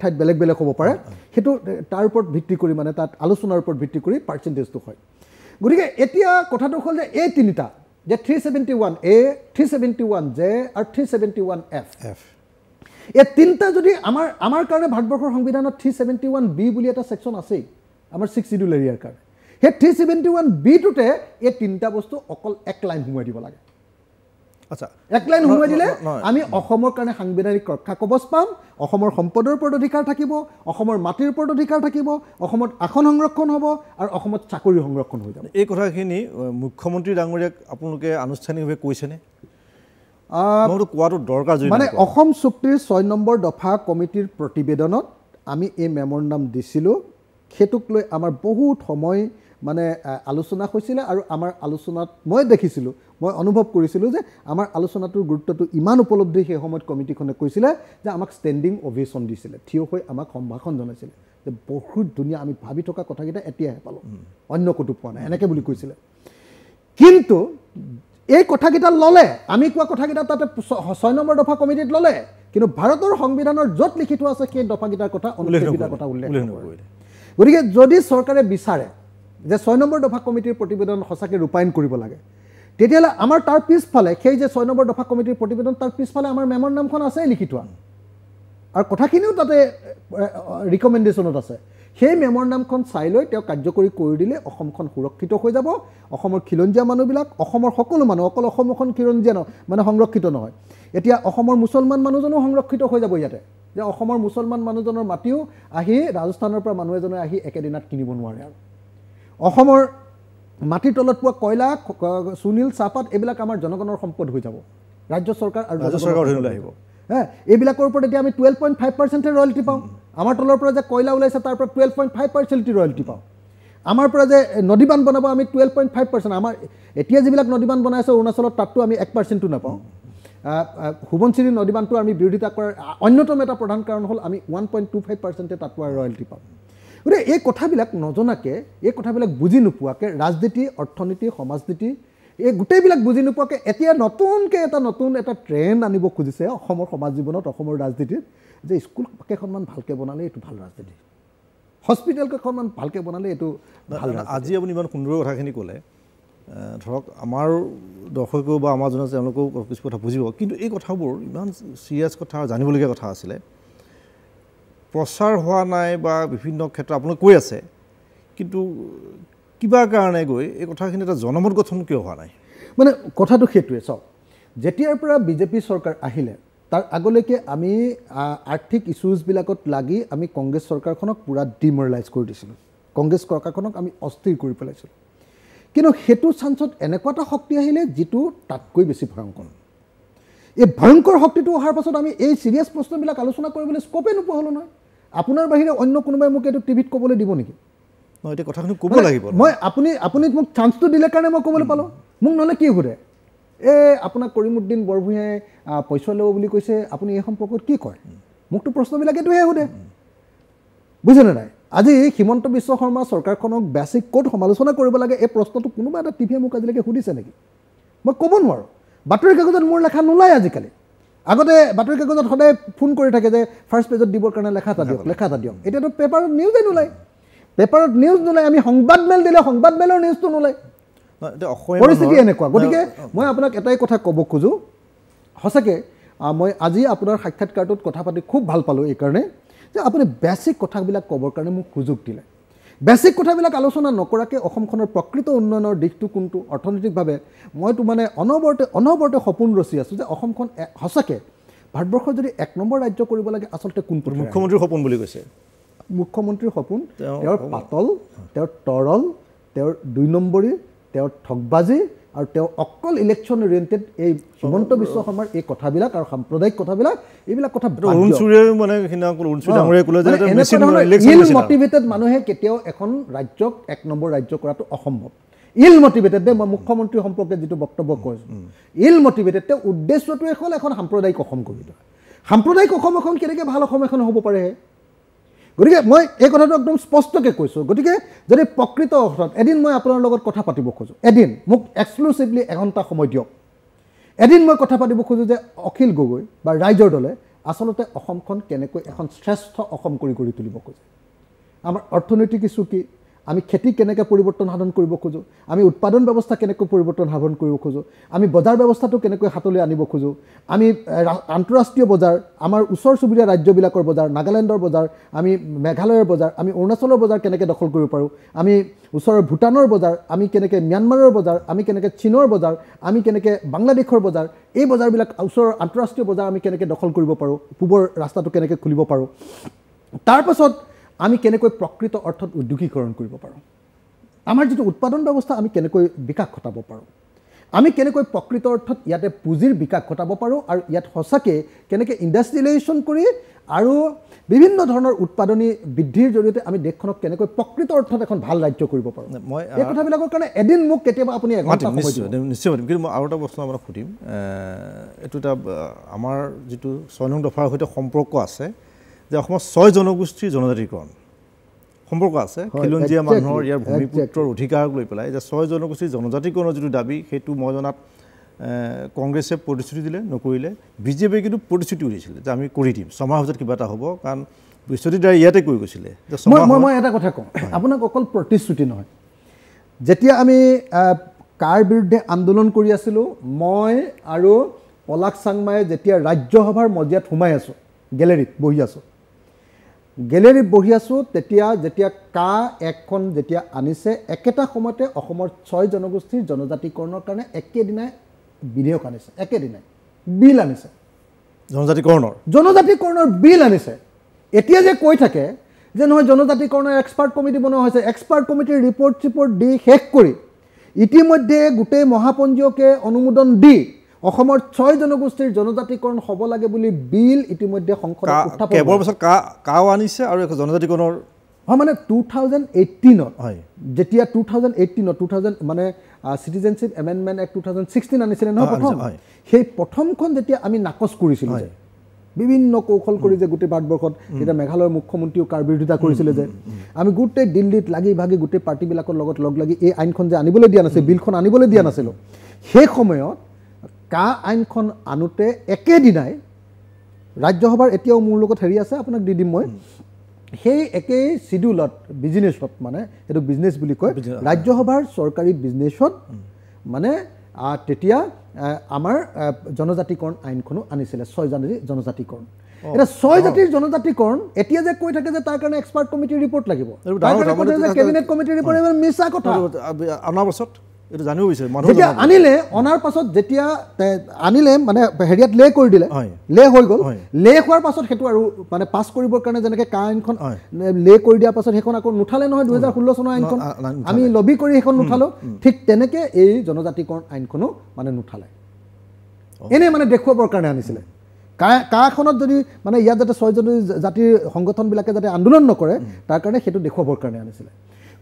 ঠাইত বেলেগ হ'ব পাৰে সেইটো তাৰ ওপৰত ভিত্তি কৰি মানে তাত আলোচনাৰ ওপৰত ভিত্তি কৰি পাৰ্চেণ্টেজটো হয় গতিকে এতিয়া কথাটো হ'ল যে এই তিনিটা যে 371A 371J আৰু 371F এই তিনিটা যদি আমাৰ কাৰণে ভাৰতবৰ্ষৰ সংবিধানত 371B বুলি এটা সেকশন আছেই আমাৰ 6 শিডিউল এৰিয়াৰ কাৰণে সেই 371B টোতে এই তিনিটা বস্তু অকল এক লাইন সোমাই দিব লাগে আচ্ছা এক লাইন সোমাই দিলে আমি অসমৰ কাৰণে সাংবিধানিক ৰক্ষা কবচ পাম অসমৰ সম্পদৰ ওপৰত অধিকাৰ থাকিব অসমৰ মাটিৰ ওপৰত অধিকাৰ থাকিব অসমত আসন সংৰক্ষণ হ'ব আৰু অসমত চাকৰি সংৰক্ষণ হৈ যাব এই কথাখিনি মুখ্যমন্ত্ৰী ডাঙৰীয়াক আপোনালোকে আনুষ্ঠানিকভাৱে কৈছেনে কোৱাটো দৰকাৰ মানে অসম চুক্তিৰ 6 নম্বৰ দফা কমিটিৰ প্ৰতিবেদনত আমি এই মেমৰেণ্ডাম দিছিলোঁ সেইটোক লৈ আমাৰ বহুত সময় মানে আলোচনা হৈছিলে আৰু আমাৰ আলোচনাত মই দেখিছিলোঁ মই অনুভৱ কৰিছিলোঁ যে আমাৰ আলোচনাটোৰ গুৰুত্বটো ইমান উপলব্ধি সেই সময়ত কমিটিখনে কৈছিলে যে আমাক ষ্টেণ্ডিং অভিয়েশ্যন দিছিলে থিয় হৈ আমাক সম্ভাষণ জনাইছিলে যে বহুত ধুনীয়া আমি ভাবি থকা কথাকেইটা এতিয়াহে পালোঁ অন্য ক'তো পোৱা নাই এনেকৈ বুলি কৈছিলে কিন্তু এই কথাকেইটা ল'লে আমি কোৱা কথাকেইটা তাতে 6 নম্বৰ দফা কমিটিত ল'লে কিন্তু ভাৰতৰ সংবিধানৰ য'ত লিখি থোৱা আছে সেই দফাকেইটাৰ কথা অনুচ্ছেদকেইটাৰ কথা উল্লেখ নকৰে গতিকে যদি চৰকাৰে বিচাৰে যে 6 নম্বৰ দফা কমিটিৰ প্ৰতিবেদন সঁচাকৈ ৰূপায়ণ কৰিব লাগে তেতিয়াহ'লে আমাৰ তাৰ পিছফালে সেই যে 6 নম্বৰ দফা কমিটিৰ প্ৰতিবেদন তাৰ পিছফালে আমাৰ মেমৰেণ্ডামখন আছে লিখি থোৱা আৰু কথাখিনিও তাতে ৰিকমেণ্ডেশ্যনত আছে সেই মেমৰেণ্ডামখন চাই লৈ তেওঁ কাৰ্যকৰী কৰি দিলে অসমখন সুৰক্ষিত হৈ যাব অসমৰ খিলঞ্জীয়া মানুহবিলাক অসমৰ সকলো মানুহ অকল অসমখন খিলঞ্জীয়া মানে সংৰক্ষিত নহয় এতিয়া অসমৰ মুছলমান মানুহজনো সংৰক্ষিত হৈ যাব ইয়াতে যে অসমৰ মুছলমান মানুহজনৰ মাটিও আহি ৰাজস্থানৰ পৰা মানুহ এজনে আহি একেদিনাত কিনিব নোৱাৰে আৰু অসমৰ মাটিৰ তলত পোৱা কয়লা সুনীল চাহপাত এইবিলাক আমাৰ জনগণৰ সম্পদ হৈ যাব ৰাজ্য চৰকাৰ আৰু ৰাজ্য চৰকাৰ অধীনলৈ আহিব এইবিলাকৰ ওপৰত এতিয়া আমি 12.5% ৰয়েলটি পাওঁ আমাৰ তলৰ পৰা যে কয়লা ওলাইছে তাৰ পৰা 12.5% ৰয়েলটি পাওঁ আমাৰ পৰা যে নদীবান্ধ বনাব আমি 12.5% আমাৰ এতিয়া যিবিলাক নদীবান্ধ বনাই আছে অৰুণাচলত তাততো আমি 1%ও নাপাওঁ হুবনচিৰি নদীবান্ধটো আমি বিৰোধিতা কৰাৰ অন্যতম এটা প্ৰধান কাৰণ হ'ল আমি 1.25% তাত পোৱা ৰয়েলটি পাওঁ গতিকে এই কথাবিলাক নজনাকৈ এই কথাবিলাক বুজি নোপোৱাকৈ ৰাজনীতি অৰ্থনীতি সমাজনীতি এই গোটেইবিলাক বুজি নোপোৱাকৈ এতিয়া নতুনকৈ নতুন এটা ট্ৰেণ্ড আনিব খুজিছে অসমৰ সমাজ জীৱনত অসমৰ ৰাজনীতিত যে স্কুল কেইখনমান ভালকৈ বনালে এইটো ভাল ৰাজনীতি হস্পিটেল কেইখনমান ভালকৈ বনালে এইটো ভাল আজি আপুনি ইমান সুন্দৰ কথাখিনি ক'লে ধৰক আমাৰ দৰ্শকেও বা আমাৰ জনে তেওঁলোকেও কিছু কথা বুজিব কিন্তু এই কথাবোৰ ইমান চিৰিয়াছ কথা জানিবলগীয়া কথা আছিলে প্ৰচাৰ হোৱা নাই বা বিভিন্ন ক্ষেত্ৰত আপোনালোকে কৈ আছে কিন্তু কিবা কাৰণে গৈ এই কথাখিনি এটা জনমত গঠন কিয় হোৱা নাই মানে কথাটো সেইটোৱে চাওক যেতিয়াৰ পৰা বিজেপি চৰকাৰ আহিলে তাৰ আগলৈকে আমি আৰ্থিক ইছ্যুজবিলাকত লাগি আমি কংগ্ৰেছ চৰকাৰখনক পূৰা ডিমৰেলাইজ কৰি দিছিলোঁ কংগ্ৰেছ চৰকাৰখনক আমি অস্থিৰ কৰি পেলাইছিলোঁ কিন্তু সেইটো চান্সত এনেকুৱা এটা শক্তি আহিলে যিটো তাতকৈ বেছি ভয়ংকৰ এই ভয়ংকৰ শক্তিটো অহাৰ পাছত আমি এই চিৰিয়াছ প্ৰশ্নবিলাক আলোচনা কৰিবলৈ স্ক'পেই নোপোৱা হ'লোঁ নহয় আপোনাৰ বাহিৰে অন্য কোনোবাই মোক এইটো টিভিত ক'বলৈ দিব নেকি এতিয়া কথাখিনি ক'ব লাগিব মই আপুনি মোক চান্সটো দিলে কাৰণে মই ক'বলৈ পালোঁ মোক নহ'লে কি সোধে আপোনাক কৰিমুদ্দিন বৰভূঞাই পইচা ল'ব বুলি কৈছে আপুনি এই সম্পৰ্কত কি কয় মোকতো প্ৰশ্নবিলাক এইটোহে সোধে বুজিছেনে নাই আজি হিমন্ত বিশ্ব শৰ্মা চৰকাৰখনক বেছিক ক'ত সমালোচনা কৰিব লাগে এই প্ৰশ্নটো কোনোবা এটা টিভিয়ে মোক আজিলৈকে সুধিছে নেকি মই ক'ব নোৱাৰোঁ বাতৰি কাকতত মোৰ লেখা নোলায় আজিকালি আগতে বাতৰি কাকতত সদায় ফোন কৰি থাকে যে ফাৰ্ষ্ট পেজত দিবৰ কাৰণে লেখা এটা দিয়ক এতিয়াতো পেপাৰত নিউজে নোলায় পেপাৰত নিউজ নোলায় আমি সংবাদ মেল দিলে সংবাদ মেলৰ নিউজটো নোলায় পৰিস্থিতি এনেকুৱা গতিকে মই আপোনাক এটাই কথা ক'ব খোজোঁ সঁচাকৈ মই আজি আপোনাৰ সাক্ষাৎকাৰটোত কথা পাতি খুব ভাল পালোঁ এইকাৰণে যে আপুনি বেছিক কথাবিলাক ক'বৰ কাৰণে মোক সুযোগ দিলে বেছিক কথাবিলাক আলোচনা নকৰাকৈ অসমখনৰ প্ৰকৃত উন্নয়নৰ দিশটো কোনটো অৰ্থনৈতিকভাৱে মইতো মানে অনবৰতে সপোন ৰচি আছোঁ যে অসমখন সঁচাকৈ ভাৰতবৰ্ষৰ যদি 1 নম্বৰ ৰাজ্য কৰিব লাগে আচলতে কোনটো মুখ্যমন্ত্ৰীৰ সপোন বুলি কৈছে মুখ্যমন্ত্ৰীৰ সপোন তেওঁৰ পাতল তেওঁৰ তৰল তেওঁৰ 2 নম্বৰী তেওঁৰ ঠগবাজি আৰু তেওঁ অকল ইলেকশ্যন অৰিয়েণ্টেড এই হিমন্ত বিশ্ব শৰ্মাৰ এই কথাবিলাক আৰু সাম্প্ৰদায়িক কথাবিলাক এইবিলাক কথা মটিভেটেড মানুহে কেতিয়াও এখন ৰাজ্যক 1 নম্বৰ ৰাজ্য কৰাটো অসম্ভৱ ইল মটিভেটেড মই মুখ্যমন্ত্ৰী সম্পৰ্কে যিটো বক্তব্য কৈছোঁ ইল মটিভেটেড তেওঁ উদ্দেশ্যটোৱে হ'ল এখন সাম্প্ৰদায়িক অসম কৰি দিয়া সাম্প্ৰদায়িক অসম এখন কেনেকৈ ভাল অসম এখন হ'ব পাৰে গতিকে মই এই কথাটো একদম স্পষ্টকৈ কৈছোঁ গতিকে যদি প্ৰকৃত অৰ্থত এদিন মই আপোনাৰ লগত কথা পাতিব খোজোঁ এদিন মোক এক্সক্লুচিভলি এঘণ্টা সময় দিয়ক এদিন মই কথা পাতিব খোজোঁ যে অখিল গগৈ বা ৰাইজৰ দলে আচলতে অসমখন কেনেকৈ এখন শ্ৰেষ্ঠ অসম কৰি তুলিব খোজে আমাৰ অৰ্থনৈতিক ইছ্যু কি আমি খেতি কেনেকৈ পৰিৱৰ্তন সাধন কৰিব খোজোঁ আমি উৎপাদন ব্যৱস্থা কেনেকৈ পৰিৱৰ্তন সাধন কৰিব খোজোঁ আমি বজাৰ ব্যৱস্থাটো কেনেকৈ হাতলৈ আনিব খোজোঁ আমি আন্তঃৰাষ্ট্ৰীয় বজাৰ আমাৰ ওচৰ চুবুৰীয়া ৰাজ্যবিলাকৰ বজাৰ নাগালেণ্ডৰ বজাৰ আমি মেঘালয়ৰ বজাৰ আমি অৰুণাচলৰ বজাৰ কেনেকৈ দখল কৰিব পাৰোঁ আমি ওচৰৰ ভূটানৰ বজাৰ আমি কেনেকৈ ম্যানমাৰৰ বজাৰ আমি কেনেকৈ চীনৰ বজাৰ আমি কেনেকৈ বাংলাদেশৰ বজাৰ এই বজাৰবিলাক ওচৰৰ আন্তঃৰাষ্ট্ৰীয় বজাৰ আমি কেনেকৈ দখল কৰিব পাৰোঁ পূবৰ ৰাস্তাটো কেনেকৈ খুলিব পাৰোঁ তাৰপাছত আমি কেনেকৈ প্ৰকৃত অৰ্থত উদ্যোগীকৰণ কৰিব পাৰোঁ আমাৰ যিটো উৎপাদন ব্যৱস্থা আমি কেনেকৈ বিকাশ ঘটাব পাৰোঁ আমি কেনেকৈ প্ৰকৃত অৰ্থত ইয়াতে পুঁজিৰ বিকাশ ঘটাব পাৰোঁ আৰু ইয়াত সঁচাকৈ কেনেকৈ ইণ্ডাষ্ট্ৰিয়েলাইজেশ্যন কৰি আৰু বিভিন্ন ধৰণৰ উৎপাদনী বৃদ্ধিৰ জৰিয়তে আমি দেশখনক কেনেকৈ প্ৰকৃত অৰ্থত এখন ভাল ৰাজ্য কৰিব পাৰোঁ মই এই কথাবিলাকৰ কাৰণে এদিন মোক কেতিয়াবা আপুনি নিশ্চয় কিন্তু মই আৰু এটা প্ৰশ্ন আপোনাক সুধিম এইটো এটা আমাৰ যিটো 6 নং দফাৰ সৈতে সম্পৰ্ক আছে যে অসমৰ 6 জনগোষ্ঠীৰ জনজাতিকৰণ সম্পৰ্ক আছে খিলঞ্জীয়া মানুহৰ ইয়াৰ ভূমিপুত্ৰৰ অধিকাৰক লৈ পেলাই যে 6 জনগোষ্ঠীৰ জনজাতিকৰণৰ যিটো দাবী সেইটো মই জনাত কংগ্ৰেছে প্ৰতিশ্ৰুতি দিলে নকৰিলে বিজেপিয়ে কিন্তু প্ৰতিশ্ৰুতি উলিয়াইছিলে যে আমি কৰি দিম ছমাহৰ ভিতৰত কিবা এটা হ'ব কাৰণ বিশ্বজিৎ দাই ইয়াতে কৈ গৈছিলে যে মই এটা কথা কওঁ আপোনাক অকল প্ৰতিশ্ৰুতি নহয় যেতিয়া আমি কাৰ বিৰুদ্ধে আন্দোলন কৰি আছিলোঁ মই আৰু পলাশ চাংমাই যেতিয়া ৰাজ্যসভাৰ মজিয়াত সোমাই আছোঁ গেলেৰীত বহি আছোঁ তেতিয়া কা এখন যেতিয়া আনিছে একেটা সময়তে অসমৰ 6 জনগোষ্ঠীৰ জনজাতিকৰণৰ কাৰণে একেদিনাই বিধেয়ক আনিছে একেদিনাই বিল আনিছে জনজাতিকৰণৰ বিল আনিছে এতিয়া যে কৈ থাকে যে নহয় জনজাতিকৰণৰ এক্সপাৰ্ট কমিটি বনোৱা হৈছে এক্সপাৰ্ট কমিটিৰ ৰিপৰ্ট দি শেষ কৰি ইতিমধ্যে গোটেই মহাপঞ্জীয়কে অনুমোদন দি অসমৰ 6 জনগোষ্ঠীৰ জনজাতিকৰণ হ'ব লাগে বুলি বিল ইতিমধ্যে সংসদত উত্থাপন কেৱল বছৰ কাও আনিছে আৰু জনজাতিকৰণৰ মানে 2018 হয় যেতিয়া 2018 মানে সিটিজেনশিপ এমেন্ডমেন্ট এক্ট 2016 আনিছিলে নহয় প্ৰথম সেই প্ৰথমখন যেতিয়া আমি নাকচ কৰিছিলোঁ যে বিভিন্ন কৌশল কৰি যে গোটেই ভাৰতবৰ্ষত যেতিয়া মেঘালয়ৰ মুখ্যমন্ত্ৰীও কাৰ বিৰোধিতা কৰিছিলে যে আমি গোটেই দিল্লীত লাগি ভাগি গোটেই পাৰ্টিবিলাকৰ লগত লগ লাগি এই আইনখন যে আনিবলৈ দিয়া নাছিল বিলখন আনিবলৈ দিয়া নাছিলোঁ সেই সময়ত কা আইনখন আনোতে একেদিনাই ৰাজ্যসভাৰ এতিয়াও মোৰ লগত হেৰি আছে আপোনাক দি দিম মই সেই একেই শিডিউলত বিজনেছত মানে এইটো বিজনেছ বুলি কয় ৰাজ্যসভাৰ চৰকাৰী বিজনেছত মানে তেতিয়া আমাৰ জনজাতিকৰণ আইনখনো আনিছিলে 6 জাতিৰ জনজাতিকৰণ এটা 6 জাতিৰ জনজাতিকৰণ এতিয়া যে কৈ থাকে যে তাৰ কাৰণে এক্সপাৰ্ট কমিটিৰ ৰিপৰ্ট লাগিব কেবিনেট কমিটিৰ ৰিপৰ্ট এবাৰ মিছা কথা অনাৰ পাছত এইটো জানিব বিচাৰে যেতিয়া আনিলে অনাৰ পাছত যেতিয়া আনিলে মানে হেৰিয়াত লে কৰি দিলে লে হৈ গ'ল লে হোৱাৰ পাছত সেইটো আৰু মানে পাছ কৰিবৰ কাৰণে যেনেকৈ কা আইনখন লে কৰি দিয়াৰ পাছত সেইখন আকৌ নুঠালে নহয় 2016 চনৰ আইনখন আমি লবি কৰি সেইখন নুঠালো ঠিক তেনেকৈ এই জনজাতিকৰণ আইনখনো মানে নুঠালে এনে মানে দেখুৱাবৰ কাৰণে আনিছিলে কাখনত যদি মানে ইয়াত যাতে 6 জাতিৰ সংগঠনবিলাকে যাতে আন্দোলন নকৰে তাৰ কাৰণে সেইটো দেখুৱাবৰ কাৰণে আনিছিলে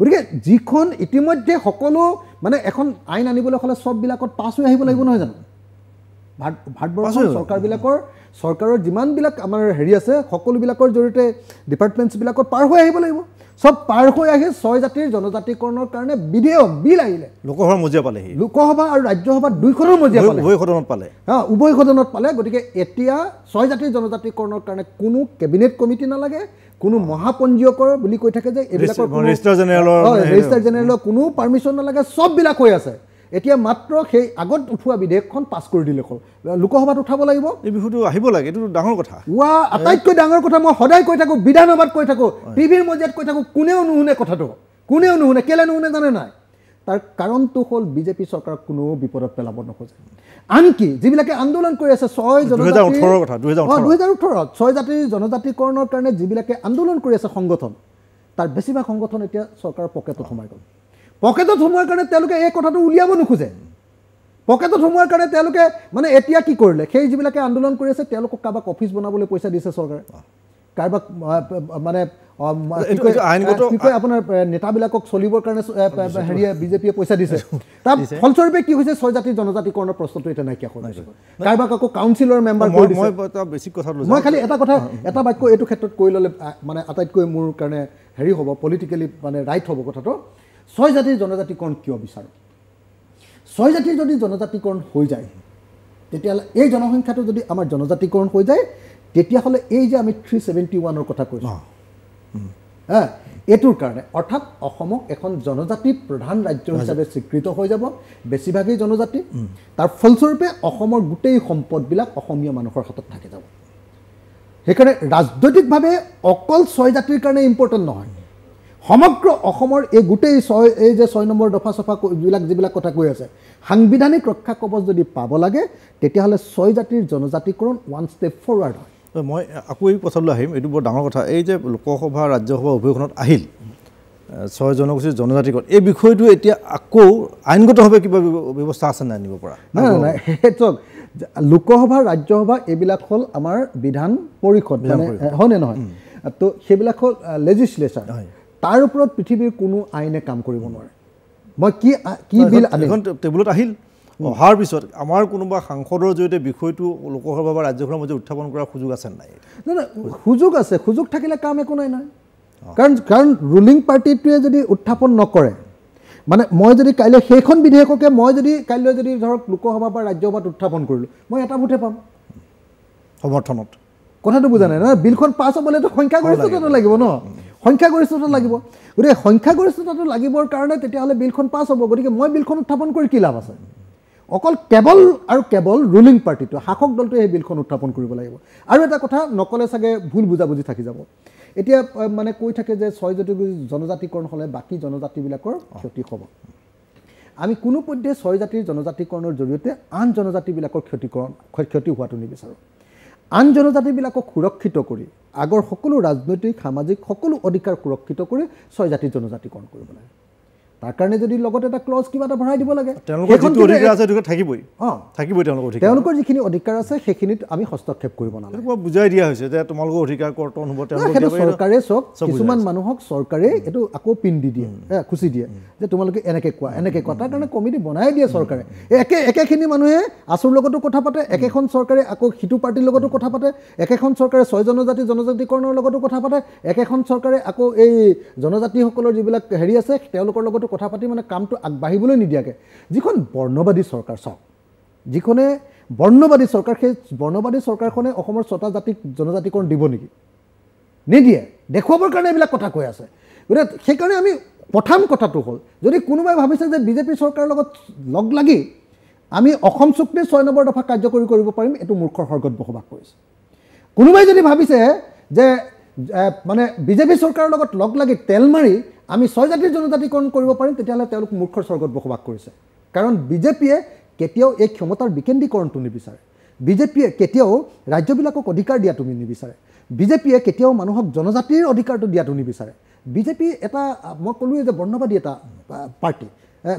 গতিকে যিখন ইতিমধ্যে সকলো মানে এখন আইন আনিবলৈ হ'লে সববিলাকত পাছ হৈ আহিব লাগিব নহয় জানো ভাৰতবৰ্ষৰ চৰকাৰৰ যিমানবিলাক আমাৰ হেৰি আছে সকলোবিলাকৰ জৰিয়তে ডিপাৰ্টমেণ্টছবিলাকত পাৰ হৈ আহিব লাগিব সব পাৰ হৈ আহি 6 জাতিৰ জনজাতিকৰণৰ কাৰণে বিধেয়ক বিল আহিলে লোকসভাৰ মজিয়া পালেহি লোকসভা আৰু ৰাজ্যসভা দুইখনৰ মজিয়া পালে উভয় সদনত পালে গতিকে এতিয়া 6 জাতিৰ জনজাতিকৰণৰ কাৰণে কোনো কেবিনেট কমিটি নালাগে কোনো মহাপঞ্জীয়কৰ বুলি কৈ থাকে যে এইবিলাকৰ ৰেজিষ্ট্ৰাৰ জেনেৰেলৰ কোনো পাৰমিশ্যন নালাগে সববিলাক হৈ আছে এতিয়া মাত্ৰ সেই আগত উঠোৱা বিধেয়কখন পাছ কৰি দিলে হ'ল লোকসভাত উঠাব লাগিব এই বিষয়টো আহিব লাগে এইটো ডাঙৰ কথা আটাইতকৈ ডাঙৰ কথা মই সদায় কৈ থাকোঁ বিধানসভাত কৈ থাকোঁ টিভিৰ মজিয়াত কৈ থাকোঁ কোনেও নুশুনে কথাটো কোনেও নুশুনে কেলে নুশুনে জানে নাই তাৰ কাৰণটো হ'ল বিজেপি চৰকাৰক কোনো বিপদত পেলাব নোখোজে আনকি যিবিলাকে আন্দোলন কৰি আছে 2018 জাতিৰ জনজাতিকৰণৰ কাৰণে যিবিলাকে আন্দোলন কৰি আছে সংগঠন তাৰ বেছিভাগ সংগঠন এতিয়া চৰকাৰৰ পকেটত সোমাই গ'ল পকেটত সোমোৱাৰ কাৰণে তেওঁলোকে এই কথাটো উলিয়াব নোখোজে পকেটত সোমোৱাৰ কাৰণে তেওঁলোকে মানে এতিয়া কি কৰিলে সেই যিবিলাকে আন্দোলন কৰি আছে তেওঁলোকক কাৰোবাক অফিচ বনাবলৈ পইচা দিছে চৰকাৰে কাৰোবাক মানে আপোনাৰ নেতাবিলাকক চলিবৰ কাৰণে হেৰিয়ে বিজেপিয়ে পইচা দিছে তাৰ ফলস্বৰূপে কি হৈছে 6 জাতিৰ জনজাতিকৰণৰ প্ৰশ্নটো এতিয়া নাইকিয়া হৈ গৈছে কাৰোবাক আকৌ কাউন্সিলৰ মেম্বাৰ কৰি দিছে মই খালি এটা বাক্য এইটো ক্ষেত্ৰত কৈ ল'লে মানে আটাইতকৈ মোৰ কাৰণে হেৰি হ'ব পলিটিকেলি মানে ৰাইট হ'ব কথাটো 6 জাতিৰ জনজাতিকৰণ কিয় বিচাৰোঁ 6 জাতিৰ যদি জনজাতিকৰণ হৈ যায় তেতিয়াহ'লে এই জনসংখ্যাটো যদি আমাৰ জনজাতিকৰণ হৈ যায় তেতিয়াহ'লে এই যে আমি 371ৰ কথা কৈছোঁ এইটোৰ কাৰণে অৰ্থাৎ অসমক এখন জনজাতি প্ৰধান ৰাজ্য হিচাপে স্বীকৃত হৈ যাব বেছিভাগেই জনজাতি তাৰ ফলস্বৰূপে অসমৰ গোটেই সম্পদবিলাক অসমীয়া মানুহৰ হাতত থাকি যাব সেইকাৰণে ৰাজনৈতিকভাৱে অকল 6 জাতিৰ কাৰণে ইম্পৰ্টেণ্ট নহয় সমগ্ৰ অসমৰ এই গোটেই এই যে 6 নম্বৰ দফা চফা যিবিলাক কথা কৈ আছে সাংবিধানিক ৰক্ষা কৱচ যদি পাব লাগে তেতিয়াহ'লে 6 জাতিৰ জনজাতিকৰণ ওৱান ষ্টেপ ফৰৱাৰ্ড হয় মই আকৌ এই কথালৈ আহিম এইটো বৰ ডাঙৰ কথা এই যে লোকসভা ৰাজ্যসভা উভয়খনত আহিল 6 জনগোষ্ঠীৰ জনজাতিকৰণ এই বিষয়টো এতিয়া আকৌ আইনগতভাৱে কিবা ব্যৱস্থা আছে নাই আনিব পৰা নাই চাওক লোকসভা ৰাজ্যসভা এইবিলাক হ'ল আমাৰ বিধান পৰিষদ মানে হয়নে নহয় তো সেইবিলাক হ'ল লেজিছলেচাৰ তাৰ ওপৰত পৃথিৱীৰ কোনো আইনে কাম কৰিব নোৱাৰে মই কি বিল এখন টেবুলত আহিল অহাৰ পিছত আমাৰ কোনোবা সাংসদৰ জৰিয়তে বিষয়টো লোকসভা বা ৰাজ্যসভাৰ মাজত উত্থাপন কৰাৰ সুযোগ আছে নাই সুযোগ আছে সুযোগ থাকিলে কাম একো নাই নহয় কাৰণ ৰুলিং পাৰ্টিটোৱে যদি উত্থাপন নকৰে মানে মই যদি কাইলৈ সেইখন বিধেয়ককে মই যদি কাইলৈ যদি ধৰক লোকসভা বা ৰাজ্যসভাত উত্থাপন কৰিলোঁ মই এটা ভোটে পাম সমৰ্থনত কথাটো বুজা নাই নহয় বিলখন পাছ হ'বলৈতো সংখ্যাগৰিষ্ঠতা লাগিব ন সংখ্যাগৰিষ্ঠতা লাগিব গতিকে সংখ্যাগৰিষ্ঠতাটো লাগিবৰ কাৰণে তেতিয়াহ'লে বিলখন পাছ হ'ব গতিকে মই বিলখন উত্থাপন কৰি কি লাভ আছে অকল কেৱল ৰুলিং পাৰ্টিটো শাসক দলটোৱে সেই বিলখন উত্থাপন কৰিব লাগিব আৰু এটা কথা নকলে চাগে ভুল বুজাবুজি থাকি যাব এতিয়া মানে কৈ থাকে যে 6 জাতিৰ জনজাতিকৰণ হ'লে বাকী জনজাতিবিলাকৰ ক্ষতি হ'ব আমি কোনোপধ্যে 6 জাতিৰ জনজাতিকৰণৰ জৰিয়তে আন জনজাতিবিলাকৰ ক্ষতি হোৱাটো নিবিচাৰোঁ আন জনজাতিবিলাকক সুৰক্ষিত কৰি আগৰ সকলো ৰাজনৈতিক সামাজিক সকলো অধিকাৰ সুৰক্ষিত কৰি 6 জাতিৰ জনজাতিকৰণ কৰিব লাগে তাৰ কাৰণে যদি লগত এটা ক্লজ কিবা এটা ভৰাই দিব লাগে তেওঁলোকৰ যিখিনি অধিকাৰ আছে সেইখিনিত আমি হস্তক্ষেপ কৰিব নালাগে বুজাই দিয়া হৈছে যে তোমালোকৰ অধিকাৰ কৰ্তন হ'ব চৰকাৰে চাওক কিছুমান মানুহক চৰকাৰে এইটো আকৌ পিন দি দিয়ে খুচি দিয়ে যে তোমালোকে এনেকৈ কোৱা তাৰ কাৰণে কমিটি বনাই দিয়ে চৰকাৰে একেখিনি মানুহে আছুৰ লগতো কথা পাতে একেখন চৰকাৰে আকৌ সিটো পাৰ্টিৰ লগতো কথা পাতে একেখন চৰকাৰে 6 জনজাতিকৰণৰ লগতো কথা পাতে একেখন চৰকাৰে আকৌ এই জনজাতিসকলৰ যিবিলাক হেৰি আছে তেওঁলোকৰ লগতো কথা পাতি মানে কামটো আগবাঢ়িবলৈ নিদিয়াকৈ যিখন বৰ্ণবাদী চৰকাৰ চাওক যিখনে বৰ্ণবাদী চৰকাৰ সেই বৰ্ণবাদী চৰকাৰখনে অসমৰ 6টা জাতিক জনজাতিকৰণ দিব নেকি নিদিয়ে দেখুৱাবৰ কাৰণে এইবিলাক কথা কৈ আছে গতিকে সেইকাৰণে আমি প্ৰথম কথাটো হ'ল যদি কোনোবাই ভাবিছে যে বিজেপি চৰকাৰৰ লগত লগ লাগি আমি অসম চুক্তিৰ 6 নম্বৰ দফা কাৰ্যকৰী কৰিব পাৰিম এইটো মূৰ্খৰ স্বৰ্গত বসবাস কৰিছে কোনোবাই যদি ভাবিছে যে মানে বিজেপি চৰকাৰৰ লগত লগ লাগি তেল মাৰি আমি 6 জাতিৰ জনজাতিকৰণ কৰিব পাৰিম তেতিয়াহ'লে তেওঁলোক মূৰ্খৰ স্বৰ্গত বসবাস কৰিছে কাৰণ বিজেপিয়ে কেতিয়াও এই ক্ষমতাৰ বিকেন্দ্ৰীকৰণটো নিবিচাৰে বিজেপিয়ে কেতিয়াও ৰাজ্যবিলাকক অধিকাৰ দিয়াটো নিবিচাৰে বিজেপিয়ে কেতিয়াও মানুহক জনজাতিৰ অধিকাৰটো দিয়াটো নিবিচাৰে বিজেপি এটা মই ক'লোৱে যে বৰ্ণবাদী এটা পাৰ্টি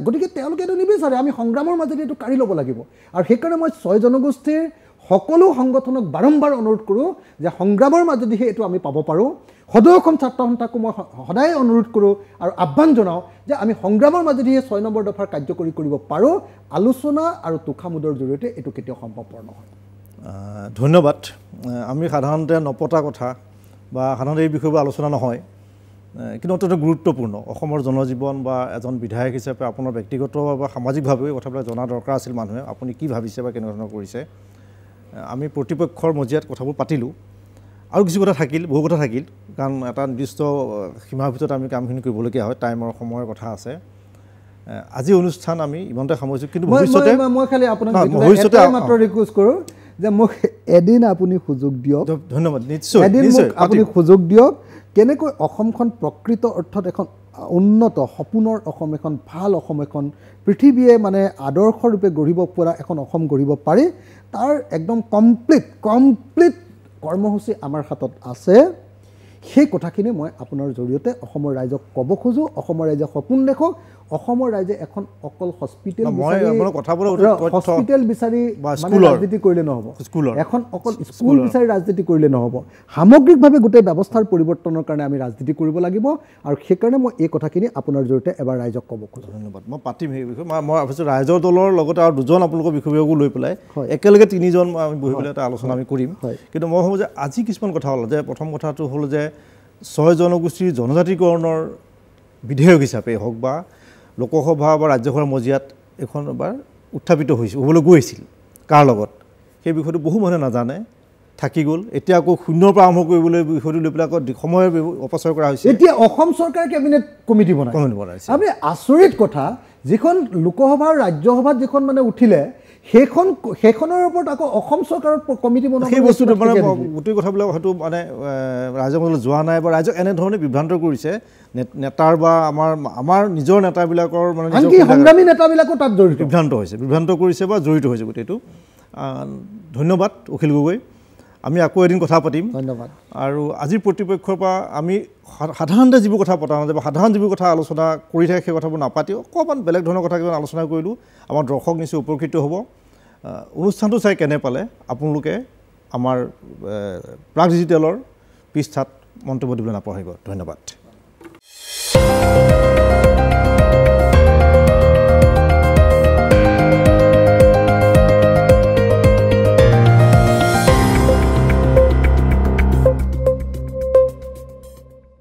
গতিকে তেওঁলোকে এইটো নিবিচাৰে আমি সংগ্ৰামৰ মাজেদি এইটো কাঢ়ি ল'ব লাগিব আৰু সেইকাৰণে মই 6 জনগোষ্ঠীৰ সকলো সংগঠনক বাৰম্বাৰ অনুৰোধ কৰোঁ যে সংগ্ৰামৰ মাজেদিহে এইটো আমি পাব পাৰোঁ সদৌ অসম ছাত্ৰ সন্থাকো মই সদায় অনুৰোধ কৰোঁ আৰু আহ্বান জনাওঁ যে আমি সংগ্ৰামৰ মাজেদিহে 6 নম্বৰ দফাৰ কাৰ্যকৰী কৰিব পাৰোঁ আলোচনা আৰু তোষামোদৰ জৰিয়তে এইটো কেতিয়াও সম্ভৱপৰ নহয় ধন্যবাদ আমি সাধাৰণতে নপতা কথা বা সাধাৰণতে এই বিষয়বোৰ আলোচনা নহয় কিন্তু অত্যন্ত গুৰুত্বপূৰ্ণ অসমৰ জনজীৱন বা এজন বিধায়ক হিচাপে আপোনাৰ ব্যক্তিগত বা সামাজিকভাৱেও এই কথাবিলাক জনা দৰকাৰ আছিল মানুহে আপুনি কি ভাবিছে বা কেনেধৰণৰ কৰিছে আমি প্ৰতিপক্ষৰ মজিয়াত কথাবোৰ পাতিলোঁ আৰু কিছু কথা থাকিল বহু কথা থাকিল কাৰণ এটা নিৰ্দিষ্ট সীমাৰ ভিতৰত আমি কামখিনি কৰিবলগীয়া হয় টাইমৰ সময়ৰ কথা আছে আজি অনুষ্ঠান আমি ইমানতে সামৰিছোঁ কিন্তু ভৱিষ্যতে মই খালি আপোনাক ভৱিষ্যতে মাত্ৰ ৰিকুৱেষ্ট কৰোঁ যে মোক এদিন আপুনি সুযোগ দিয়ক ধন্যবাদ নিশ্চয় এদিন মোক আপুনি সুযোগ দিয়ক কেনেকৈ অসমখন প্ৰকৃত অৰ্থত এখন উন্নত সপোনৰ অসম এখন ভাল অসম এখন পৃথিৱীয়ে মানে আদৰ্শৰূপে গঢ়িব পৰা এখন অসম গঢ়িব পাৰি তাৰ একদম কমপ্লিট কৰ্মসূচী আমাৰ হাতত আছে সেই কথাখিনি মই আপোনাৰ জৰিয়তে অসমৰ ৰাইজক ক'ব খোজোঁ অসমৰ ৰাইজে সপোন দেখক অসমৰ ৰাইজে এখন অকল হস্পিটেল বিচাৰি ৰাজনীতি কৰিলে নহ'ব এখন অকল স্কুল বিচাৰি ৰাজনীতি কৰিলে নহ'ব সামগ্ৰিকভাৱে গোটেই ব্যৱস্থাৰ পৰিৱৰ্তনৰ কাৰণে আমি ৰাজনীতি কৰিব লাগিব আৰু সেইকাৰণে মই এই কথাখিনি আপোনাৰ জৰিয়তে এবাৰ ৰাইজক ক'ব খোজোঁ ধন্যবাদ মই পাতিম সেই বিষয়ে মই ভাবিছোঁ ৰাইজৰ দলৰ লগতে আৰু দুজন আপোনালোকৰ বিষয়ববীয়াকো লৈ পেলাই একেলগে তিনিজন আমি বহি পেলাই এটা আলোচনা আমি কৰিম কিন্তু মই ভাবোঁ যে আজি কিছুমান কথা হ'ল যে প্ৰথম কথাটো হ'ল যে 6 জনগোষ্ঠীৰ জনজাতিকৰণৰ বিধেয়ক হিচাপে হওক বা লোকসভা বা ৰাজ্যসভাৰ মজিয়াত এখন এবাৰ উত্থাপিত হ'বলৈ গৈ আছিল কাৰ লগত সেই বিষয়টো বহু মানুহে নাজানে থাকি গ'ল এতিয়া আকৌ শূন্যৰ পৰা আৰম্ভ কৰিবলৈ বিষয়টো লৈ পেলাই আকৌ সময়ৰ অপচয় কৰা হৈছে এতিয়া অসম চৰকাৰে কেবিনেট কমিটি বনাইছে আপুনি আচৰিত কথা যিখন লোকসভা ৰাজ্যসভাত যিখন মানে উঠিলে সেইখনৰ ওপৰত আকৌ অসম চৰকাৰৰ কমিটি বনাব সেই বস্তুটো মানে গোটেই কথাবিলাক হয়তো মানে ৰাইজৰ মাজলৈ যোৱা নাই বা ৰাইজক এনেধৰণে বিভ্ৰান্ত কৰিছে নেতাৰ বা আমাৰ নিজৰ নেতাবিলাকৰ মানে সংগ্ৰামী নেতাবিলাকো তাত জড়িত বিভ্ৰান্ত কৰিছে বা জড়িত হৈছে গোটেইটো ধন্যবাদ অখিল গগৈ আমি আকৌ এদিন কথা পাতিম ধন্যবাদ আৰু আজিৰ প্ৰতিপক্ষৰ পৰা আমি সাধাৰণতে যিবোৰ কথা পতা নাযায় বা সাধাৰণ যিবোৰ কথা আলোচনা কৰি থাকে সেই কথাবোৰ নাপাতি অকণমান বেলেগ ধৰণৰ কথা কিছুমান আলোচনা কৰিলোঁ আমাৰ দৰ্শক নিশ্চয় উপকৃত হ'ব অনুষ্ঠানটো চাই কেনে পালে আপোনালোকে আমাৰ প্ৰাগ ডিজিটেলৰ পৃষ্ঠাত মন্তব্য দিবলৈ নাপাহৰিব ধন্যবাদ